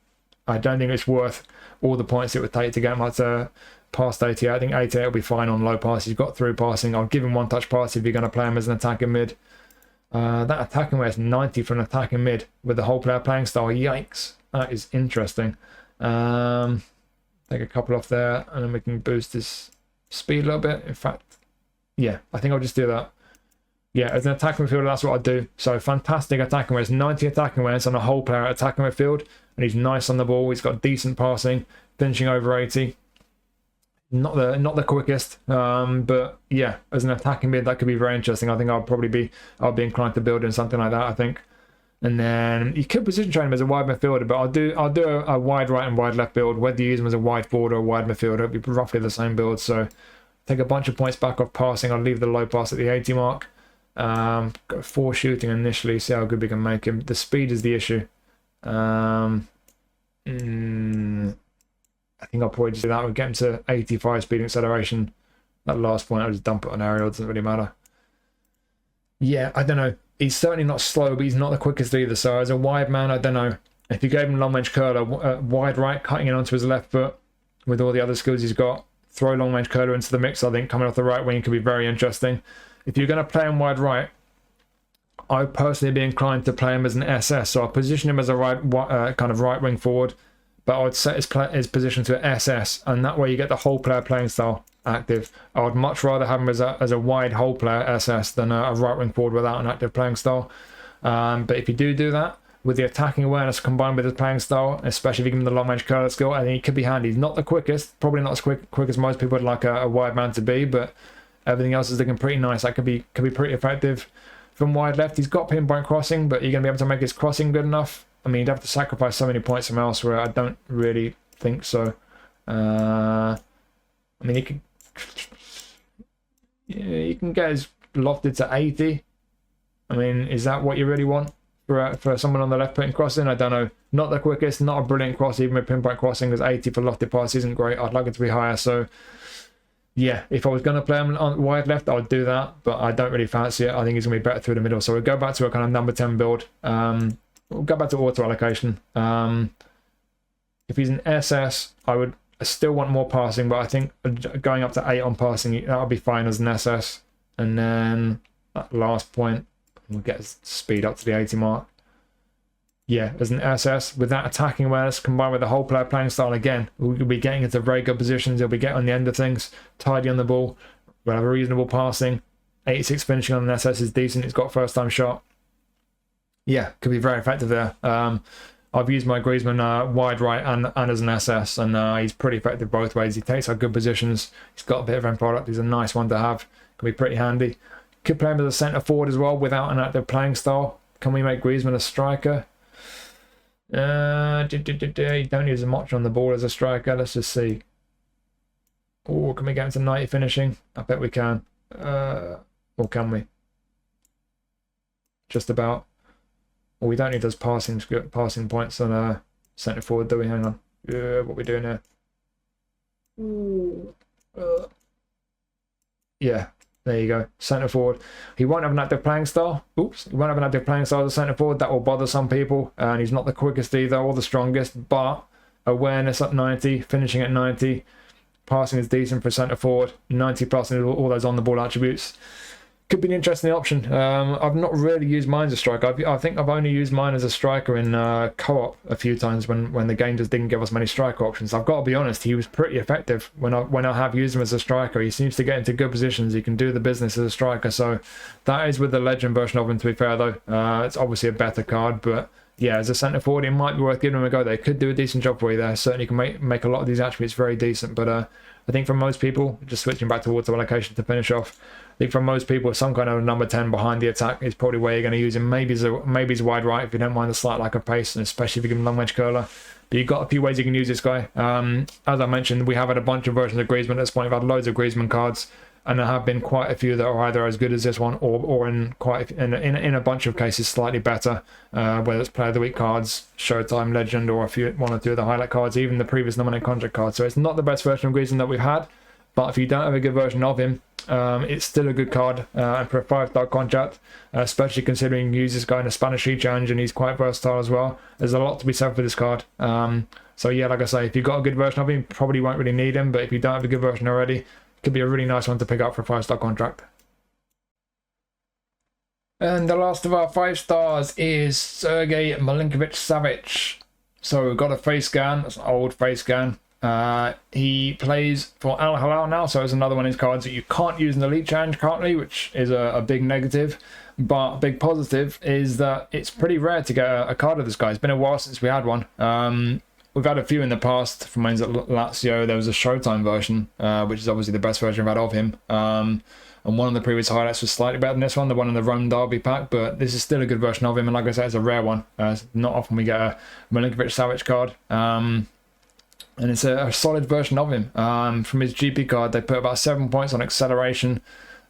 I don't think it's worth all the points it would take to get him up to past 88. I think 88 will be fine on low pass. He's got through passing. I'll give him 1 touch pass if you're going to play him as an attacking mid. That attacking way is 90 for an attacking mid with the whole player playing style. Yikes. That is interesting. Take a couple off there and then we can boost his speed a little bit. In fact, yeah, I think I'll just do that. yeah, as an attacking midfielder, that's what I do. So fantastic attacking awareness, 90 attacking awareness on a whole player attacking midfield, and he's nice on the ball. He's got decent passing, finishing over 80. Not the quickest, but yeah, as an attacking mid, that could be very interesting. I think I'll be inclined to build in something like that, I think. And then you could position train him as a wide midfielder, but I'll do a wide right and wide left build. Whether you use him as a wide forward or a wide midfielder, it'll be roughly the same build. So take a bunch of points back off passing. I'll leave the low pass at the 80 mark. Got 4 shooting initially, see how good we can make him. The speed is the issue. I think I'll probably just do that. We'll get him to 85 speed and acceleration. That last point, I'll just dump it on aerial. It doesn't really matter. Yeah, I don't know. He's certainly not slow, but he's not the quickest either. So as a wide man, I don't know. If you gave him long range curler, wide right, cutting it onto his left foot with all the other skills he's got, throw long range curler into the mix, I think coming off the right wing could be very interesting. If you're going to play him wide right, I would personally be inclined to play him as an SS. So I'll position him as a kind of right wing forward, but I would set his position to SS, and that way you get the whole player playing style active. I would much rather have him as a wide whole player SS than a right wing forward without an active playing style. But if you do that, with the attacking awareness combined with his playing style, especially if you give him the long range curler skill, I think he could be handy. He's not the quickest, probably not as quick as most people would like a wide man to be, but everything else is looking pretty nice. That could be pretty effective. From wide left, he's got pinpoint crossing, but you're going to be able to make his crossing good enough? I mean, you'd have to sacrifice so many points from elsewhere. I don't really think so. I mean, you can get his lofted to 80. I mean, is that what you really want for someone on the left putting crossing? I don't know. Not the quickest, not a brilliant cross, even with pinpoint crossing, because 80 for lofted pass isn't great. I'd like it to be higher. So, yeah, if I was going to play him on wide left, I'd do that, but I don't really fancy it. I think he's going to be better through the middle. So we'll go back to a kind of number 10 build. We'll go back to auto allocation. If he's an SS, I still want more passing, but I think going up to 8 on passing, that'll be fine as an SS. And then that last point, we'll get his speed up to the 80 mark. Yeah, as an SS, with that attacking awareness combined with the whole player playing style, again, we'll be getting into very good positions. He'll be getting on the end of things, tidy on the ball. We'll have a reasonable passing. 86 finishing on an SS is decent. He's got first time shot. Yeah, could be very effective there. I've used my Griezmann wide right and as an SS, and he's pretty effective both ways. He takes out good positions. He's got a bit of end product. He's a nice one to have. Can be pretty handy. Could play him as a centre forward as well without an active playing style. Can we make Griezmann a striker? You don't use as much on the ball as a striker. Let's just see. Oh, can we get him to 90 finishing? I bet we can. Or can we? Just about. Well, we don't need those passing points on centre forward, do we? Hang on. What are we doing here? Yeah, there you go. Centre forward. He won't have an active playing style. Oops. He won't have an active playing style as a centre forward. That will bother some people. And he's not the quickest either or the strongest. But awareness at 90, finishing at 90. Passing is decent for centre forward. 90 plus and all those on the ball attributes. Could be an interesting option. I've not really used mine as a striker. I think I've only used mine as a striker in co-op a few times when the game just didn't give us many striker options. I've got to be honest, he was pretty effective when I have used him as a striker. He seems to get into good positions. He can do the business as a striker. So that is with the legend version of him, to be fair, though. It's obviously a better card, but yeah, as a centre forward, it might be worth giving him a go. They could do a decent job for you there. Certainly can make a lot of these attributes very decent, but I think for most people, just switching back to auto allocation to finish off, I think for most people, some kind of number 10 behind the attack is probably where you're going to use him. Maybe he's wide right if you don't mind the slight lack of pace, and especially if you give him long range curler. But you've got a few ways you can use this guy. As I mentioned, we have had a bunch of versions of Griezmann at this point. We've had loads of Griezmann cards, and there have been quite a few that are either as good as this one or in a bunch of cases slightly better, whether it's Player of the Week cards, Showtime Legend, or one or two of the highlight cards, even the previous nominated contract cards. So it's not the best version of Griezmann that we've had, but if you don't have a good version of him, it's still a good card, and for a 5-star contract, especially considering you use this guy in a Spanish League Challenge and he's quite versatile as well. There's a lot to be said for this card. So yeah, like I say, if you've got a good version of him, you probably won't really need him, but if you don't have a good version already, it could be a really nice one to pick up for a 5-star contract. And the last of our 5 stars is Sergej Milinković-Savić. So we've got a face scan. That's an old face scan. He plays for Al Hilal now, so it's another one of his cards that you can't use in the Elite Challenge currently, which is a big negative. But big positive is that it's pretty rare to get a card of this guy. It's been a while since we had one. We've had a few in the past from when he was at Lazio. There was a Showtime version, which is obviously the best version I've had of him. And one of the previous highlights was slightly better than this one, the one in the Rome Derby pack, but this is still a good version of him. And like I said, it's a rare one. It's not often we get a Milinković-Savić card. And it's a solid version of him. From his GP card, they put about 7 points on acceleration.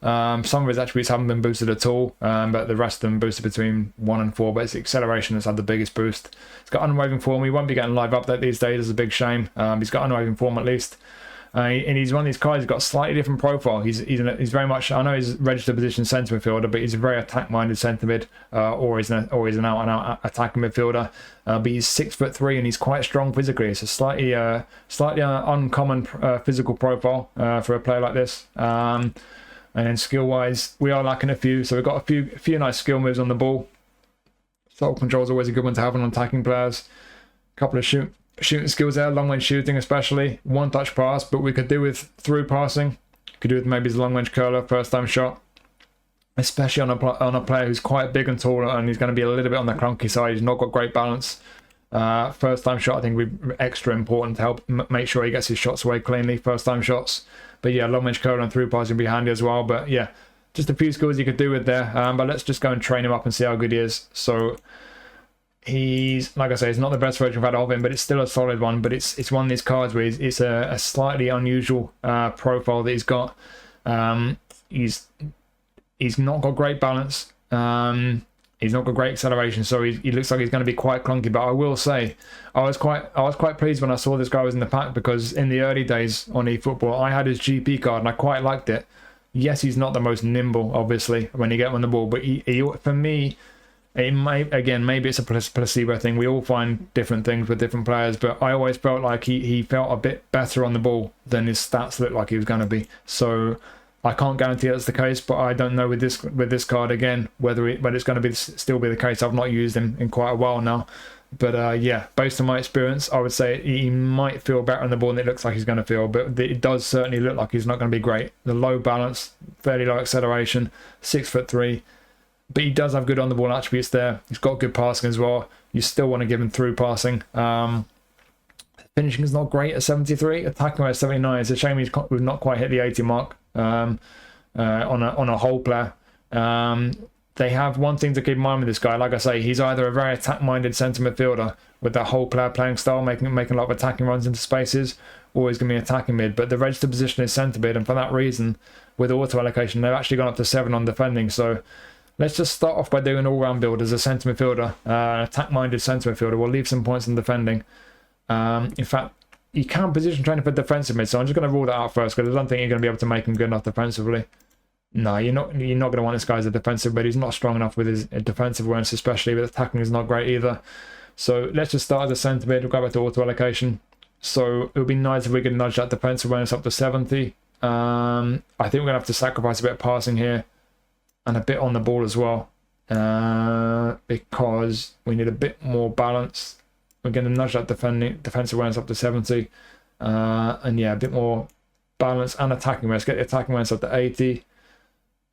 Some of his attributes haven't been boosted at all, but the rest of them boosted between 1 and 4. But it's the acceleration that's had the biggest boost. He's got unwavering form. He won't be getting live update these days. It's a big shame. He's got unwavering form at least. And he's one of these guys who's got a slightly different profile. He's very much, I know he's registered position centre midfielder, but he's a very attack-minded centre mid, or he's an out-and-out attacking midfielder. But he's 6'3" and he's quite strong physically. It's a slightly uncommon physical profile for a player like this. And then skill-wise, we are lacking a few. So we've got a few nice skill moves on the ball. Total control is always a good one to have on attacking players. A couple of shooting skills there, long range shooting especially. One touch pass, but we could do with through passing. Could do with maybe his long range curler, first time shot. Especially on a player who's quite big and tall, and he's going to be a little bit on the clunky side. He's not got great balance. First time shot I think would be extra important to help make sure he gets his shots away cleanly, first time shots. But yeah, long range curler and through passing would be handy as well. But yeah, just a few skills you could do with there. But let's just go and train him up and see how good he is. So he's, like I say, it's not the best version I've had of him, but it's still a solid one. But it's one of these cards where it's a slightly unusual profile that he's got. He's not got great balance. He's not got great acceleration, so he looks like he's going to be quite clunky. But I will say, I was quite pleased when I saw this guy was in the pack, because in the early days on eFootball, I had his GP card and I quite liked it. Yes, he's not the most nimble, obviously, when you get him on the ball, but he for me, maybe it's a placebo thing. We all find different things with different players, but I always felt like he felt a bit better on the ball than his stats looked like he was going to be. So I can't guarantee that's the case, but I don't know with this card again whether it's going to still be the case. I've not used him in quite a while now, but yeah, based on my experience, I would say he might feel better on the ball than it looks like he's going to feel. But it does certainly look like he's not going to be great. The low balance, fairly low acceleration, 6'3". But he does have good on the ball attributes there. He's got good passing as well. You still want to give him through passing. Finishing is not great at 73. Attacking at 79. It's a shame we've not quite hit the 80 mark on a whole player. They have one thing to keep in mind with this guy. Like I say, he's either a very attack-minded centre midfielder with that whole player playing style, making a lot of attacking runs into spaces, or he's going to be attacking mid. But the registered position is centre mid, and for that reason, with auto allocation, they've actually gone up to 7 on defending. So let's just start off by doing an all-round build as a centre midfielder, attack-minded centre midfielder. We'll leave some points on defending. In fact, you can position train for defensive mid, so I'm just going to rule that out first, because I don't think you're going to be able to make him good enough defensively. No, you're not going to want this guy as a defensive mid. He's not strong enough with his defensive awareness, especially, but attacking is not great either. So let's just start as a centre mid. We'll go back to auto allocation. So it would be nice if we could nudge that defensive awareness up to 70. I think we're going to have to sacrifice a bit of passing here and a bit on the ball as well, because we need a bit more balance. We're going to nudge that defensive awareness up to 70, and yeah, a bit more balance and attacking awareness. Get the attacking awareness up to 80,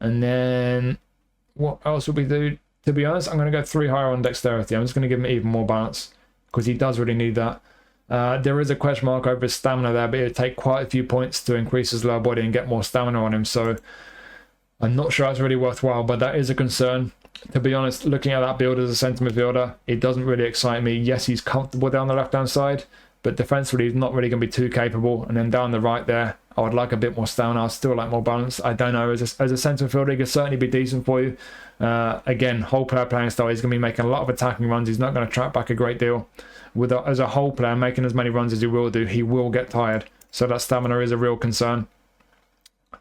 and then what else will we do? To be honest, I'm going to go 3 higher on dexterity. I'm just going to give him even more balance, because he does really need that. There is a question mark over his stamina there, but it would take quite a few points to increase his lower body and get more stamina on him. So I'm not sure that's really worthwhile, but that is a concern. To be honest, looking at that build as a centre midfielder, it doesn't really excite me. Yes, he's comfortable down the left-hand side, but defensively he's not really going to be too capable. And then down the right there, I would like a bit more stamina. I still like more balance. I don't know. As a centre midfielder, he could certainly be decent for you. Again, whole player playing style, he's going to be making a lot of attacking runs. He's not going to track back a great deal. As a whole player, making as many runs as he will do, he will get tired. So that stamina is a real concern.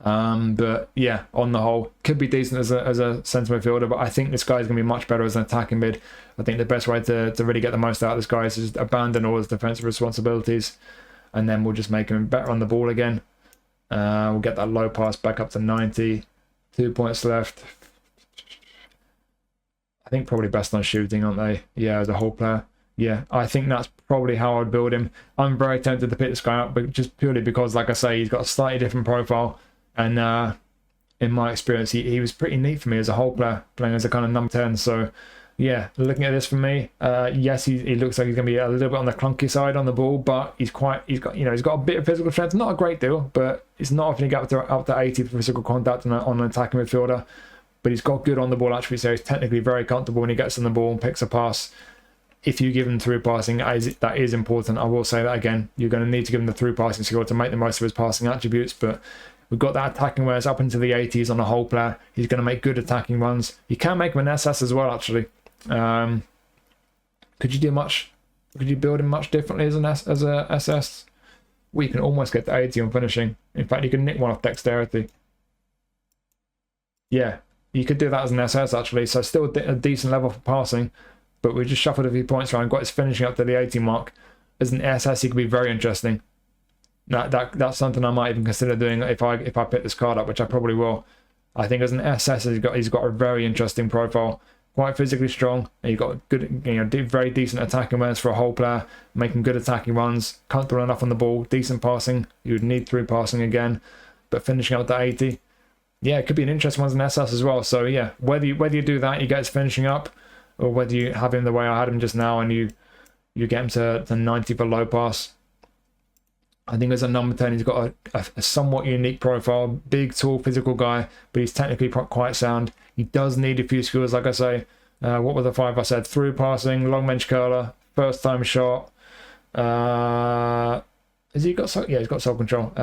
But yeah, on the whole, could be decent as a centre midfielder, but I think this guy is going to be much better as an attacking mid. I think the best way to really get the most out of this guy is just abandon all his defensive responsibilities, and then we'll just make him better on the ball again. We'll get that low pass back up to 90. 2 points left. I think probably best on shooting, aren't they? Yeah, as a whole player. yeah, I think that's probably how I'd build him. I'm very tempted to pick this guy up, but just purely because, like I say, he's got a slightly different profile. And in my experience, he was pretty neat for me as a whole player, playing as a kind of number 10. So, yeah, looking at this for me, yes, he looks like he's going to be a little bit on the clunky side on the ball, but he's got a bit of physical strength, not a great deal, but it's not often you get up to 80 for physical contact on an attacking midfielder. But he's got good on the ball attributes, so he's technically very comfortable when he gets on the ball and picks a pass. If you give him through passing, that is important. I will say that again. You're going to need to give him the through passing skill to make the most of his passing attributes, but we've got that attacking where it's up into the 80s on a whole player. He's going to make good attacking runs. You can make him an SS as well, actually. Could you build him much differently as a SS? We can almost get to 80 on finishing. In fact, you can nick one off dexterity. Yeah, you could do that as an SS, actually. So still a decent level for passing. But we just shuffled a few points around, got his finishing up to the 80 mark. As an SS, he could be very interesting. That's something I might even consider doing if I pick this card up, which I probably will. I think as an SS, he's got a very interesting profile, quite physically strong. He's got good, very decent attacking awareness for a whole player, making good attacking runs, comfortable enough on the ball, decent passing. You would need through passing again, but finishing up to 80. Yeah, it could be an interesting one as an SS as well. So yeah, whether you do that, you get his finishing up, or whether you have him the way I had him just now and you get him to 90 for low pass. I think as a number 10, he's got a somewhat unique profile. Big, tall, physical guy, but he's technically quite sound. He does need a few skills, like I say. What were the 5 I said? Through passing, long bench curler, first time shot. Has he got... Yeah, he's got self-control.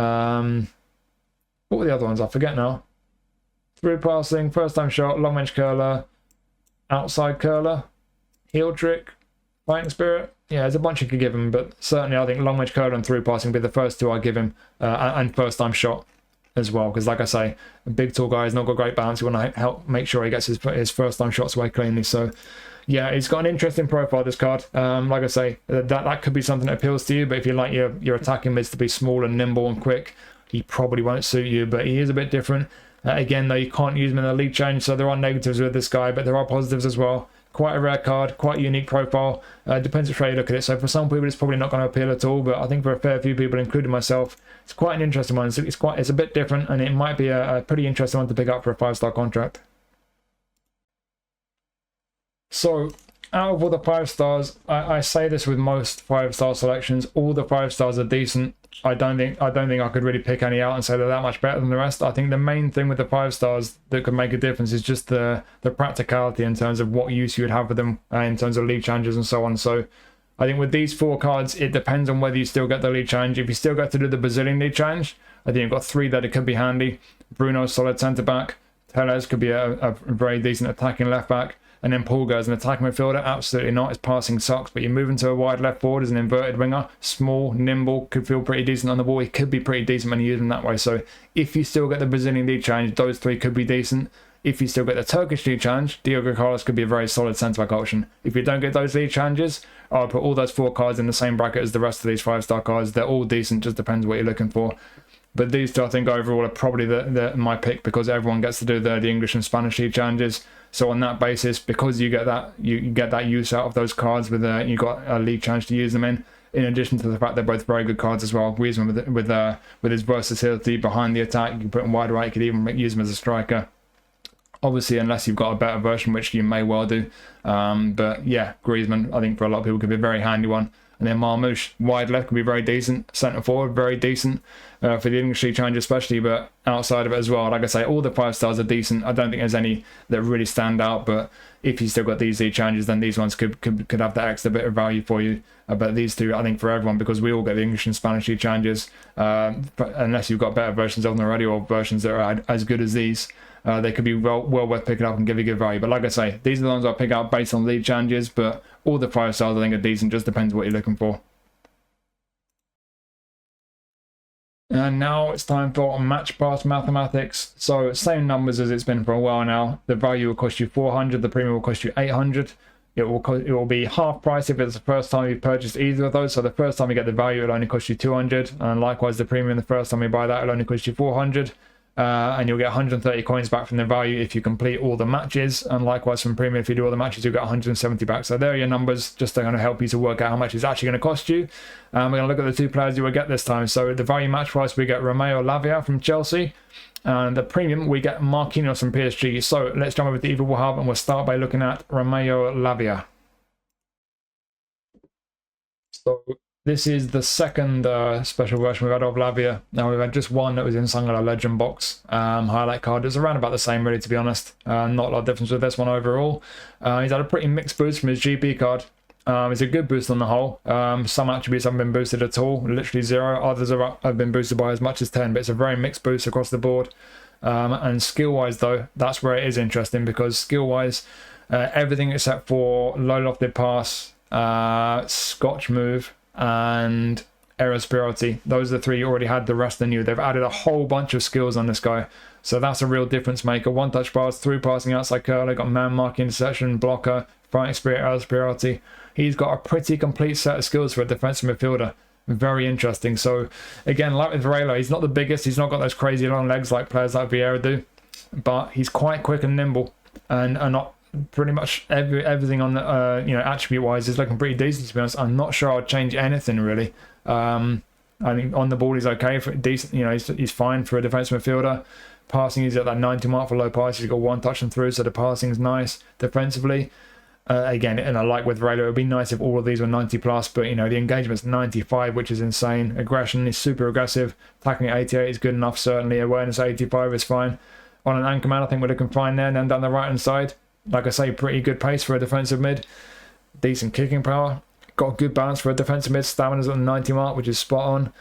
What were the other ones? I forget now. Through passing, first time shot, long bench curler, outside curler, heel trick, fighting spirit. Yeah, there's a bunch you could give him, but certainly I think long range curler and through passing would be the first 2 I give him, and first time shot as well, because like I say, a big tall guy has not got great balance. You want to help make sure he gets his first time shots away cleanly. So yeah, he's got an interesting profile, this card. Like I say, that could be something that appeals to you, but if you like your attacking mids to be small and nimble and quick, he probably won't suit you, but he is a bit different. Again, though, you can't use him in the league change, so there are negatives with this guy, but there are positives as well. Quite a rare card, quite a unique profile. Depends which way you look at it. So for some people, it's probably not going to appeal at all, but I think for a fair few people, including myself, it's quite an interesting one. It's a bit different, and it might be a pretty interesting one to pick up for a 5-star contract. So out of all the 5 stars, I say this with most 5-star selections, all the 5 stars are decent. I don't think I could really pick any out and say they're that much better than the rest. I think the main thing with the 5 stars that could make a difference is just the practicality in terms of what use you would have for them in terms of league challenges and so on. So I think with these 4 cards, it depends on whether you still get the league challenge. If you still get to do the Brazilian league challenge, I think you've got 3 that it could be handy. Bruno, solid centre back. Tellez could be a very decent attacking left back. And then Pulga as an attacking midfielder, absolutely not. His passing sucks, but you move into a wide left forward as an inverted winger, small, nimble, could feel pretty decent on the ball. He could be pretty decent when you use him that way. So if you still get the Brazilian League Challenge, those 3 could be decent. If you still get the Turkish League Challenge, Diogo Carlos could be a very solid centre-back option. If you don't get those League Challenges, I'll put all those 4 cards in the same bracket as the rest of these 5-star cards. They're all decent, just depends what you're looking for. But these 2, I think, overall are probably my pick because everyone gets to do the English and Spanish League Challenges. So on that basis, because you get that use out of those cards with you got a league challenge to use them in addition to the fact they're both very good cards as well. Griezmann with his versatility behind the attack, you can put him wide right, you could even use him as a striker. Obviously, unless you've got a better version, which you may well do. But yeah, Griezmann, I think for a lot of people could be a very handy one. And then Marmoush, wide left, could be very decent. Centre forward, very decent for the English League Challenge especially, but outside of it as well. Like I say, all the 5 stars are decent. I don't think there's any that really stand out, but if you still got these League Challenges, then these ones could have that extra bit of value for you. But these 2, I think for everyone, because we all get the English and Spanish League Challenges, unless you've got better versions of them already or versions that are as good as these, they could be well worth picking up and give you good value. But like I say, these are the ones I'll pick out based on league challenges, but all the 5 stars I think are decent, just depends what you're looking for. And now it's time for match pass mathematics. So same numbers as it's been for a while now. The value will cost you 400, the premium will cost you 800. It will be half price if it's the first time you've purchased either of those. So the first time you get the value, it'll only cost you 200, and likewise the premium the first time you buy that, it'll only cost you 400. and you'll get 130 coins back from the value if you complete all the matches, and likewise from premium, if you do all the matches, you'll get 170 back. So there are your numbers, just to kind of help you to work out how much it's actually going to cost you. We're going to look at the 2 players you will get this time. So the value match price, we get Romeo Lavia from Chelsea, and the premium, we get Marquinhos from PSG. So let's jump over to the eFootball Hub, and we'll start by looking at Romeo Lavia. So this is the second special version we've had of Lavia. Now, we've had just one that was in Sangala Legend box highlight card. It's around about the same, really, to be honest. Not a lot of difference with this one overall. He's had a pretty mixed boost from his GB card. It's a good boost on the whole. Some attributes haven't been boosted at all, literally 0. Others have been boosted by as much as 10, but it's a very mixed boost across the board. And skill-wise, though, that's where it is interesting, because skill-wise, everything except for low lofted pass, Scotch move, and error superiority, those are the 3 you already had. The rest are new. They've added a whole bunch of skills on this guy, so that's a real difference maker. One touch pass, through passing, outside curler, got man marking, interception, blocker, fighting spirit, error superiority. He's got a pretty complete set of skills for a defensive midfielder. Very interesting. So again, like with Varela, he's not the biggest, he's not got those crazy long legs like players like Vieira do, but he's quite quick and nimble, and not pretty much everything on the attribute wise is looking pretty decent, to be honest. I'm not sure I'd change anything really. I think on the ball he's okay for decent, he's fine for a defensive midfielder. Passing, he's at that 90 mark for low pass. He's got 1 touch and through, so the passing's nice. Defensively, again, and I like with Varela, it would be nice if all of these were 90 plus, but the engagement's 95, which is insane. Aggression is super aggressive. Tackling at 88 is good enough, certainly. Awareness at 85 is fine. On an anchor man, I think we're looking fine there. And then down the right hand side, like I say, pretty good pace for a defensive mid. Decent kicking power. Got a good balance for a defensive mid. Stamina's at the 90 mark, which is spot on.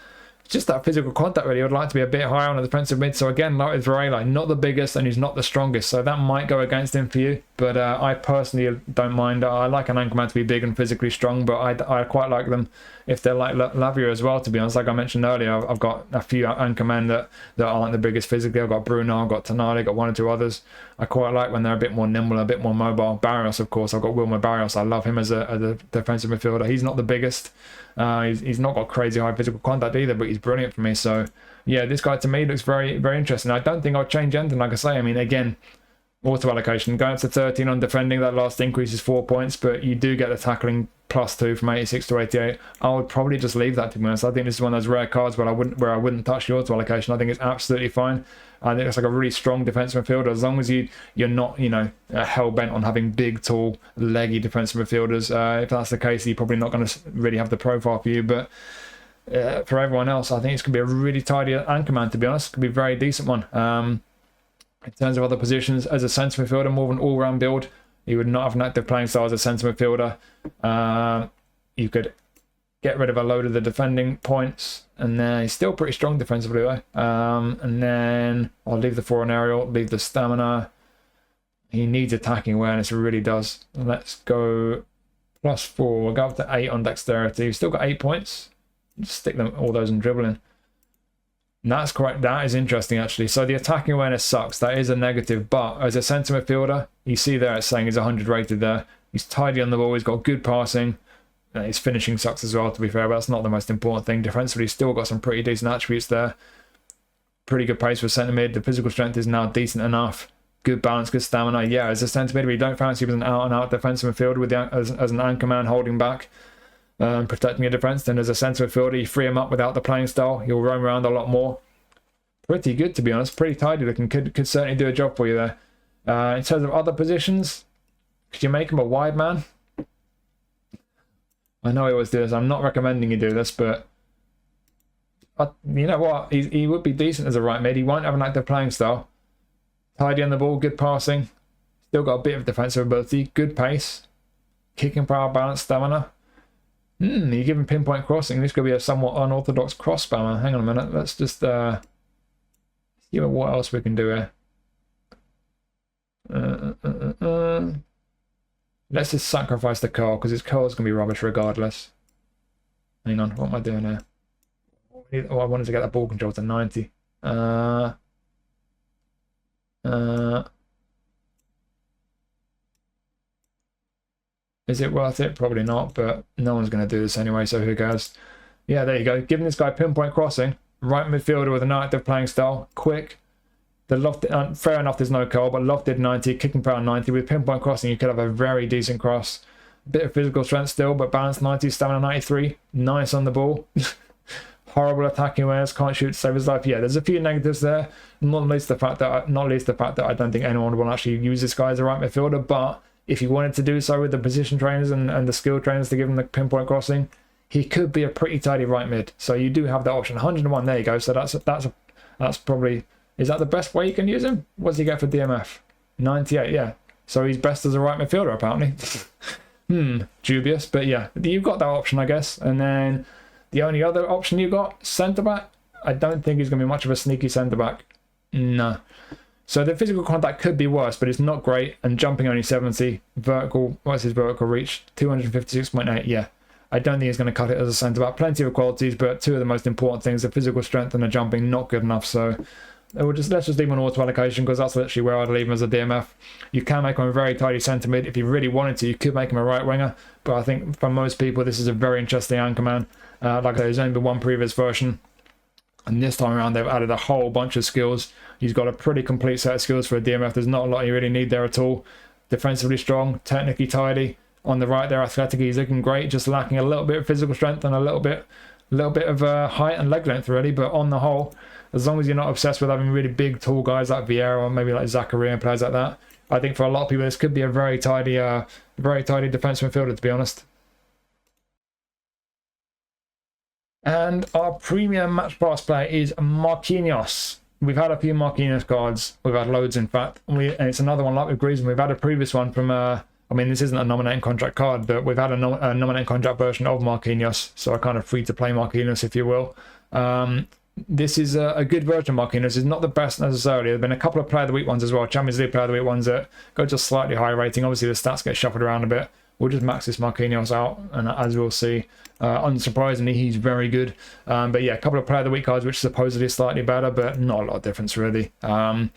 Just that physical contact, really. I'd like to be a bit higher on a defensive mid. So again, like with Varela, not the biggest and he's not the strongest. So that might go against him for you. But I personally don't mind. I like an anchorman to be big and physically strong, but I quite like them if they're like Lavia as well, to be honest. Like I mentioned earlier, I've got a few anchormen that aren't the biggest physically. I've got Bruno, I've got Tonali, I've got 1 or 2 others. I quite like when they're a bit more nimble, a bit more mobile. Barrios, of course. I've got Wilmer Barrios. I love him as a defensive midfielder. He's not the biggest. He's not got crazy high physical contact either, but he's brilliant for me. So yeah, this guy to me looks very, very interesting. I don't think I'll change anything. Like I say, I mean, again, auto allocation going up to 13 on defending. That last increase is 4 points, but you do get the tackling +2 from 86 to 88. I would probably just leave that, to be honest. I think this is one of those rare cards where I wouldn't touch the auto allocation. I think it's absolutely fine. I think it's like a really strong defensive midfielder, as long as you're not hell bent on having big, tall, leggy defensive midfielders. If that's the case, you're probably not going to really have the profile for you. But for everyone else, I think it's going to be a really tidy anchorman, to be honest. It could be a very decent one. In terms of other positions, as a centre midfielder, more of an all-round build. You would not have an active playing style as a centre midfielder. You could get rid of a load of the defending points, and then he's still pretty strong defensively though. And then I'll leave the 4 on aerial, leave the stamina. He needs attacking awareness, it really does. Let's go +4. We'll go up to 8 on dexterity. We've still got 8 points. Just stick them all those in dribbling. And that's correct. That is interesting, actually. So the attacking awareness sucks. That is a negative. But as a centre midfielder, you see there it's saying he's 100 rated there. He's tidy on the ball. He's got good passing. His finishing sucks as well, to be fair, but that's not the most important thing. Defensively, he's still got some pretty decent attributes there. Pretty good pace for centre mid. The physical strength is now decent enough. Good balance, good stamina. Yeah, as a centre mid, we don't fancy him as an out-and-out defensive midfielder with as an anchor man holding back, protecting your defence. Then as a centre midfielder, you free him up without the playing style. He'll roam around a lot more. Pretty good, to be honest. Pretty tidy looking. Could certainly do a job for you there. In terms of other positions, could you make him a wide man? I know he always do this. I'm not recommending you do this, but you know what? He would be decent as a right mid. He won't have an active playing style. Tidy on the ball, good passing. Still got a bit of defensive ability, good pace, kicking power, balance, stamina. You give him pinpoint crossing. This could be a somewhat unorthodox cross spammer. Hang on a minute. Let's just see what else we can do here. Let's just sacrifice the curl, because his curl's going to be rubbish regardless. Hang on, what am I doing here? Oh, I wanted to get that ball control to 90. Is it worth it? Probably not, but no one's going to do this anyway, so who cares? Yeah, there you go. Giving this guy pinpoint crossing, right midfielder with an active playing style, quick, The lofted, fair enough, there's no curl, but lofted 90, kicking power 90. With pinpoint crossing, you could have a very decent cross. Bit of physical strength still, but balance 90, stamina 93. Nice on the ball. Horrible attacking awareness, can't shoot to save his life. Yeah, there's a few negatives there. Not least the fact that I don't think anyone will actually use this guy as a right midfielder. But if he wanted to do so with the position trainers and the skill trainers to give him the pinpoint crossing, he could be a pretty tidy right mid. So you do have that option. 101, there you go. So that's probably, is that the best way you can use him? What does he get for DMF? 98, yeah. So he's best as a right midfielder apparently. Dubious, but yeah, you've got that option, I guess. And then the only other option you've got, centre back. I don't think he's going to be much of a sneaky centre back. No. So the physical contact could be worse, but it's not great. And jumping only 70. Vertical, what's his vertical reach? 256.8. Yeah. I don't think he's going to cut it as a centre back. Plenty of qualities, but two of the most important things, the physical strength and the jumping, not good enough. So let's just leave him on auto allocation, because that's literally where I'd leave him as a DMF. You can make him a very tidy centre mid. If you really wanted to, you could make him a right winger. But I think for most people, this is a very interesting anchor man. Like I said, there's only been one previous version. And this time around, they've added a whole bunch of skills. He's got a pretty complete set of skills for a DMF. There's not a lot you really need there at all. Defensively strong, technically tidy. On the right there, athletic, he's looking great. Just lacking a little bit of physical strength and a little bit of height and leg length, really. But on the whole, as long as you're not obsessed with having really big, tall guys like Vieira or maybe like Zachary and players like that, I think for a lot of people, this could be a very tidy defensive midfielder, to be honest. And our premium match pass player is Marquinhos. We've had a few Marquinhos cards. We've had loads, in fact. And it's another one like with Griezmann. We've had a previous one from, I mean, this isn't a nominating contract card, but we've had a nominating contract version of Marquinhos. So a kind of free-to-play Marquinhos, if you will. This is a good version of Marquinhos. It's not the best necessarily. There have been a couple of Player of the Week ones as well. Champions League Player of the Week ones that go to a slightly higher rating. Obviously, the stats get shuffled around a bit. We'll just max this Marquinhos out, and as we'll see, unsurprisingly, he's very good. But yeah, a couple of Player of the Week cards, which supposedly are slightly better, but not a lot of difference, really. And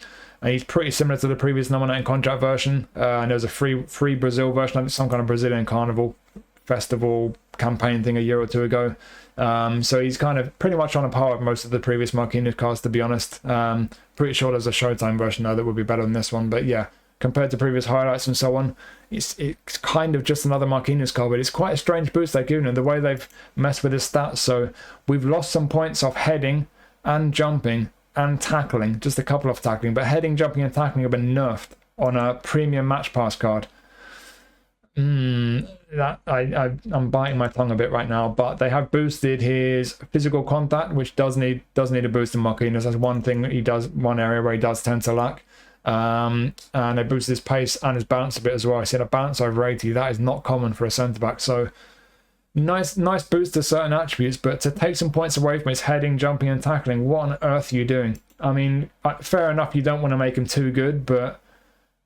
he's pretty similar to the previous nominating contract version. And there was a free Brazil version, I think some kind of Brazilian carnival festival campaign thing a year or two ago. So he's kind of pretty much on a par with most of the previous Marquinhos cards, to be honest. Pretty sure there's a Showtime version, though, that would be better than this one. But yeah, compared to previous highlights and so on, it's kind of just another Marquinhos card, but it's quite a strange boost they've given him, the way they've messed with his stats. So we've lost some points off heading and jumping and tackling, just a couple of tackling, but heading, jumping and tackling have been nerfed on a premium match pass card. I'm biting my tongue a bit right now, but they have boosted his physical contact, which does need a boost in Marquinhos. That's one thing that he does, one area where he does tend to lack. And they boosted his pace and his balance a bit as well. I said a balance over 80, that is not common for a centre back. So nice boost to certain attributes, but to take some points away from his heading, jumping and tackling, what on earth are you doing? I mean, fair enough, you don't want to make him too good, but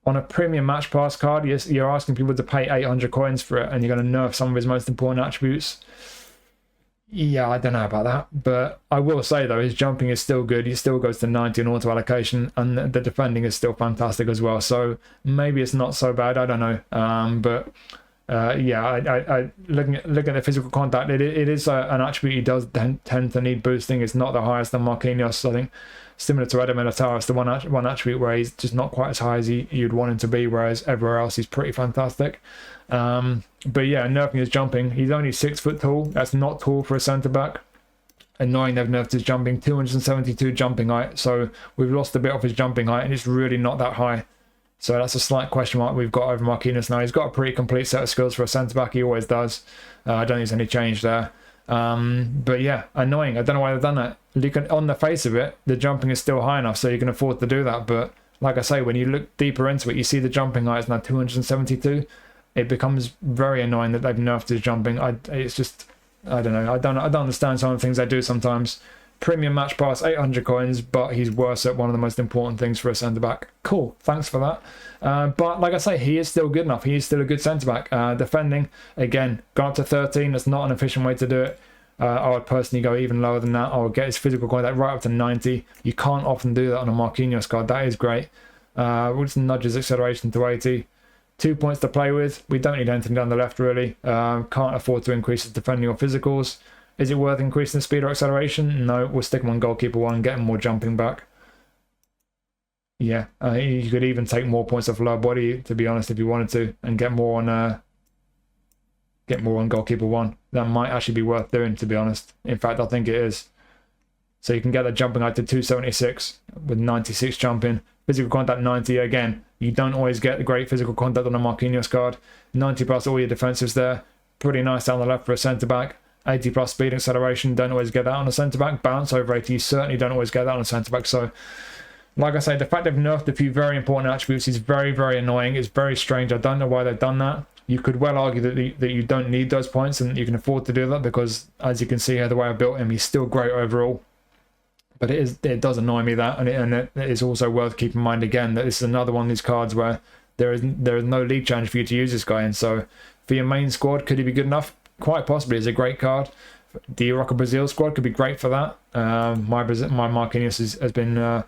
on a premium match pass card, you're asking people to pay 800 coins for it, and you're going to nerf some of his most important attributes. Yeah, I don't know about that, but I will say, though, his jumping is still good. He still goes to 90 on auto allocation, and the defending is still fantastic as well. So maybe it's not so bad. I don't know. Yeah, I looking at the physical contact, it is an attribute he does tend to need boosting. It's not the highest on Marquinhos. I think similar to Eder Militao, it's the one attribute where he's just not quite as high as you'd want him to be, whereas everywhere else he's pretty fantastic. But yeah, nerfing his jumping. He's only 6 foot tall. That's not tall for a centre back. Annoying they've nerfed his jumping. 272 jumping height. So we've lost a bit off his jumping height, and it's really not that high. So that's a slight question mark we've got over Marquinhos now. He's got a pretty complete set of skills for a centre back. He always does. I don't think there's any change there. But yeah, annoying. I don't know why they've done that. On the face of it, the jumping is still high enough, so you can afford to do that. But like I say, when you look deeper into it, you see the jumping height is now 272. It becomes very annoying that they've nerfed his jumping. It's just, I don't know. I don't understand some of the things they do sometimes. Premium match pass, 800 coins, but he's worse at one of the most important things for a centre-back. Cool, thanks for that. But like I say, he is still good enough. He is still a good centre-back. Defending, again, gone up to 13. That's not an efficient way to do it. I would personally go even lower than that. I would get his physical contact right up to 90. You can't often do that on a Marquinhos card. That is great. We'll just nudge his acceleration to 80. 2 points to play with. We don't need anything down the left, really. Can't afford to increase his defending or physicals. Is it worth increasing the speed or acceleration? No, we'll stick him on goalkeeper 1 and get him more jumping back. Yeah, you could even take more points off lower body, to be honest, if you wanted to, and get more on goalkeeper 1. That might actually be worth doing, to be honest. In fact, I think it is. So you can get that jumping height to 276 with 96 jumping. Physical contact 90. Again, you don't always get the great physical contact on a Marquinhos card. 90 plus all your defensives there. Pretty nice down the left for a centre-back. 80 plus speed and acceleration. Don't always get that on a centre-back. Bounce over 80. You certainly don't always get that on a centre-back. So, like I say, the fact they've nerfed a few very important attributes is very, very annoying. It's very strange. I don't know why they've done that. You could well argue that you don't need those points and you can afford to do that because, as you can see here, the way I built him, he's still great overall. But it does annoy me that, and it is also worth keeping in mind again that this is another one of these cards where there is no league challenge for you to use this guy in. So for your main squad, could he be good enough? Quite possibly. It's a great card. The Roca Brazil squad could be great for that. My Marquinhos has been a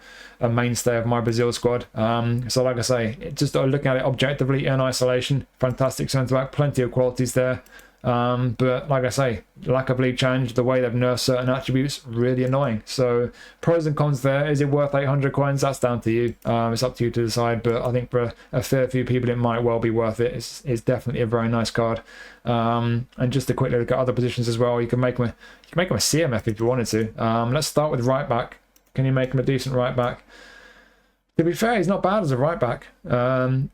mainstay of my Brazil squad. So like I say, just looking at it objectively in isolation, fantastic centre back, plenty of qualities there. But like I say, lack of league challenge, the way they've nerfed certain attributes, really annoying. So pros and cons there. Is it worth 800 coins? That's down to you. It's up to you to decide, but I think for a fair few people it might well be worth it. It's definitely a very nice card. And just to quickly look at other positions as well, you can make him a CMF if you wanted to. Let's start with right back. Can you make him a decent right back? To be fair, he's not bad as a right back.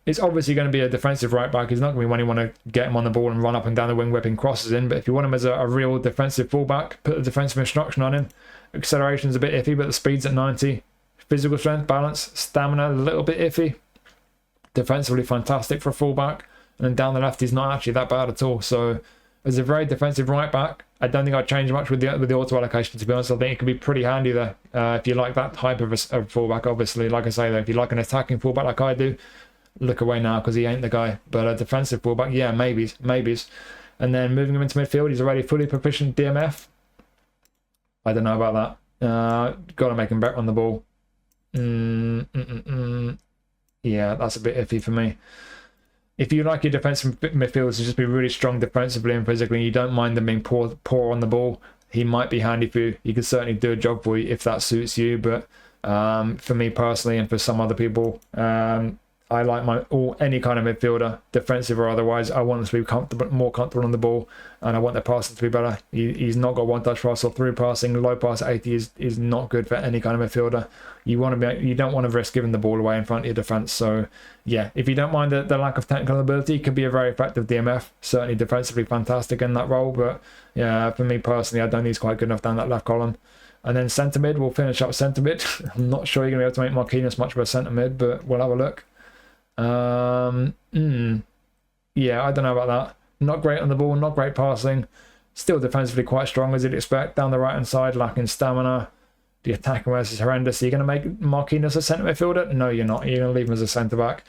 It's obviously going to be a defensive right back. He's not going to be when you want to get him on the ball and run up and down the wing whipping crosses in. But if you want him as a real defensive fullback, put a defensive instruction on him. Acceleration's a bit iffy, but the speed's at 90. Physical strength, balance, stamina, a little bit iffy. Defensively fantastic for a fullback. And then down the left, he's not actually that bad at all. So as a very defensive right back, I don't think I'd change much with the auto allocation, to be honest. I think it could be pretty handy there if you like that type of a fullback, obviously. Like I say, though, if you like an attacking fullback like I do, look away now because he ain't the guy. But a defensive fullback, yeah, maybes. And then moving him into midfield, he's already fully proficient DMF. I don't know about that. Got to make him better on the ball. Yeah, that's a bit iffy for me. If you like your defensive midfielders to just be really strong defensively and physically, and you don't mind them being poor on the ball, he might be handy for you. He could certainly do a job for you if that suits you. But for me personally, and for some other people, I like any kind of midfielder, defensive or otherwise. I want them to be more comfortable on the ball, and I want their passing to be better. He's not got one touch pass or through passing. Low pass at 80 is not good for any kind of midfielder. You don't want to risk giving the ball away in front of your defense. So yeah, if you don't mind the lack of technical ability, it could be a very effective DMF. Certainly defensively fantastic in that role, but yeah, for me personally, I don't think he's quite good enough down that left column. And then centre mid, we'll finish up centre mid. I'm not sure you're gonna be able to make Marquinhos much of a centre mid, but we'll have a look. Yeah, I don't know about that. Not great on the ball, not great passing. Still defensively quite strong as you'd expect. Down the right hand side, lacking stamina. The attacking is horrendous. Are you going to make Marquinhos a centre midfielder? No, you're not. You're going to leave him as a centre back.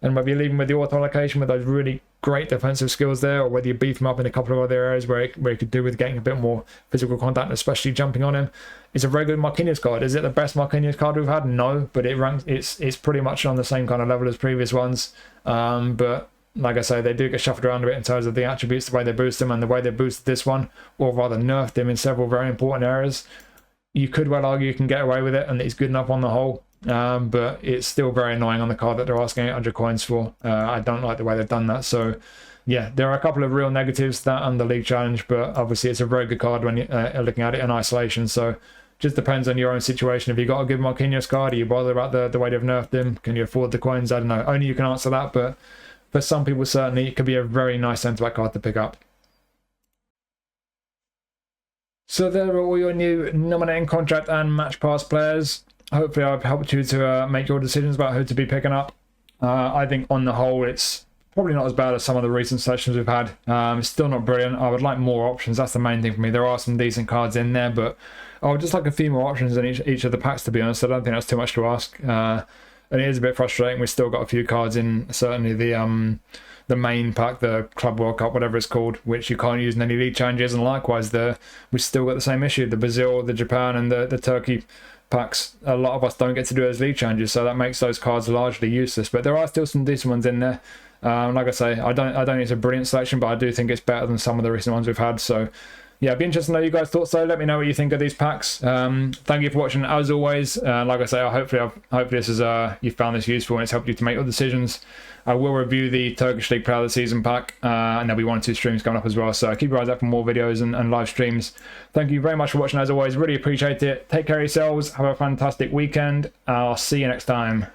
And whether you leave him with the auto allocation with those really great defensive skills there, or whether you beef him up in a couple of other areas where he could do with getting a bit more physical contact, especially jumping on him, it's a very good Marquinhos card. Is it the best Marquinhos card we've had? No, but it's pretty much on the same kind of level as previous ones. But like I say, they do get shuffled around a bit in terms of the attributes, the way they boost them, and the way they boosted this one, or rather nerfed him in several very important areas. You could well argue you can get away with it, and it's good enough on the whole. But it's still very annoying on the card that they're asking 800 coins for. I don't like the way they've done that. So yeah, there are a couple of real negatives that and the league challenge, but obviously it's a very good card when you're looking at it in isolation. So just depends on your own situation. If you got a good Marquinhos card, are you bothered about the way they've nerfed him? Can you afford the coins? I don't know. Only you can answer that, but for some people certainly it could be a very nice centre-back card to pick up. So there are all your new nominating contract and match pass players. Hopefully I've helped you to make your decisions about who to be picking up. I think on the whole it's probably not as bad as some of the recent selections we've had. It's still not brilliant. I would like more options. That's the main thing for me. There are some decent cards in there, but I would just like a few more options in each of the packs, to be honest. I don't think that's too much to ask. And it is a bit frustrating. We've still got a few cards in, certainly the main pack, the Club World Cup, whatever it's called, which you can't use in any league changes, and likewise we've still got the same issue. The Brazil, the Japan, and the Turkey packs, a lot of us don't get to do as league changes, so that makes those cards largely useless. But there are still some decent ones in there. Like I say, I don't think it's a brilliant selection, but I do think it's better than some of the recent ones we've had. So yeah, it'd be interesting to know you guys' thoughts though. Let me know what you think of these packs. Thank you for watching as always. Like I say, hopefully this is you found this useful and it's helped you to make your decisions. I will review the Turkish League Player of the Season pack, and there'll be 1 or 2 streams coming up as well, so keep your eyes out for more videos and live streams. Thank you very much for watching as always, really appreciate it. Take care of yourselves, have a fantastic weekend. I'll see you next time.